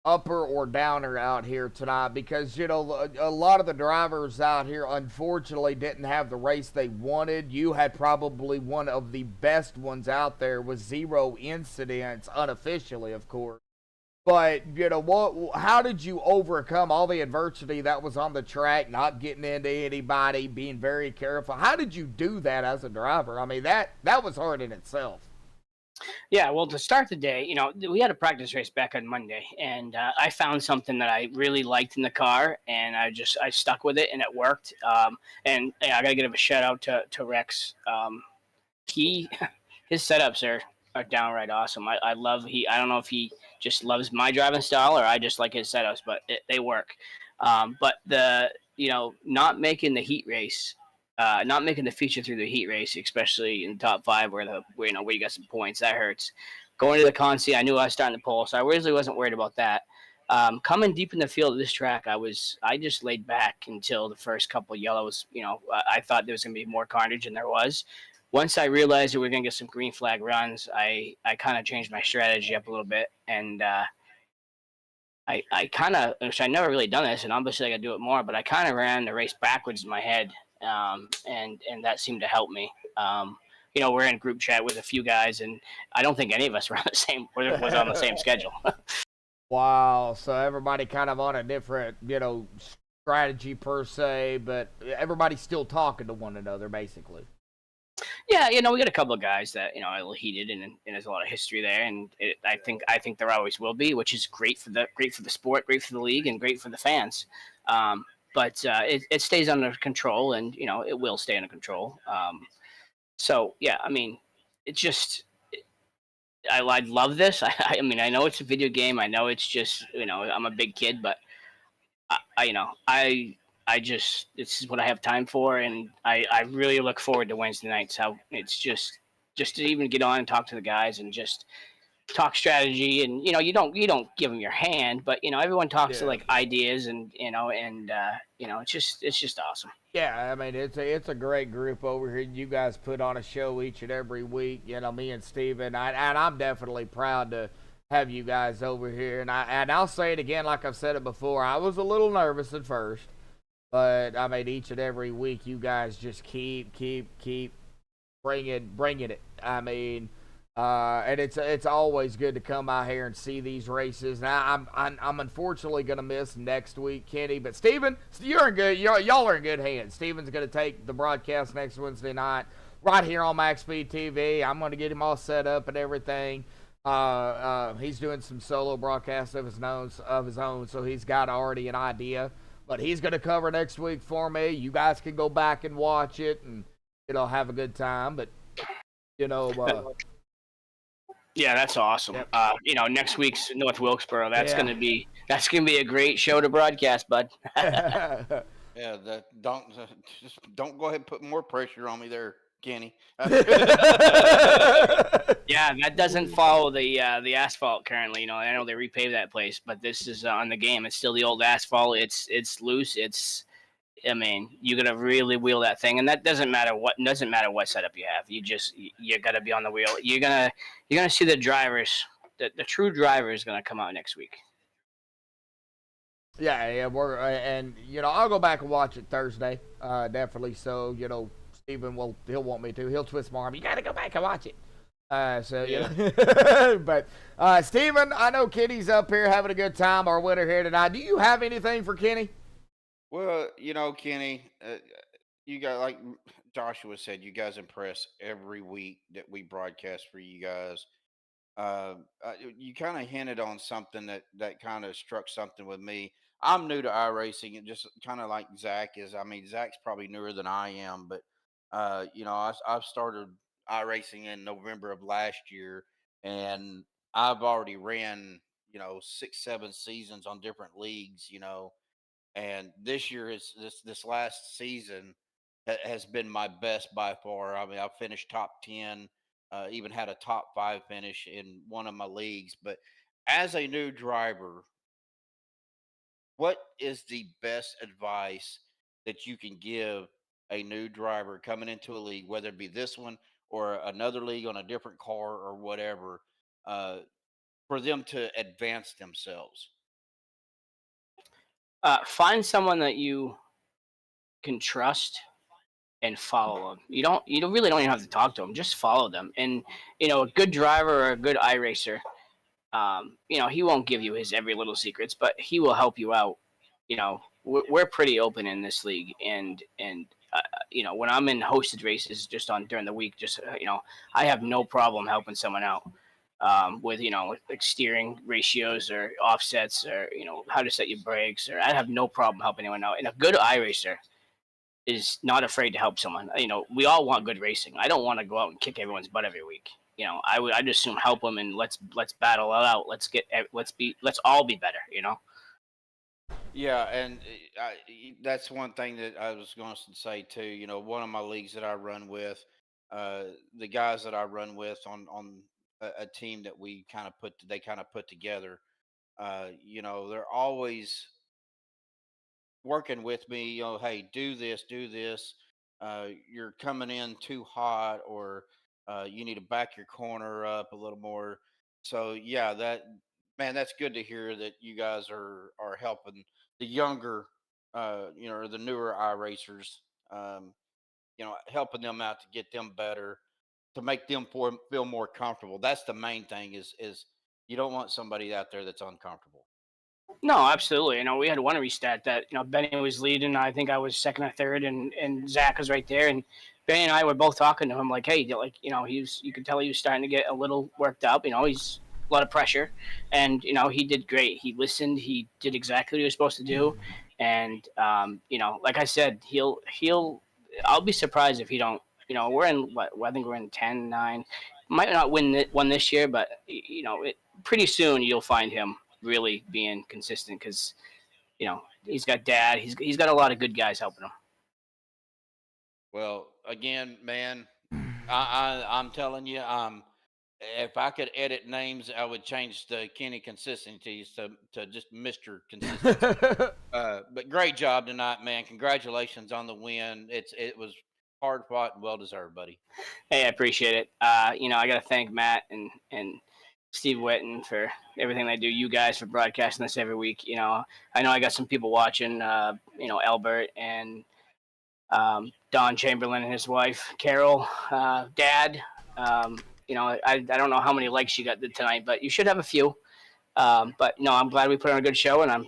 upper or downer out here tonight? Because, a lot of the drivers out here, unfortunately, didn't have the race they wanted. You had probably one of the best ones out there with 0 incidents, unofficially, of course. But, how did you overcome all the adversity that was on the track, not getting into anybody, being very careful? How did you do that as a driver? I mean, that was hard in itself. Yeah, well, to start the day, we had a practice race back on Monday, and I found something that I really liked in the car, and I stuck with it, and it worked. And I got to give a shout out to Rex. His setups are downright awesome. I don't know if he just loves my driving style or I just like his setups, but they work. But not making the heat race, not making the feature through the heat race, especially in the top 5 where you got some points, that hurts. Going to the Consi, I knew I was starting to pull, so I really wasn't worried about that. Coming deep in the field of this track, I just laid back until the first couple yellows. I thought there was going to be more carnage than there was. Once I realized that we were going to get some green flag runs, I kind of changed my strategy up a little bit. And I kind of, which I never really done this, and obviously I got to do it more, but I kind of ran the race backwards in my head, and that seemed to help me. We're in group chat with a few guys, and I don't think any of us was on the same schedule. Wow. So everybody kind of on a different, strategy per se, but everybody's still talking to one another, basically. Yeah, we got a couple of guys that are a little heated, and there's a lot of history there, and I think there always will be, which is great for the sport, great for the league, and great for the fans. But it stays under control, and it will stay under control. So yeah, I mean, it just I love this. I mean, I know it's a video game. I know it's just I'm a big kid, but I just this is what I have time for, and I really look forward to Wednesday nights. How it's just to even get on and talk to the guys and just talk strategy, and you don't give them your hand, but everyone talks to Yeah. like ideas, and it's just awesome. Yeah, I mean it's a great group over here. You guys put on a show each and every week. Me and Steven, and I'm definitely proud to have you guys over here. And I'll say it again, like I've said it before. I was a little nervous at first, but I mean each and every week you guys just keep bringing it. I mean, and it's always good to come out here and see these races. Now I'm unfortunately gonna miss next week, Kenny, but Steven, you're in good. Y'all are in good hands. Steven's gonna take the broadcast next Wednesday night right here on MaxspeedTV. I'm gonna get him all set up and everything. He's doing some solo broadcasts of his own, so he's got already an idea. But he's gonna cover next week for me. You guys can go back and watch it and have a good time. But Yeah, that's awesome. Yep. Next week's North Wilkesboro. That's Yeah. gonna be a great show to broadcast, bud. Yeah, just don't go ahead and put more pressure on me there, Kenny. Yeah, that doesn't follow the asphalt currently. I know they repaved that place, but this is on the game. It's still the old asphalt. It's loose. I mean, you gotta really wheel that thing, and that doesn't matter what setup you have. You gotta be on the wheel. You're gonna see the drivers. The true driver is gonna come out next week. Yeah, we're and I'll go back and watch it Thursday. Definitely. So Steven he'll want me to. He'll twist my arm. You got to go back and watch it. But Steven, I know Kenny's up here having a good time. Our winner here tonight. Do you have anything for Kenny? Well, Kenny, you got, like Joshua said, you guys impress every week that we broadcast for you guys. You kind of hinted on something that kind of struck something with me. I'm new to iRacing, and just kind of like Zach is. I mean, Zach's probably newer than I am, but I've started iRacing in November of last year, and I've already ran 6, 7 seasons on different leagues. And this year is this last season has been my best by far. I mean, I finished top 10, even had a top 5 finish in one of my leagues. But as a new driver, what is the best advice that you can give a new driver coming into a league, whether it be this one or another league on a different car or whatever, uh, for them to advance themselves? Find someone that you can trust and follow them. You don't really don't even have to talk to them. Just follow them. And a good driver or a good iRacer, he won't give you his every little secrets, but he will help you out. We're pretty open in this league, and when I'm in hosted races just on during the week, just I have no problem helping someone out. With like steering ratios or offsets, or how to set your brakes, or I have no problem helping anyone out. And a good iRacer is not afraid to help someone. We all want good racing. I don't want to go out and kick everyone's butt every week. I just assume help them, and let's battle it out. Let's all be better. Yeah, and that's one thing that I was going to say too. One of my leagues that I run with, the guys that I run with on a team that they kind of put together. They're always working with me. Hey, do this, do this. You're coming in too hot, or you need to back your corner up a little more. So yeah, that's good to hear that you guys are helping the younger, or the newer iRacers, helping them out to get them better, to make them feel more comfortable. That's the main thing. Is you don't want somebody out there that's uncomfortable. No, absolutely. We had one restart that Benny was leading. I think I was second or third, and Zach was right there. And Benny and I were both talking to him like, hey, like you could tell he was starting to get a little worked up. He's a lot of pressure, and he did great. He listened. He did exactly what he was supposed to do, and like I said, he'll. I'll be surprised if he don't. We're in what I think we're in 10-9. Might not one this year, but pretty soon you'll find him really being consistent because he's got dad. He's got a lot of good guys helping him. Well, again, man, I'm telling you, if I could edit names, I would change the Kenny Consistencies to just Mr. Consistency. But great job tonight, man. Congratulations on the win. It was hard fought and well deserved, buddy. Hey, I appreciate it. I got to thank Matt and Steve Witten for everything they do. You guys for broadcasting this every week. I know I got some people watching. Albert and Don Chamberlain and his wife Carol, Dad. I don't know how many likes you got tonight, but you should have a few. But no, I'm glad we put on a good show, and I'm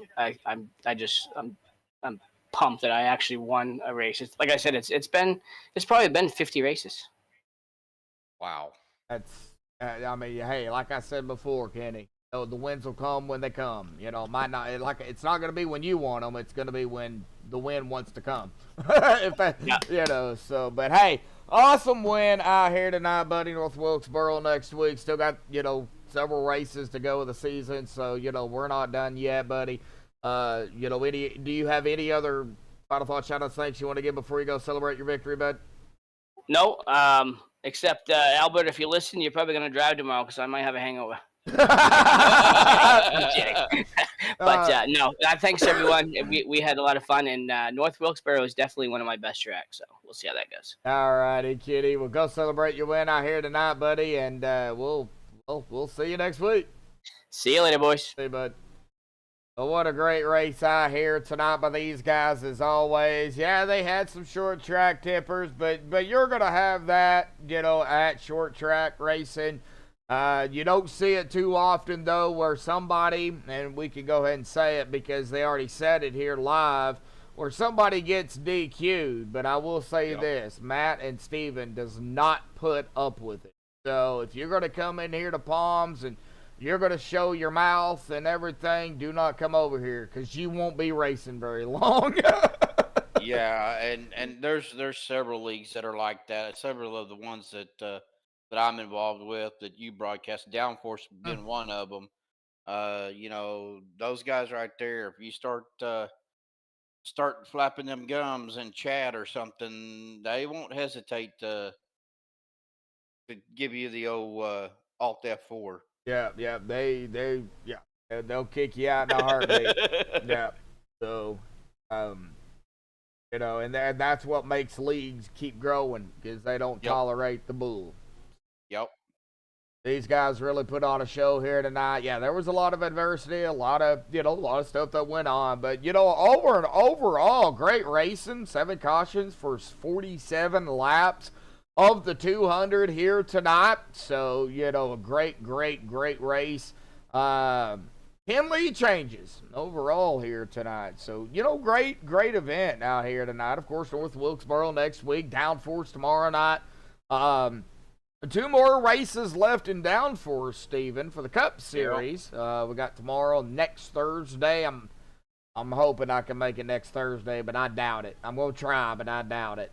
pumped that I actually won a race. Like I said, it's probably been 50 races. Wow. That's, I mean, hey, like I said before, Kenny, the wins will come when they come. Might not it's not going to be when you want them. It's going to be when the win wants to come. So, but hey, awesome win out here tonight, buddy. North Wilkesboro next week. Still got several races to go of the season, so we're not done yet, buddy. Do you have any other final thoughts, shout outs, thanks you want to give before you go celebrate your victory, bud? No, except Albert, if you listen, you're probably going to drive tomorrow because I might have a hangover. But no, thanks everyone. We had a lot of fun, and North Wilkesboro is definitely one of my best tracks. So we'll see how that goes. All righty, Kitty. Well, go celebrate your win out here tonight, buddy, and we'll see you next week. See you later, boys. See you, bud. Well, what a great race out here tonight by these guys, as always. Yeah, they had some short track tippers, but you're gonna have that, at short track racing. You don't see it too often, though, where somebody, and we can go ahead and say it because they already said it here live, where somebody gets DQ'd. But I will say this, Matt and Steven does not put up with it. So if you're going to come in here to Palms and you're going to show your mouth and everything, do not come over here because you won't be racing very long. Yeah, and there's several leagues that are like that. Several of the ones that I'm involved with that you broadcast, Downforce being one of them. Those guys right there. If you start flapping them gums and chat or something, they won't hesitate to give you the old Alt F4. Yeah, they'll kick you out in a heartbeat. Yeah, so and that's what makes leagues keep growing because they don't tolerate the bull. Yep. These guys really put on a show here tonight. Yeah, there was a lot of adversity, a lot of stuff that went on, but overall, great racing. 7 cautions for 47 laps of the 200 here tonight. So, a great race. 10 lead changes overall here tonight. So, great event out here tonight. Of course, North Wilkesboro next week, Downforce tomorrow night. 2 more races left in Downforce, Steven, for the Cup Series. Yeah. We got tomorrow, next Thursday. I'm hoping I can make it next Thursday, but I doubt it. I'm going to try, but I doubt it.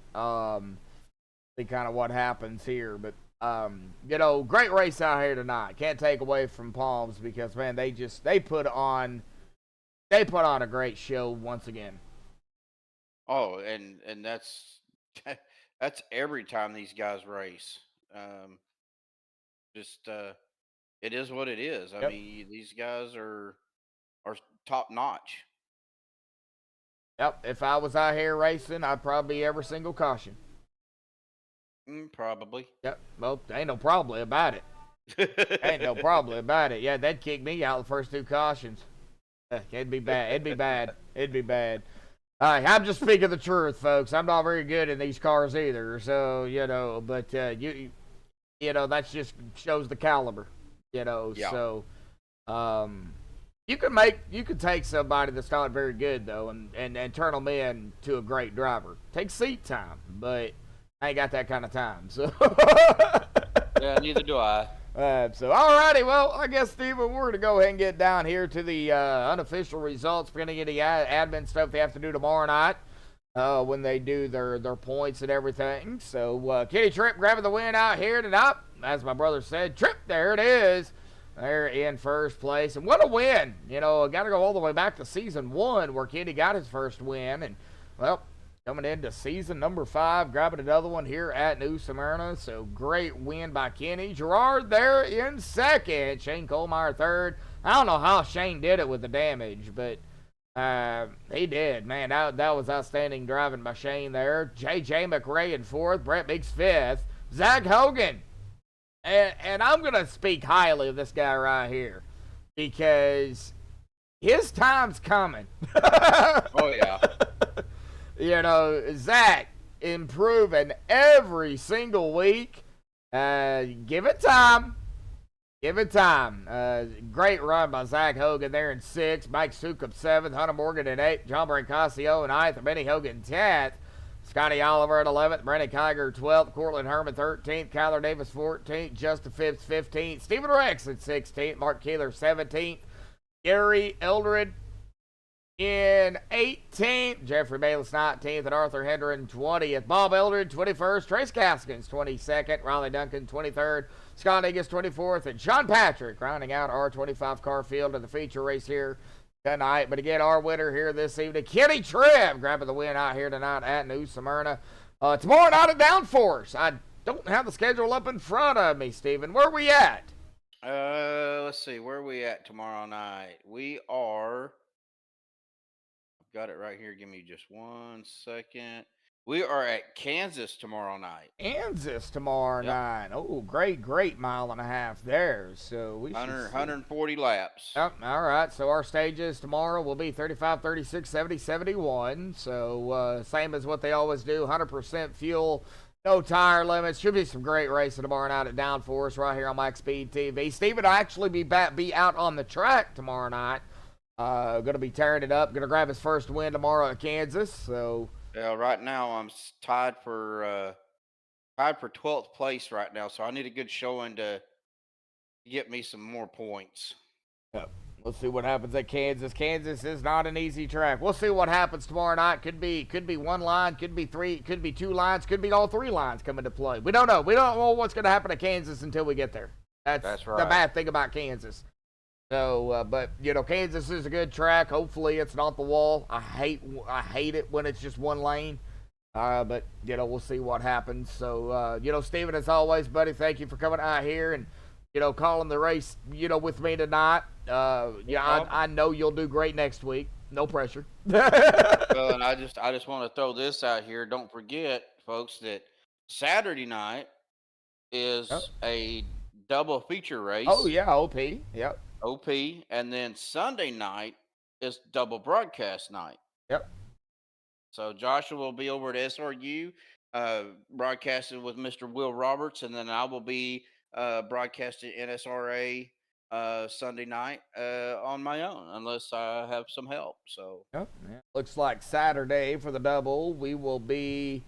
See kind of what happens here. But, great race out here tonight. Can't take away from Palms because, man, they put on a great show once again. Oh, and that's that's every time these guys race. It is what it is. I mean, these guys are top notch. Yep. If I was out here racing, I'd probably be every single caution. Probably. Yep. Well, ain't no probably about it. Ain't no probably about it. Yeah, they'd kick me out the first 2 cautions. It'd be bad. It'd be bad. I'm just speaking the truth, folks. I'm not very good in these cars either. So, but that just shows the caliber, Yeah. So, You could take somebody that's not very good though, and turn them in to a great driver. Take seat time, but I ain't got that kind of time. So Yeah, neither do I. So alrighty, well, I guess Steven, we're gonna go ahead and get down here to the unofficial results. We're gonna get the admin stuff they have to do tomorrow night when they do their points and everything. So Kitty Tripp grabbing the win out here tonight, as my brother said. Tripp, there it is. They're in first place, and what a win! You know, got to go all the way back to season 1 where Kitty got his first win, and well, coming into season number 5, grabbing another one here at New Smyrna. So great win by Kenny. Gerard there in second. Shane Kohlmeyer third. I don't know how Shane did it with the damage, but he did. Man, that was outstanding driving by Shane there. J.J. McRae in fourth. Brett Biggs fifth. Zach Hogan. And I'm going to speak highly of this guy right here because his time's coming. Oh, yeah. You know, Zach improving every single week. Give it time. Give it time. Great run by Zach Hogan there in 6th. Mike Sukup 7th. Hunter Morgan in 8th. John Brancasio in 9th. Benny Hogan 10th. Scotty Oliver at 11th. Brandon Kiger 12th. Cortland Herman 13th. Kyler Davis 14th. Justin Phipps 15th. Stephen Rex at 16th. Mark Keeler 17th. Gary Eldred in 18th, Jeffrey Bayless 19th, and Arthur Hendren 20th. Bob Eldred 21st, Trace Gaskins 22nd, Riley Duncan 23rd, Scott Egas 24th, and Sean Patrick rounding out our 25 car field of the feature race here tonight. But again, our winner here this evening, Kenny Tripp, grabbing the win out here tonight at New Smyrna. Tomorrow night at Downforce. I don't have the schedule up in front of me, Steven. Where are we at? Let's see. Where are we at tomorrow night? We are... Got it right here. Give me just 1 second. We are at Kansas tomorrow night. Kansas tomorrow night. Oh, great mile and a half there. So we 140 laps. Yep. All right. So our stages tomorrow will be 35, 36, 70, 71. So same as what they always do. 100% fuel. No tire limits. Should be some great racing tomorrow night at Downforce right here on MaxspeedTV. Steven will actually be out on the track tomorrow night. Gonna be tearing it up. Gonna grab his first win tomorrow at Kansas. So yeah, right now I'm tied for 12th place right now. So I need a good showing to get me some more points. Yep. Let's see what happens at Kansas. Kansas is not an easy track. We'll see what happens tomorrow night. Could be one line, could be 3, could be 2 lines, could be all 3 lines come into play. We don't know. We don't know what's gonna happen at Kansas until we get there. That's right. The bad thing about Kansas. So, but you know, Kansas is a good track. Hopefully, it's not the wall. I hate it when it's just one lane. But you know, we'll see what happens. So, you know, Steven, as always, buddy, thank you for coming out here and you know calling the race. You know, with me tonight. Yeah, I know you'll do great next week. No pressure. Well, and I just want to throw this out here. Don't forget, folks, that Saturday night is a double feature race. Oh yeah, OP. Yep. OP, and then Sunday night is double broadcast night. Yep. So Joshua will be over at SRU, broadcasting with Mr. Will Roberts, and then I will be broadcasting NSRA Sunday night on my own, unless I have some help. So yep. Yeah. Looks like Saturday for the double, we will be.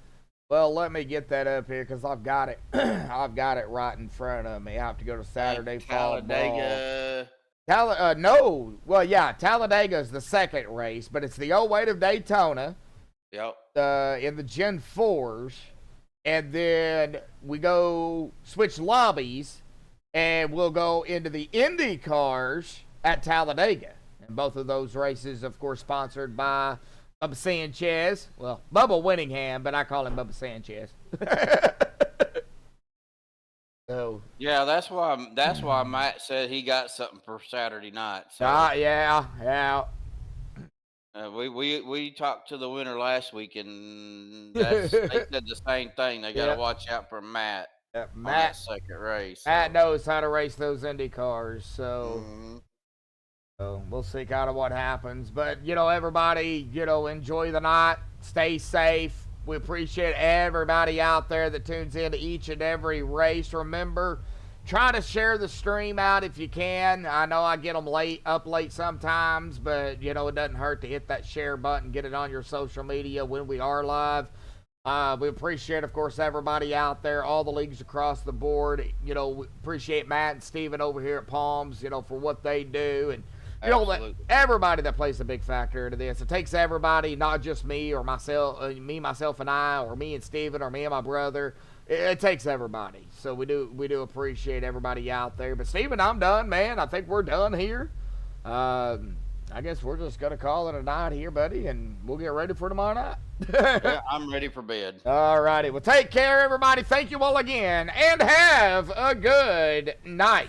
Well, let me get that up here because I've got it. I've got it right in front of me. I have to go to Saturday Fall Talladega. No. Well, yeah, Talladega is the second race, but it's the 08 of Daytona. Yep. In the Gen 4s. And then we go switch lobbies, and we'll go into the Indy cars at Talladega. And both of those races, of course, sponsored by Bubba Sanchez. Well, Bubba Winningham, but I call him Bubba Sanchez. So yeah, that's why Matt said he got something for Saturday night. So, yeah. We talked to the winner last week, and they said the same thing. They got to watch out for Matt. Matt, on that second race. Matt knows how to race those Indy cars, so. Mm-hmm. So we'll see kind of what happens. But, you know, everybody, you know, enjoy the night. Stay safe. We appreciate everybody out there that tunes in to each and every race. Remember, try to share the stream out if you can. I know I get them up late sometimes, but you know, it doesn't hurt to hit that share button, get it on your social media when we are live. We appreciate, of course, everybody out there, all the leagues across the board. You know, we appreciate Matt and Steven over here at Palms, you know, for what they do. And, you know, everybody that plays a big factor into this. It takes everybody, not just me or myself, myself and I, or me and Steven, or me and my brother. It takes everybody. So we do appreciate everybody out there. But, Steven, I'm done, man. I think we're done here. I guess we're just going to call it a night here, buddy, and we'll get ready for tomorrow night. Yeah, I'm ready for bed. All righty. Well, take care, everybody. Thank you all again, and have a good night.